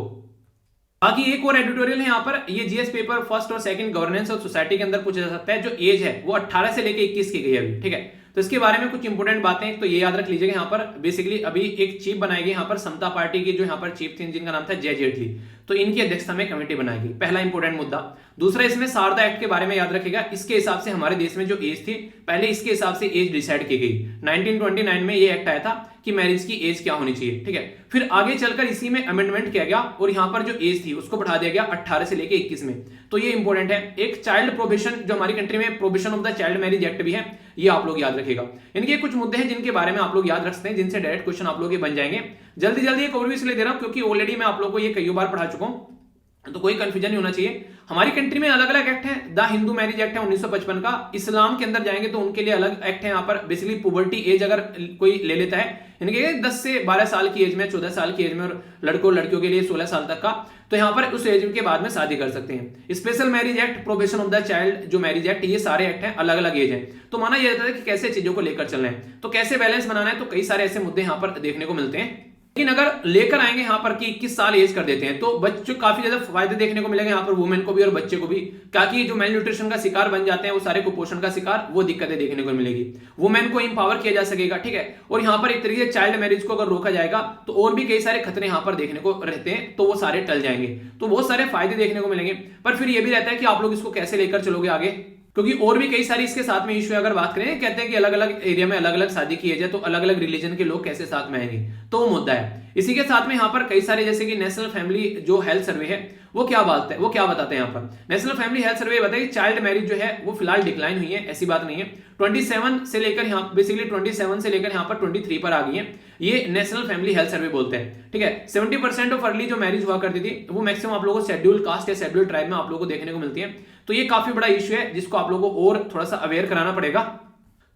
बाकी एक और एडिटोरियल है यहाँ पर, ये जीएस पेपर फर्स्ट और सेकंड गवर्नेंस और सोसाइटी के अंदर पूछा जा सकता है। जो एज है वो 18 से लेकर 21 की गई है अभी, ठीक है। तो इसके बारे में कुछ इंपोर्टेंट बातें तो ये याद रख लीजिएगा। यहाँ पर बेसिकली अभी एक चीफ बनाई गई यहाँ पर समता पार्टी की, जो यहाँ पर चीफ थी जिनका नाम था जय जेटली, तो इनकी अध्यक्षता में कमेटी बनाएगी, पहला इंपोर्टेंट मुद्दा। दूसरा, इसमें शारदा एक्ट के बारे में याद रखेगा, इसके हिसाब से हमारे देश में जो एज थी पहले इसके हिसाब से एज डिसाइड की गई। 1929 में ये एक्ट आया था कि मैरिज की एज क्या होनी चाहिए, ठीक है। फिर आगे चलकर इसी में अमेंडमेंट किया गया और यहाँ पर जो एज थी उसको बढ़ा दिया गया 18 से लेकर 21 में। तो ये इंपॉर्टेंट है। एक चाइल्ड प्रोविजन, जो हमारी कंट्री में provision of the child marriage act भी है, ये आप लोग याद रखेगा। इनके कुछ मुद्दे हैं जिनके बारे में आप लोग याद रखते हैं, जिनसे डायरेक्ट क्वेश्चन आप लोग बन जाएंगे। जल्दी जल्दी एक ओवरव्यू इसलिए दे रहा हूं क्योंकि ऑलरेडी मैं आप लोग को ये कई बार पढ़ा चुका हूं, तो कोई कंफ्यूजन नहीं होना चाहिए। हमारी कंट्री में अलग अलग एक्ट है। द हिंदू मैरिज एक्ट है 1955 का। इस्लाम के अंदर जाएंगे तो उनके लिए अलग एक्ट है। यहाँ पर बेसिकली पुबर्टी एज अगर कोई ले लेता है, इनके 10 से 12 साल की एज में, 14 साल की एज में, और लड़कों लड़कियों के लिए 16 साल तक का, तो यहाँ पर उस एज के बाद में शादी कर सकते हैं। Special marriage act, provision of the child जो मैरिज एक्ट, ये सारे एक्ट हैं, अलग अलग एज है। तो माना यह जाता है कि कैसे चीजों को लेकर चलना है, तो कैसे बैलेंस बनाना है, तो कई सारे ऐसे मुद्दे यहाँ पर देखने को मिलते हैं। लेकिन अगर लेकर आएंगे यहाँ पर कि 21 साल एज कर देते हैं तो बच्चों काफी ज्यादा फायदे देखने को मिलेंगे यहाँ पर वुमेन को भी और बच्चे को भी, ताकि जो मेल न्यूट्रिशन का शिकार बन जाते हैं वो सारे कुपोषण का शिकार, वो दिक्कतें देखने को मिलेगी। वुमेन को इंपावर किया जा सकेगा, ठीक है। और यहाँ पर एक तरीके से चाइल्ड मैरिज को अगर रोका जाएगा तो और भी कई सारे खतरे यहाँ पर देखने को रहते हैं, तो वो सारे टल जाएंगे। तो बहुत सारे फायदे देखने को मिलेंगे। पर फिर ये भी रहता है कि आप लोग इसको कैसे लेकर चलोगे आगे, क्योंकि और भी कई सारी इसके साथ में इश्यू अगर बात करें, कहते हैं कि अलग अलग एरिया में अलग अलग शादी की जाए तो अलग अलग रिलीजन के लोग कैसे साथ में आएंगे, तो वो मुद्दा है। इसी के साथ में यहाँ पर कई सारे, जैसे कि नेशनल फैमिली जो हेल्थ सर्वे है वो क्या बात है, वो क्या बताते हैं यहाँ पर। नेशनल फैमिली हेल्थ सर्वे बताया कि चाइल्ड मैरिज जो है वो फिलहाल डिक्लाइन हुई है, ऐसी बात नहीं है। 27 से लेकर यहाँ बेसिकली 27 से लेकर यहाँ पर 23 पर आ गई है, ये नेशनल फैमिली हेल्थ सर्वे बोलते हैं, ठीक है। 70% ऑफ अर्ली जो मैरिज हुआ करती थी वो मैक्सिमम आप लोगों को शेड्यूल कास्ट या शेड्यूल ट्राइब में आप लोगों को देखने को मिलती है। तो ये काफी बड़ा इश्यू है जिसको आप लोगों को और थोड़ा सा अवेयर कराना पड़ेगा।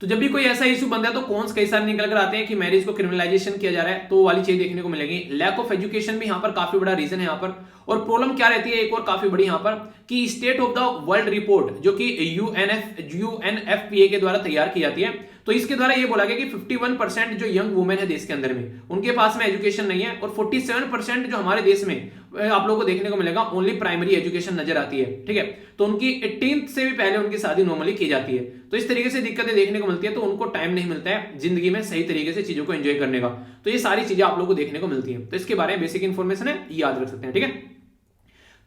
तो जब भी कोई ऐसा इशू बनता है तो कौन कई सारे निकल कर आते हैं कि मैरिज को क्रिमिनलाइजेशन किया जा रहा है, तो वाली चीज देखने को मिलेगी। लैक ऑफ एजुकेशन भी यहाँ पर काफी बड़ा रीजन है यहाँ पर। और प्रॉब्लम क्या रहती है एक और काफी बड़ी यहाँ पर, कि state of the world report जो कि यूएनएफपीए के द्वारा तैयार की जाती है, तो इसके द्वारा ये बोला गया कि 51% जो यंग वुमेन है देश के अंदर में, उनके पास में एजुकेशन नहीं है, और 47% जो हमारे देश में आप लोगों को देखने को मिलेगा ओनली प्राइमरी एजुकेशन नजर आती है, ठीक है। तो उनकी 18th से भी पहले उनकी शादी नॉर्मली की जाती है। तो इस तरीके से दिक्कतें देखने को मिलती है, तो उनको टाइम नहीं मिलता है जिंदगी में सही तरीके से चीजों को एंजॉय करने का। तो ये सारी चीजें आप लोगों को देखने को मिलती है। तो इसके बारे में बेसिक इन्फॉर्मेशन है, याद रख सकते हैं, ठीक है।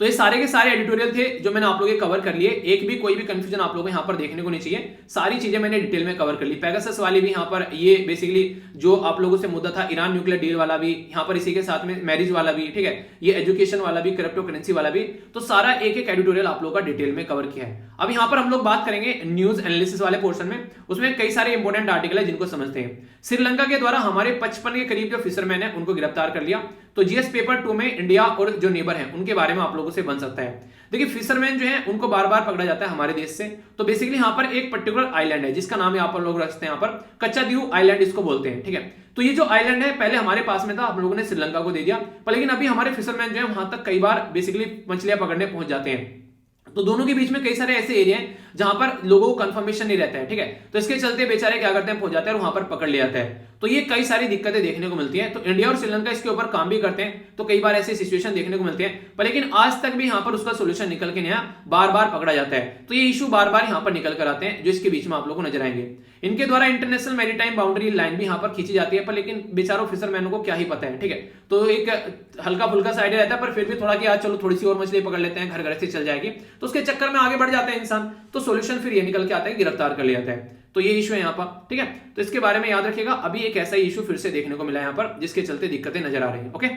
तो ये सारे के सारे एडिटोरियल थे जो मैंने आप लोगों के कवर कर लिए। एक भी कोई भी कंफ्यूजन आप लोगों को यहाँ पर देखने को नहीं चाहिए, सारी चीजें मैंने डिटेल में कवर कर ली। पेगासस वाली भी यहाँ पर, ये बेसिकली जो आप लोगों से मुद्दा था, ईरान न्यूक्लियर डील वाला भी यहाँ पर, इसी के साथ में मैरिज वाला भी, ठीक है, ये एजुकेशन वाला भी, क्रिप्टो करेंसी वाला भी, तो सारा एक एक एडिटोरियल आप लोगों का डिटेल में कवर किया है। अब यहाँ पर हम लोग बात करेंगे न्यूज एनालिसिस वाले पोर्शन में। उसमें कई सारे इंपोर्टेंट आर्टिकल है जिनको समझते हैं। श्रीलंका के द्वारा हमारे 55 के करीब जो फिशरमैन है उनको गिरफ्तार कर लिया। तो जीएस पेपर 2 में इंडिया और जो नेबर है उनके बारे में आप लोगों से बन सकता है। देखिए फिशरमैन जो है उनको बार बार पकड़ा जाता है हमारे देश से। तो बेसिकली यहाँ पर एक पर्टिकुलर आइलैंड है जिसका नाम यहाँ पर लोग रखते हैं, यहाँ पर कच्चादीव आइलैंड इसको बोलते हैं, ठीक है। तो ये जो आइलैंड है पहले हमारे पास में था, हम लोगों ने श्रीलंका को दे दिया, पर लेकिन अभी हमारे फिशरमैन जो है वहां तक कई बार बेसिकली मछलियां पकड़ने पहुंच जाते हैं। तो दोनों के बीच में कई सारे ऐसे एरिया हैं जहां पर लोगों को कंफर्मेशन नहीं रहता है, ठीक है। तो इसके चलते बेचारे क्या करते हैं, पहुंच जाते हैं और वहां पर पकड़ ले जाता है। तो ये कई सारी दिक्कतें देखने को मिलती हैं। तो इंडिया और श्रीलंका इसके ऊपर काम भी करते हैं, तो कई बार ऐसी सिचुएशन देखने को मिलती है, पर लेकिन आज तक भी यहाँ पर उसका सोल्यूशन निकल के नहीं आया, बार बार पकड़ा जाता है। तो ये इशू बार बार यहाँ पर निकल कर आते हैं जो इसके बीच में आप लोगों को नजर आएंगे। इनके द्वारा इंटरनेशनल मैरीटाइम बाउंड्री लाइन भी यहाँ पर खींची जाती है, पर लेकिन बेचारों फिशरमैनों को क्या ही पता है, ठीक है। तो एक हल्का फुल्का सा आइडिया रहता है, पर फिर भी थोड़ा कि आज चलो थोड़ी सी और मछली पकड़ लेते हैं, घर घर से चल जाएगी, तो उसके चक्कर में आगे बढ़ जाता है इंसान। तो सोल्यूशन फिर ये निकल के आता है, गिरफ्तार कर लिया जाता है। तो ये इशू है यहाँ पर, ठीक है। तो इसके बारे में याद रखिएगा। अभी एक ऐसा इशू फिर से देखने को मिला यहाँ पर जिसके चलते दिक्कतें नजर आ रही है, ओके।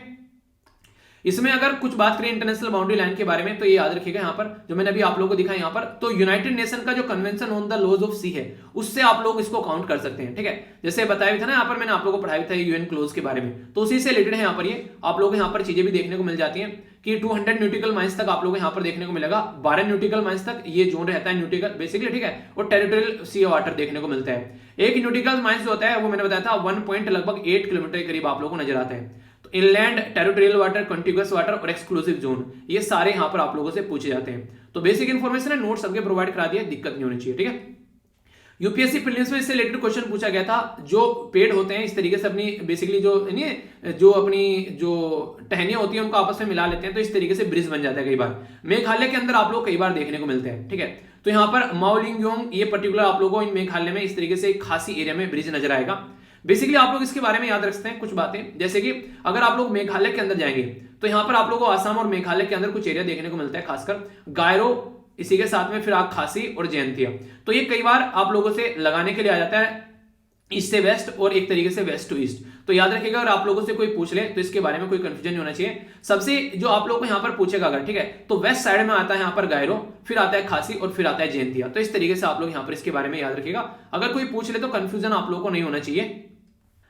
इसमें अगर कुछ बात करें इंटरनेशनल बाउंड्री लाइन के बारे में तो ये याद रखिएगा यहाँ पर जो मैंने अभी आप लोगों को दिखा यहाँ पर, तो यूनाइटेड नेशन का जो convention on the laws of sea है उससे आप लोग इसको काउंट कर सकते हैं। ठीक है, जैसे बताया भी था ना यहाँ पर, मैंने आप लोगों को पढ़ाया था यूएन क्लोज के बारे में, तो उसी से रिलेटेड है यहाँ पर ये आप लोग यहाँ पर चीजें भी देखने को मिल जाती हैं कि 200 न्यूटिकल माइल्स तक आप लोग यहाँ पर देखने को मिलेगा, 12 न्यूटिकल माइल्स तक ये जोन रहता है न्यूटिकल बेसिकली। ठीक है, और टेरिटोरियल सी वाटर देखने को मिलता है। एक न्यूटिकल माइल्स जो होता है वो मैंने बताया था 1 पॉइंट लगभग 8 किलोमीटर के करीब आप लोगों को नजर आता है। तो inland, territorial water, contiguous water और एक्सक्लूसिव जोन, ये सारे यहाँ पर आप लोगों से पूछे जाते हैं। तो बेसिक इन्फॉर्मेशन है, नोट सबके प्रोवाइड करा दिया, दिक्कत नहीं होनी चाहिए। ठीक है, यूपीएससी प्रीलिम्स में इससे रिलेटेड क्वेश्चन पूछा गया था, जो पेड़ होते हैं इस तरीके से अपनी बेसिकली जो अपनी जो टहनियां होती हैं उनको आपस में मिला लेते हैं, तो इस तरीके से ब्रिज बन जाता है कई बार। मेघालय के अंदर आप लोग कई बार देखने को मिलते हैं। ठीक है, तो यहाँ पर माओलिंगयोंग ये पर्टिकुलर आप लोगों को इन मेघालय में इस तरीके से खासी एरिया में ब्रिज नजर आएगा। बेसिकली आप लोग इसके बारे में याद रखते हैं कुछ बातें, जैसे कि अगर आप लोग मेघालय के अंदर जाएंगे तो यहाँ पर आप लोगों को आसाम और मेघालय के अंदर कुछ एरिया देखने को मिलता है, खासकर गायरो, इसी के साथ में फिर आप खासी और जयंतिया। तो ये कई बार आप लोगों से लगाने के लिए आ जाता है ईस्ट से वेस्ट और एक तरीके से वेस्ट टू ईस्ट। तो याद रखिएगा अगर आप लोगों से कोई पूछ ले तो इसके बारे में कोई कंफ्यूजन नहीं होना चाहिए। सबसे जो आप लोगों को यहाँ पर पूछेगा अगर, ठीक है, तो वेस्ट साइड में आता है यहाँ पर गायरो, फिर आता है खासी और फिर आता है जयंतिया। तो इस तरीके से आप लोग यहाँ पर इसके बारे में याद रखिएगा, अगर कोई पूछ ले तो कंफ्यूजन आप लोगों को नहीं होना चाहिए।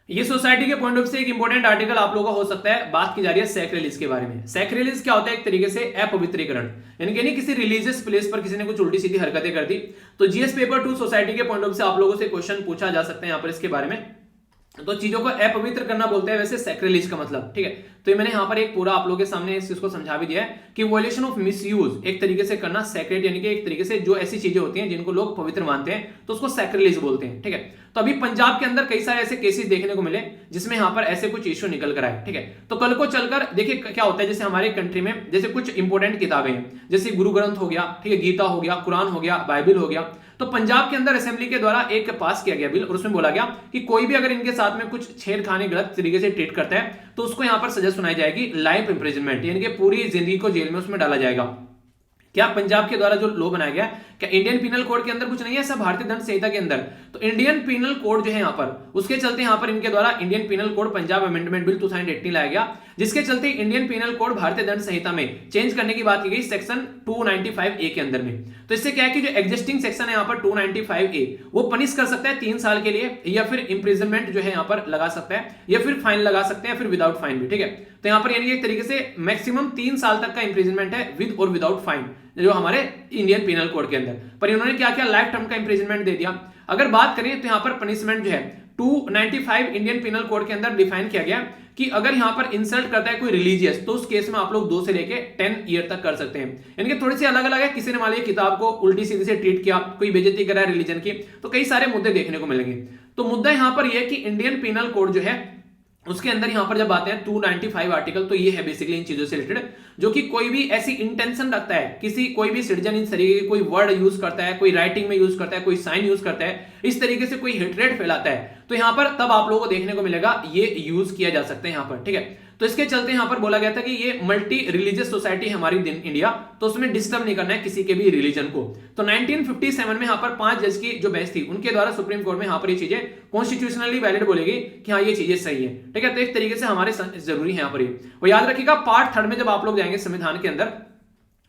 ये सोसाइटी के पॉइंट ऑफ से एक इंपॉर्टेंट आर्टिकल आप लोगों का हो सकता है। बात की जा रही है सैक्रिलेज के बारे में। सैक्रिलेज क्या होता है? एक तरीके से अपवित्रीकरण, यानी कि किसी रिलीजियस प्लेस पर किसी ने कुछ उल्टी सीधी हरकतें कर दी। तो जीएस पेपर 2 सोसाइटी के पॉइंट ऑफ से आप लोगों से क्वेश्चन पूछा जा सकता है यहाँ पर इसके बारे में। तो चीजों को अपवित्र करना बोलते हैं वैसे सैक्रिलेज का मतलब। ठीक है, तो ये मैंने यहाँ पर एक पूरा आप लोगों के सामने इसको समझा भी दिया है कि वॉयलेशन ऑफ मिसयूज एक तरीके से करना, सैक्रेड यानी कि एक तरीके से जो ऐसी चीजें होती हैं जिनको लोग पवित्र मानते हैं तो उसको सैक्रिलेज बोलते हैं। ठीक है, तो अभी पंजाब के अंदर कई सारे ऐसे केसेस देखने को मिले जिसमें यहाँ पर ऐसे कुछ इश्यू निकल कर आए। ठीक है, तो कल को चलकर देखिए क्या होता है, जैसे हमारे कंट्री में जैसे कुछ इंपॉर्टेंट किताबें हैं, जैसे गुरु ग्रंथ हो गया, ठीक है, गीता हो गया, कुरान हो गया, बाइबल हो गया। तो पंजाब के अंदर असेंबली के द्वारा एक पास किया गया बिल और उसमें बोला गया कि कोई भी अगर इनके साथ में कुछ छेड़खानी गलत तरीके से ट्रीट करता है तो उसको यहाँ पर सजा सुनाई जाएगी, लाइफ इंप्रिजनमेंट, यानी कि पूरी जिंदगी को जेल में उसमें डाला जाएगा। क्या पंजाब के द्वारा जो लॉ बनाया गया, क्या इंडियन पीनल कोड के अंदर कुछ नहीं है ऐसा? भारतीय दंड संहिता के अंदर तो इंडियन पीनल कोड जो है यहाँ पर, उसके चलते यहाँ पर इनके द्वारा Indian penal code Punjab amendment bill 2018 लाया गया, जिसके चलते इंडियन पीनल कोड भारतीय दंड संहिता में चेंज करने की बात की गई सेक्शन 295A के अंदर में। तो इससे क्या है कि जो एग्जिस्टिंग सेक्शन है यहाँ पर 295A वो पनिश कर सकता है 3 साल के लिए, या फिर इंप्रिजनमेंट जो है यहाँ पर लगा सकता है, या फिर फाइन लगा सकते हैं, फिर विदाउट फाइन भी। ठीक है, तो यहाँ पर यानी एक तरीके से मैक्सिमम 3 साल तक का इंप्रिजनमेंट है विद और विदाउट फाइन जो हमारे इंडियन पीनल कोड के अंदर। पर इन्होंने क्या किया, लाइफ टर्म का इंप्रिजनमेंट दे दिया। अगर बात करें तो यहाँ पर पनिशमेंट जो है 295 इंडियन पीनल कोड के अंदर डिफाइन किया गया कि अगर यहाँ पर इंसल्ट करता है कोई रिलीजियस तो उस केस में आप लोग 2 से लेके 10 ईयर तक कर सकते हैं। यानी कि थोड़ी सी अलग अलग है, किसी ने मान लिया किताब को उल्टी सीधी से ट्रीट किया, कोई बेइज्जती कर रहा है रिलीजन की, तो कई सारे मुद्दे देखने को मिलेंगे। तो मुद्दा यहाँ पर यह कि इंडियन पीनल कोड जो है उसके अंदर यहां पर जब आते हैं 295 आर्टिकल, तो ये है बेसिकली इन चीजों से रिलेटेड, जो कि कोई भी ऐसी इंटेंशन रखता है, किसी कोई भी सिटीजन इस तरीके की कोई वर्ड यूज करता है, कोई राइटिंग में यूज करता है, कोई साइन यूज करता है, इस तरीके से कोई हेट्रेड फैलाता है, तो यहां पर तब आप लोगों को देखने को मिलेगा ये यूज किया जा सकता है यहां पर। ठीक है, तो इसके चलते यहां पर बोला गया था कि ये मल्टी रिलीजियस सोसाइटी हमारी इंडिया, तो उसमें डिस्टर्ब नहीं करना है किसी के भी रिलीजन को। तो 1957 में यहां पर 5 जज की जो बेंच थी उनके द्वारा सुप्रीम कोर्ट में यहां पर ये चीजें कॉन्स्टिट्यूशनली वैलिड बोलेगी कि हाँ ये चीजें सही है। ठीक है, तो एक तरीके से हमारे जरूरी है यहाँ पर ये। और याद रखिएगा पार्ट 3 में जब आप लोग जाएंगे संविधान के अंदर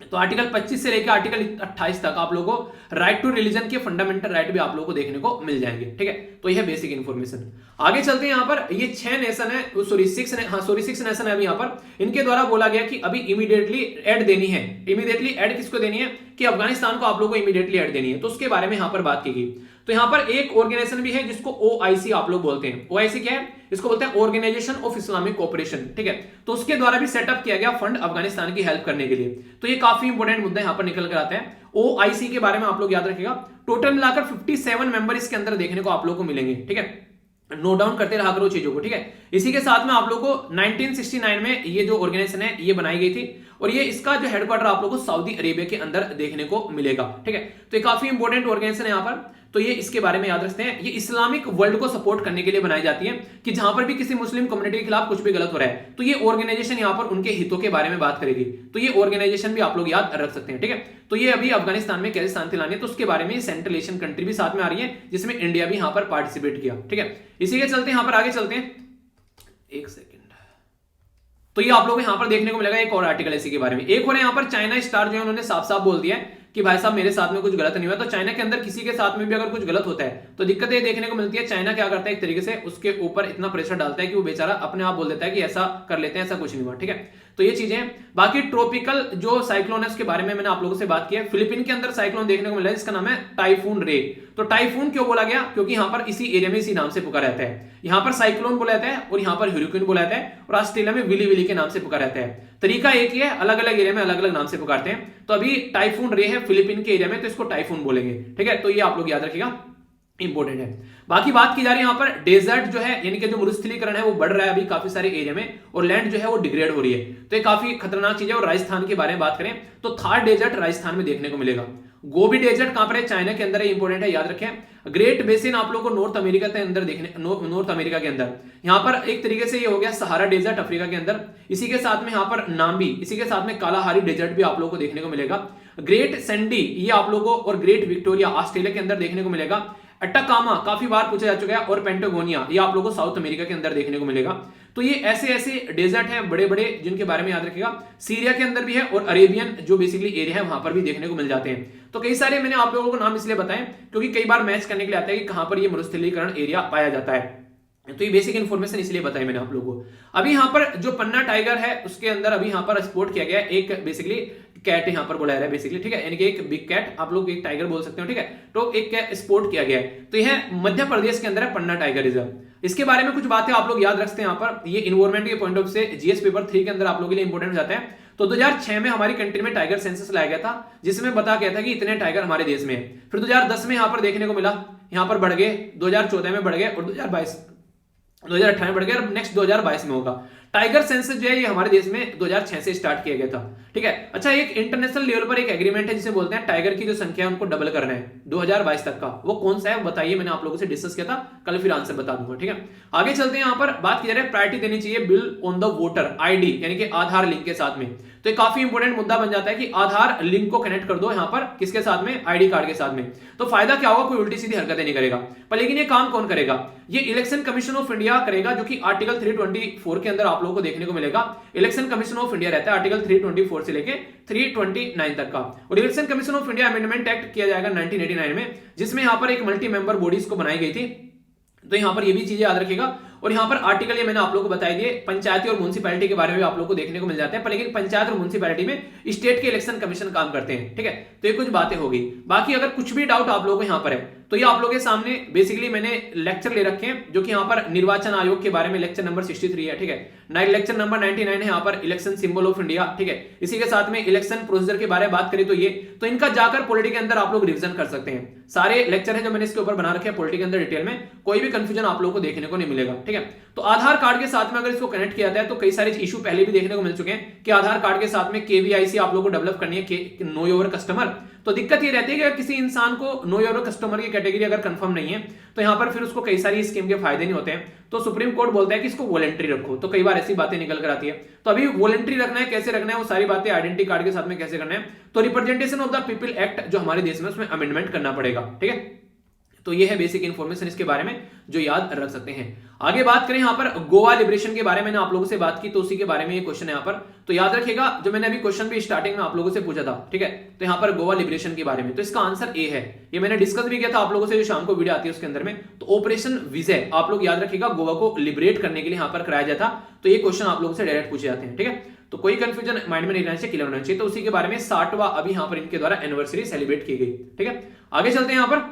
तो आर्टिकल 25 से लेकर आर्टिकल 28 तक आप लोगों को राइट टू रिलीजन के फंडामेंटल राइट भी आप लोगों को देखने को मिल जाएंगे। ठीक है, तो यह बेसिक इंफॉर्मेशन। आगे चलते हैं, यहाँ पर ये 6 नेशन है, सॉरी 6 नेशन है अभी यहाँ पर। इनके द्वारा बोला गया कि अभी इमीडिएटली ऐड देनी है। इमीडिएटली ऐड किसको देनी है कि अफगानिस्तान को आप लोगों को इमीडिएटली ऐड देनी है, तो उसके बारे में यहाँ पर बात की गई। तो यहाँ पर एक ऑर्गेनाइजेशन भी है जिसको OIC आप लोग बोलते हैं। OIC क्या है? इसको बोलते हैं ऑर्गेनाइजेशन ऑफ इस्लामिक कोऑपरेशन। ठीक है, तो उसके द्वारा भी सेटअप किया गया फंड अफगानिस्तान की हेल्प करने के लिए। तो ये काफी इंपॉर्टेंट मुद्दा यहाँ पर निकल कर आता है। OIC के बारे में आप लोग याद रखिएगा, टोटल मिलाकर 57 मेंबर इसके अंदर देखने को आप लोग को मिलेंगे। ठीक है, नोट डाउन करते रहा करो चीजों को। ठीक है, इसी के साथ में आप लोग को 1969 में ये जो ऑर्गेनाइजेशन है ये बनाई गई थी और ये इसका जो हेडक्वार्टर आप लोगों को सऊदी अरेबिया के अंदर देखने को मिलेगा। ठीक है, तो ये काफी इंपॉर्टेंट ऑर्गेनाइजेशन है यहाँ पर, तो ये इसके बारे में याद रखते हैं। ये इस्लामिक वर्ल्ड को सपोर्ट करने के लिए बनाई जाती है कि जहां पर भी किसी मुस्लिम कम्युनिटी के खिलाफ कुछ भी गलत हो रहा है तो ये ऑर्गेनाइजेशन यहाँ पर उनके हितों के बारे में बात करेगी। तो ये ऑर्गेनाइजेशन भी आप लोग याद रख सकते हैं। ठीक है, तो ये अभी अफगानिस्तान में कैसे शांति लानी है तो उसके बारे में सेंट्रल एशियन कंट्री भी साथ में आ रही है जिसमें इंडिया भी यहाँ पर पार्टिसिपेट किया। ठीक है, इसी के चलते यहाँ पर आगे चलते हैं, एक सेकेंड, तो ये आप लोगों को यहां पर देखने को मिलेगा एक और आर्टिकल इसी के बारे में। एक और यहां पर चाइना स्टार जो है उन्होंने साफ साफ बोल दिया है कि भाई साहब मेरे साथ में कुछ गलत नहीं हुआ। तो चाइना के अंदर किसी के साथ में भी अगर कुछ गलत होता है तो दिक्कतें देखने को मिलती है। चाइना क्या करता है, एक तरीके से उसके ऊपर इतना प्रेशर डालता है कि वो बेचारा अपने आप बोल देता है कि ऐसा कर लेते हैं, ऐसा कुछ नहीं हुआ, ठीक है। तो ये चीजें हैं। बाकी ट्रॉपिकल जो साइक्लोन है उसके बारे में मैंने आप लोगों से बात की है। फिलीपीन के अंदर साइक्लोन देखने को मिला है जिसका नाम है टाइफून रे। तो टाइफून क्यों बोला गया, क्योंकि यहाँ पर इसी एरिया में इसी नाम से पुकारा जाता है। यहाँ पर साइक्लोन बोला जाता है और यहाँ पर ह्यूरिकेन बोला जाता है और ऑस्ट्रेलिया में विली विली के नाम से पुकारा जाता है। तरीका एक ही है, अलग अलग एरिया में अलग अलग नाम से पुकारते हैं। तो अभी टाइफून रे है फिलीपीन के एरिया में, तो इसको टाइफून बोलेंगे, ठीक है। तो ये आप लोग याद रखिएगा, इंपॉर्टेंट है। बाकी बात की जा रही है यहाँ पर डेजर्ट जो है यानी कि जो मरुस्थलीकरण है वो बढ़ रहा है अभी काफी सारे एरिया में और लैंड जो है वो डिग्रेड हो रही है। तो ये काफी खतरनाक चीज है। और राजस्थान के बारे में बात करें तो थार डेजर्ट राजस्थान में देखने को मिलेगा। गोबी डेजर्ट कहां पर है, चाइना के अंदर है, इंपॉर्टेंट है, याद रखें। ग्रेट बेसिन आप लोगों को नॉर्थ अमेरिका के अंदर देखने, नॉर्थ अमेरिका के अंदर यहां पर एक तरीके से ये हो गया सहारा डेजर्ट अफ्रीका के अंदर। इसी के साथ में यहां पर नाम्बी, इसी के साथ में कालाहारी डेजर्ट भी आप लोगों को देखने को मिलेगा। ग्रेट सैंडी ये आप लोगों को और ग्रेट विक्टोरिया ऑस्ट्रेलिया के अंदर देखने को मिलेगा। अट्टाकामा काफी बार पूछा जा चुका है और पेंटागोनिया ये आप लोगों को साउथ अमेरिका के अंदर देखने को मिलेगा। तो ये ऐसे ऐसे डेजर्ट हैं बड़े बड़े जिनके बारे में याद रखिएगा। सीरिया के अंदर भी है और अरेबियन जो बेसिकली एरिया है वहां पर भी देखने को मिल जाते हैं। तो कई सारे मैंने आप लोगों को नाम इसलिए बताएं क्योंकि कई बार मैच करने के लिए आता है कि कहां पर ये मरुस्थलीकरण एरिया पाया जाता है। तो ये बेसिक इन्फॉर्मेशन इसलिए बताई मैंने आप लोगों को। अभी यहाँ पर जो पन्ना टाइगर है उसके अंदर अभी यहाँ पर स्पोर्ट किया गया है एक बेसिकली कैट यहाँ पर बुलाया है बेसिकली, ठीक है, यानी कि एक बिग कैट आप लोग एक टाइगर बोल सकते हो, ठीक है। तो एक स्पोर्ट किया गया है। तो यह मध्य प्रदेश के अंदर है पन्ना टाइगर रिजर्व। इसके बारे में कुछ बातें आप लोग याद रखते हैं यहाँ पर। ये इन्वायरमेंट के पॉइंट ऑफ से जीएस पेपर 3 के अंदर आप लोगों के लिए इंपॉर्टेंट हो जाता है। तो 2006 में हमारी कंट्री में टाइगर सेंसस लाया गया था जिसमें बता गया था कि इतने टाइगर हमारे देश में है। फिर 2010 में यहाँ पर देखने को मिला, यहाँ पर बढ़ गए, 2014 में बढ़ गए और 2018 में बढ़ गया और नेक्स्ट 2022 में होगा। टाइगर सेंसस जो है ये हमारे देश में 2006 से स्टार्ट किया गया था, ठीक है। अच्छा, एक इंटरनेशनल लेवल पर एक एग्रीमेंट है जिसे बोलते हैं टाइगर की जो संख्या है उनको डबल करना है 2022 तक का। वो कौन सा है बताइए, मैंने आप लोगों से डिस्कस किया था, कल फिर आंसर बता दूंगा, ठीक है। आगे चलते हैं। यहाँ पर बात की जा रही है प्रायोरिटी देनी चाहिए bill on the voter ID यानी कि आधार लिंक के साथ में। तो ये काफी इंपॉर्टेंट मुद्दा बन जाता है कि आधार लिंक को कनेक्ट कर दो यहाँ पर किसके साथ में, आईडी कार्ड के साथ में। तो फायदा क्या होगा, कोई उल्टी सीधी हरकतें नहीं करेगा। पर लेकिन ये काम कौन करेगा, ये इलेक्शन कमीशन ऑफ इंडिया करेगा जो कि आर्टिकल 324 के अंदर आप लोगों को देखने को मिलेगा। इलेक्शन कमीशन ऑफ इंडिया रहता है आर्टिकल 324 से लेके 329 तक का। और election commission of India amendment act किया जाएगा 1989 में, जिसमें यहां पर एक मल्टी मेंबर बॉडीज को बनाई गई थी। तो यहां पर ये भी चीजें याद रखिएगा। और यहां पर आर्टिकल ये मैंने आप लोगों को बताई दिए। पंचायती और म्युनिसिपैलिटी के बारे में आप लोगों को देखने को मिल जाते हैं, पर लेकिन पंचायत और म्युनिसिपैलिटी में स्टेट के इलेक्शन कमीशन काम करते हैं, ठीक है। तो ये कुछ बातें होगी। बाकी अगर कुछ भी डाउट आप लोगों को यहां पर है तो ये आप लोगों के सामने बेसिकली मैंने लेक्चर ले रखे हैं जो कि यहाँ पर निर्वाचन आयोग के बारे में लेक्चर नंबर 63 है, ठीक है। लेक्चर नंबर 99 है यहाँ पर इलेक्शन सिंबल ऑफ इंडिया, ठीक है। इसी के साथ में इलेक्शन प्रोसीजर के बारे में बात करें तो ये, तो इनका जाकर पॉलिटी के अंदर आप लोग रिवीजन कर सकते हैं। सारे लेक्चर है जो मैंने इसके ऊपर बना रखे हैं पॉलिटी के अंदर डिटेल में, कोई भी कंफ्यूजन आप लोगों को देखने को नहीं मिलेगा, ठीक है। तो आधार कार्ड के साथ में अगर इसको कनेक्ट किया जाता है तो कई सारे इशू पहले भी देखने को मिल चुके हैं कि आधार कार्ड के साथ में केवीआईसी आप लोगों को डेवलप करनी है, नो योर कस्टमर। तो दिक्कत ये रहती है कि अगर किसी इंसान को नो योर कस्टमर की कैटेगरी अगर कंफर्म नहीं है तो यहां पर फिर उसको कई सारी स्कीम के फायदे नहीं होते हैं। तो सुप्रीम कोर्ट बोलता है कि इसको वॉलंटरी रखो। तो कई बार ऐसी बातें निकल कर आती है। तो अभी वॉलंटरी रखना है, कैसे रखना है वो सारी बातें आइडेंटिटी कार्ड के साथ में कैसे करना है। तो representation of the people act जो हमारे देश में उसमें अमेंडमेंट करना पड़ेगा, ठीक है। तो ये है बेसिक इन्फॉर्मेशन इसके बारे में जो याद रख सकते हैं। आगे बात करें यहाँ पर गोवा लिबरेशन के बारे में मैंने आप लोगों से बात की, तो उसी के बारे में ये क्वेश्चन है यहाँ पर। तो याद रखिएगा जो मैंने अभी क्वेश्चन भी स्टार्टिंग में आप लोगों से पूछा था, ठीक है। तो यहाँ पर गोवा लिबरेशन के बारे में, तो इसका आंसर ए है। ये मैंने डिस्कस भी किया था आप लोगों से जो शाम को वीडियो आती है उसके अंदर में। तो ऑपरेशन विजय आप लोग याद रखिएगा गोवा को लिबरेट करने के लिए यहाँ पर कराया जाता। तो ये क्वेश्चन आप लोगों से डायरेक्ट पूछे जाते हैं, ठीक है। तो कोई कंफ्यूजन माइंड में नहीं रहना चाहिए, क्लियर होना चाहिए। तो उसी के बारे में 60वां अभी यहाँ पर इनके द्वारा एनिवर्सरी सेलिब्रेट की गई, ठीक है। आगे चलते हैं। यहाँ पर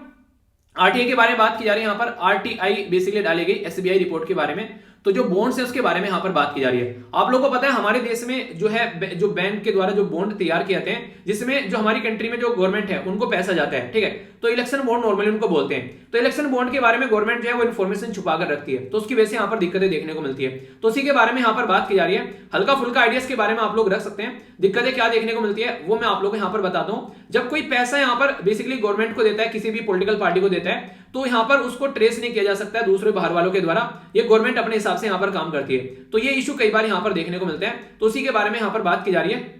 आरटीआई के बारे में बात की जा रही है। यहाँ पर आरटीआई बेसिकली डाली गई एसबीआई रिपोर्ट के बारे में। तो जो बॉन्ड्स है उसके बारे में यहाँ पर बात की जा रही है। आप लोगों को पता है हमारे देश में जो है जो बैंक के द्वारा जो बॉन्ड तैयार किए जाते हैं जिसमें जो हमारी कंट्री में जो गवर्नमेंट है उनको पैसा जाता है, ठीक है। तो इलेक्शन बॉन्ड नॉर्मली उनको बोलते हैं। तो इलेक्शन बॉन्ड के बारे में गवर्नमेंट जो है वो इन्फॉर्मेशन छुपा कर रखती है, तो उसकी वजह से यहाँ पर दिक्कतें देखने को मिलती है। तो उसी के बारे में यहाँ पर बात की जा रही है। हल्का फुल्का आइडियाज के बारे में आप लोग रख सकते हैं। दिक्कतें क्या देखने को मिलती है वो मैं आप लोग को यहाँ पर बताता हूँ। जब कोई पैसा यहाँ पर बेसिकली गवर्नमेंट को देता है, किसी भी पॉलिटिकल पार्टी को देता है, तो यहाँ पर उसको ट्रेस नहीं किया जा सकता है दूसरे बाहर वालों के द्वारा। ये गवर्नमेंट अपने हिसाब से यहाँ पर काम करती है। तो ये इशू कई बार यहाँ पर देखने को मिलते हैं। तो उसी के बारे में यहाँ पर बात की जा रही है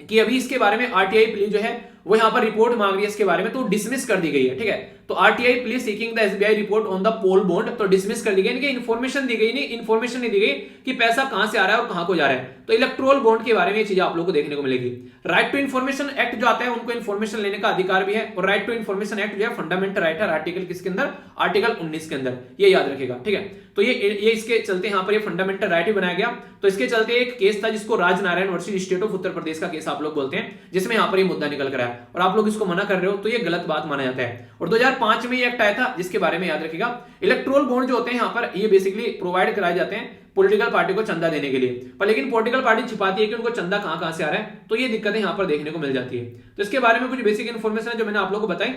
कि अभी इसके बारे में आरटीआई प्ली जो है वो यहाँ पर रिपोर्ट मांग रही है इसके बारे में, तो डिसमिस कर दी गई है। ठीक है, तो RTI pleas seeking the SBI report on the poll bond, तो डिसमिस कर दी गई, इन्फॉर्मेशन दी गई नहीं, इन्फॉर्मेशन नहीं दी गई कि पैसा कहां से आ रहा है और कहां को जा रहा है। तो इलेक्ट्रोल बॉन्ड के बारे में ये चीजें आप लोगों को देखने को मिलेगी। राइट टू इन्फॉर्मेशन एक्ट जो आता है, उनको इन्फॉर्मेशन लेने का अधिकार भी है, और राइट टू इन्फॉर्मेशन एक्ट जो है फंडामेंटल राइट है, आर्टिकल किसके अंदर, आर्टिकल 19 के अंदर, ये याद रखेगा। ठीक है, तो ये इसके चलते यहाँ पर ये फंडामेंटल राइट ही बनाया गया। तो इसके चलते एक केस था जिसको Rajnarayan versus state of Uttar Pradesh का केस आप लोग बोलते हैं, जिसमें यहाँ पर ये मुद्दा निकल कर आया और आप लोग इसको मना कर रहे हो, तो ये गलत बात माना जाता है। और 2005 में ये एक्ट आया था जिसके बारे में याद रखिएगा। इलेक्ट्रोल बॉन्ड जो होते हैं यहाँ पर, ये बेसिकली प्रोवाइड कराए जाते हैं पॉलिटिकल पार्टी को चंदा देने के लिए, पर लेकिन पॉलिटिकल पार्टी छिपाती है कि उनको चंदा कहां से आ रहा है, तो ये दिक्कतें यहाँ पर देखने को मिल जाती है। तो इसके बारे में कुछ बेसिक इन्फॉर्मेशन है जो मैंने आप लोगों को बताई,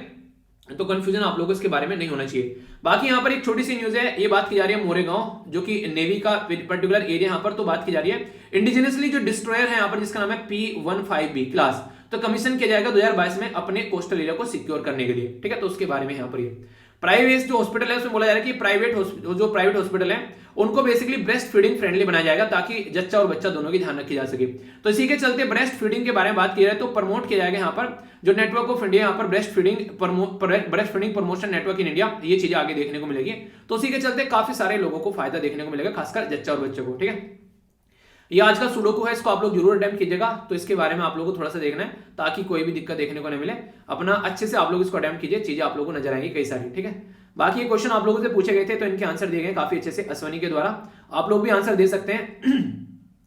तो कंफ्यूजन आप लोगों को इसके बारे में नहीं होना चाहिए। बाकी यहाँ पर एक छोटी सी न्यूज है, ये बात की जा रही है मोरेगांव, जो कि नेवी का पर्टिकुलर एरिया यहाँ पर, तो बात की जा रही है इंडिजिनसली जो डिस्ट्रॉयर है यहाँ पर, जिसका नाम है P15B क्लास, तो कमीशन किया जाएगा 2022 में अपने कोस्टल एरिया को सिक्योर करने के लिए। ठीक है, तो उसके बारे में यहाँ पर ये प्राइवेट जो हॉस्पिटल है उसमें बोला जा रहा है कि प्राइवेट हॉस्पिटल है उनको बेसिकली ब्रेस्ट फीडिंग फ्रेंडली बनाया जाएगा, ताकि जच्चा और बच्चा दोनों की ध्यान रखी जा सके। तो इसी के चलते ब्रेस्ट फीडिंग के बारे में बात की जाए तो प्रमोट किया जाएगा यहाँ पर जो नेटवर्क ऑफ इंडिया, यहाँ पर breast feeding promotion network in India, ये चीजें आगे देखने को मिलेगी। तो उसी के चलते काफी सारे लोगों को फायदा देखने को मिलेगा, खासकर जच्चा और बच्चों को। ठीक है, ये आज का सुडोकू है, इसको आप लोग जरूर अटेम्प्ट कीजिएगा। तो इसके बारे में आप लोगों को थोड़ा सा देखना है ताकि कोई भी दिक्कत देखने को न मिले, अपना अच्छे से आप लोग इसको अटेम्प्ट कीजिए, चीजें आप लोगों को नजर आएंगी कई सारी। ठीक है, बाकी ये क्वेश्चन आप लोगों से पूछे गए थे तो इनके आंसर दिए गए काफी अच्छे से अश्वनी के द्वारा, आप लोग भी आंसर दे सकते हैं।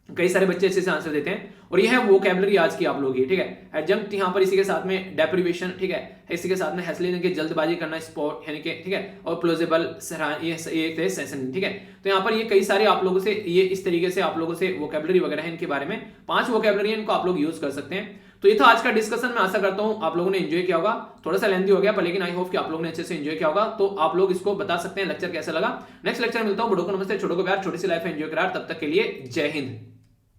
कई सारे बच्चे अच्छे से आंसर देते हैं, और ये है वोकैबुलरी आज की आप लोग की। ठीक है, एडजंक्ट यहाँ पर इसी के साथ में डेप्रिवेशन, ठीक है, इसी के साथ में हैसलिंग के जल्दबाजी करना, स्पॉट यानी कि, ठीक है, और प्लोजेबल ये सेशन। ठीक है, तो यहाँ पर ये कई सारे आप लोगों से ये इस तरीके से आप लोगों से वोकैबुलरी वगैरह है, इनके बारे में 5 वोकैबुलरी है, इनको आप लोग यूज कर सकते हैं। तो ये था आज का डिस्कशन, मैं आशा करता हूं आप लोगों ने एंजॉय किया होगा। थोड़ा सा लेंथी हो गया पर लेकिन आई होप कि आप लोगों ने अच्छे से एंजॉय किया होगा। तो आप लोग इसको बता सकते हैं लेक्चर कैसा लगा। नेक्स्ट लेक्चर मिलता हूं, बड़ों को नमस्ते, छोटों को प्यार, छोटी सी लाइफ एंजॉय करा। तब तक के लिए जय हिंद।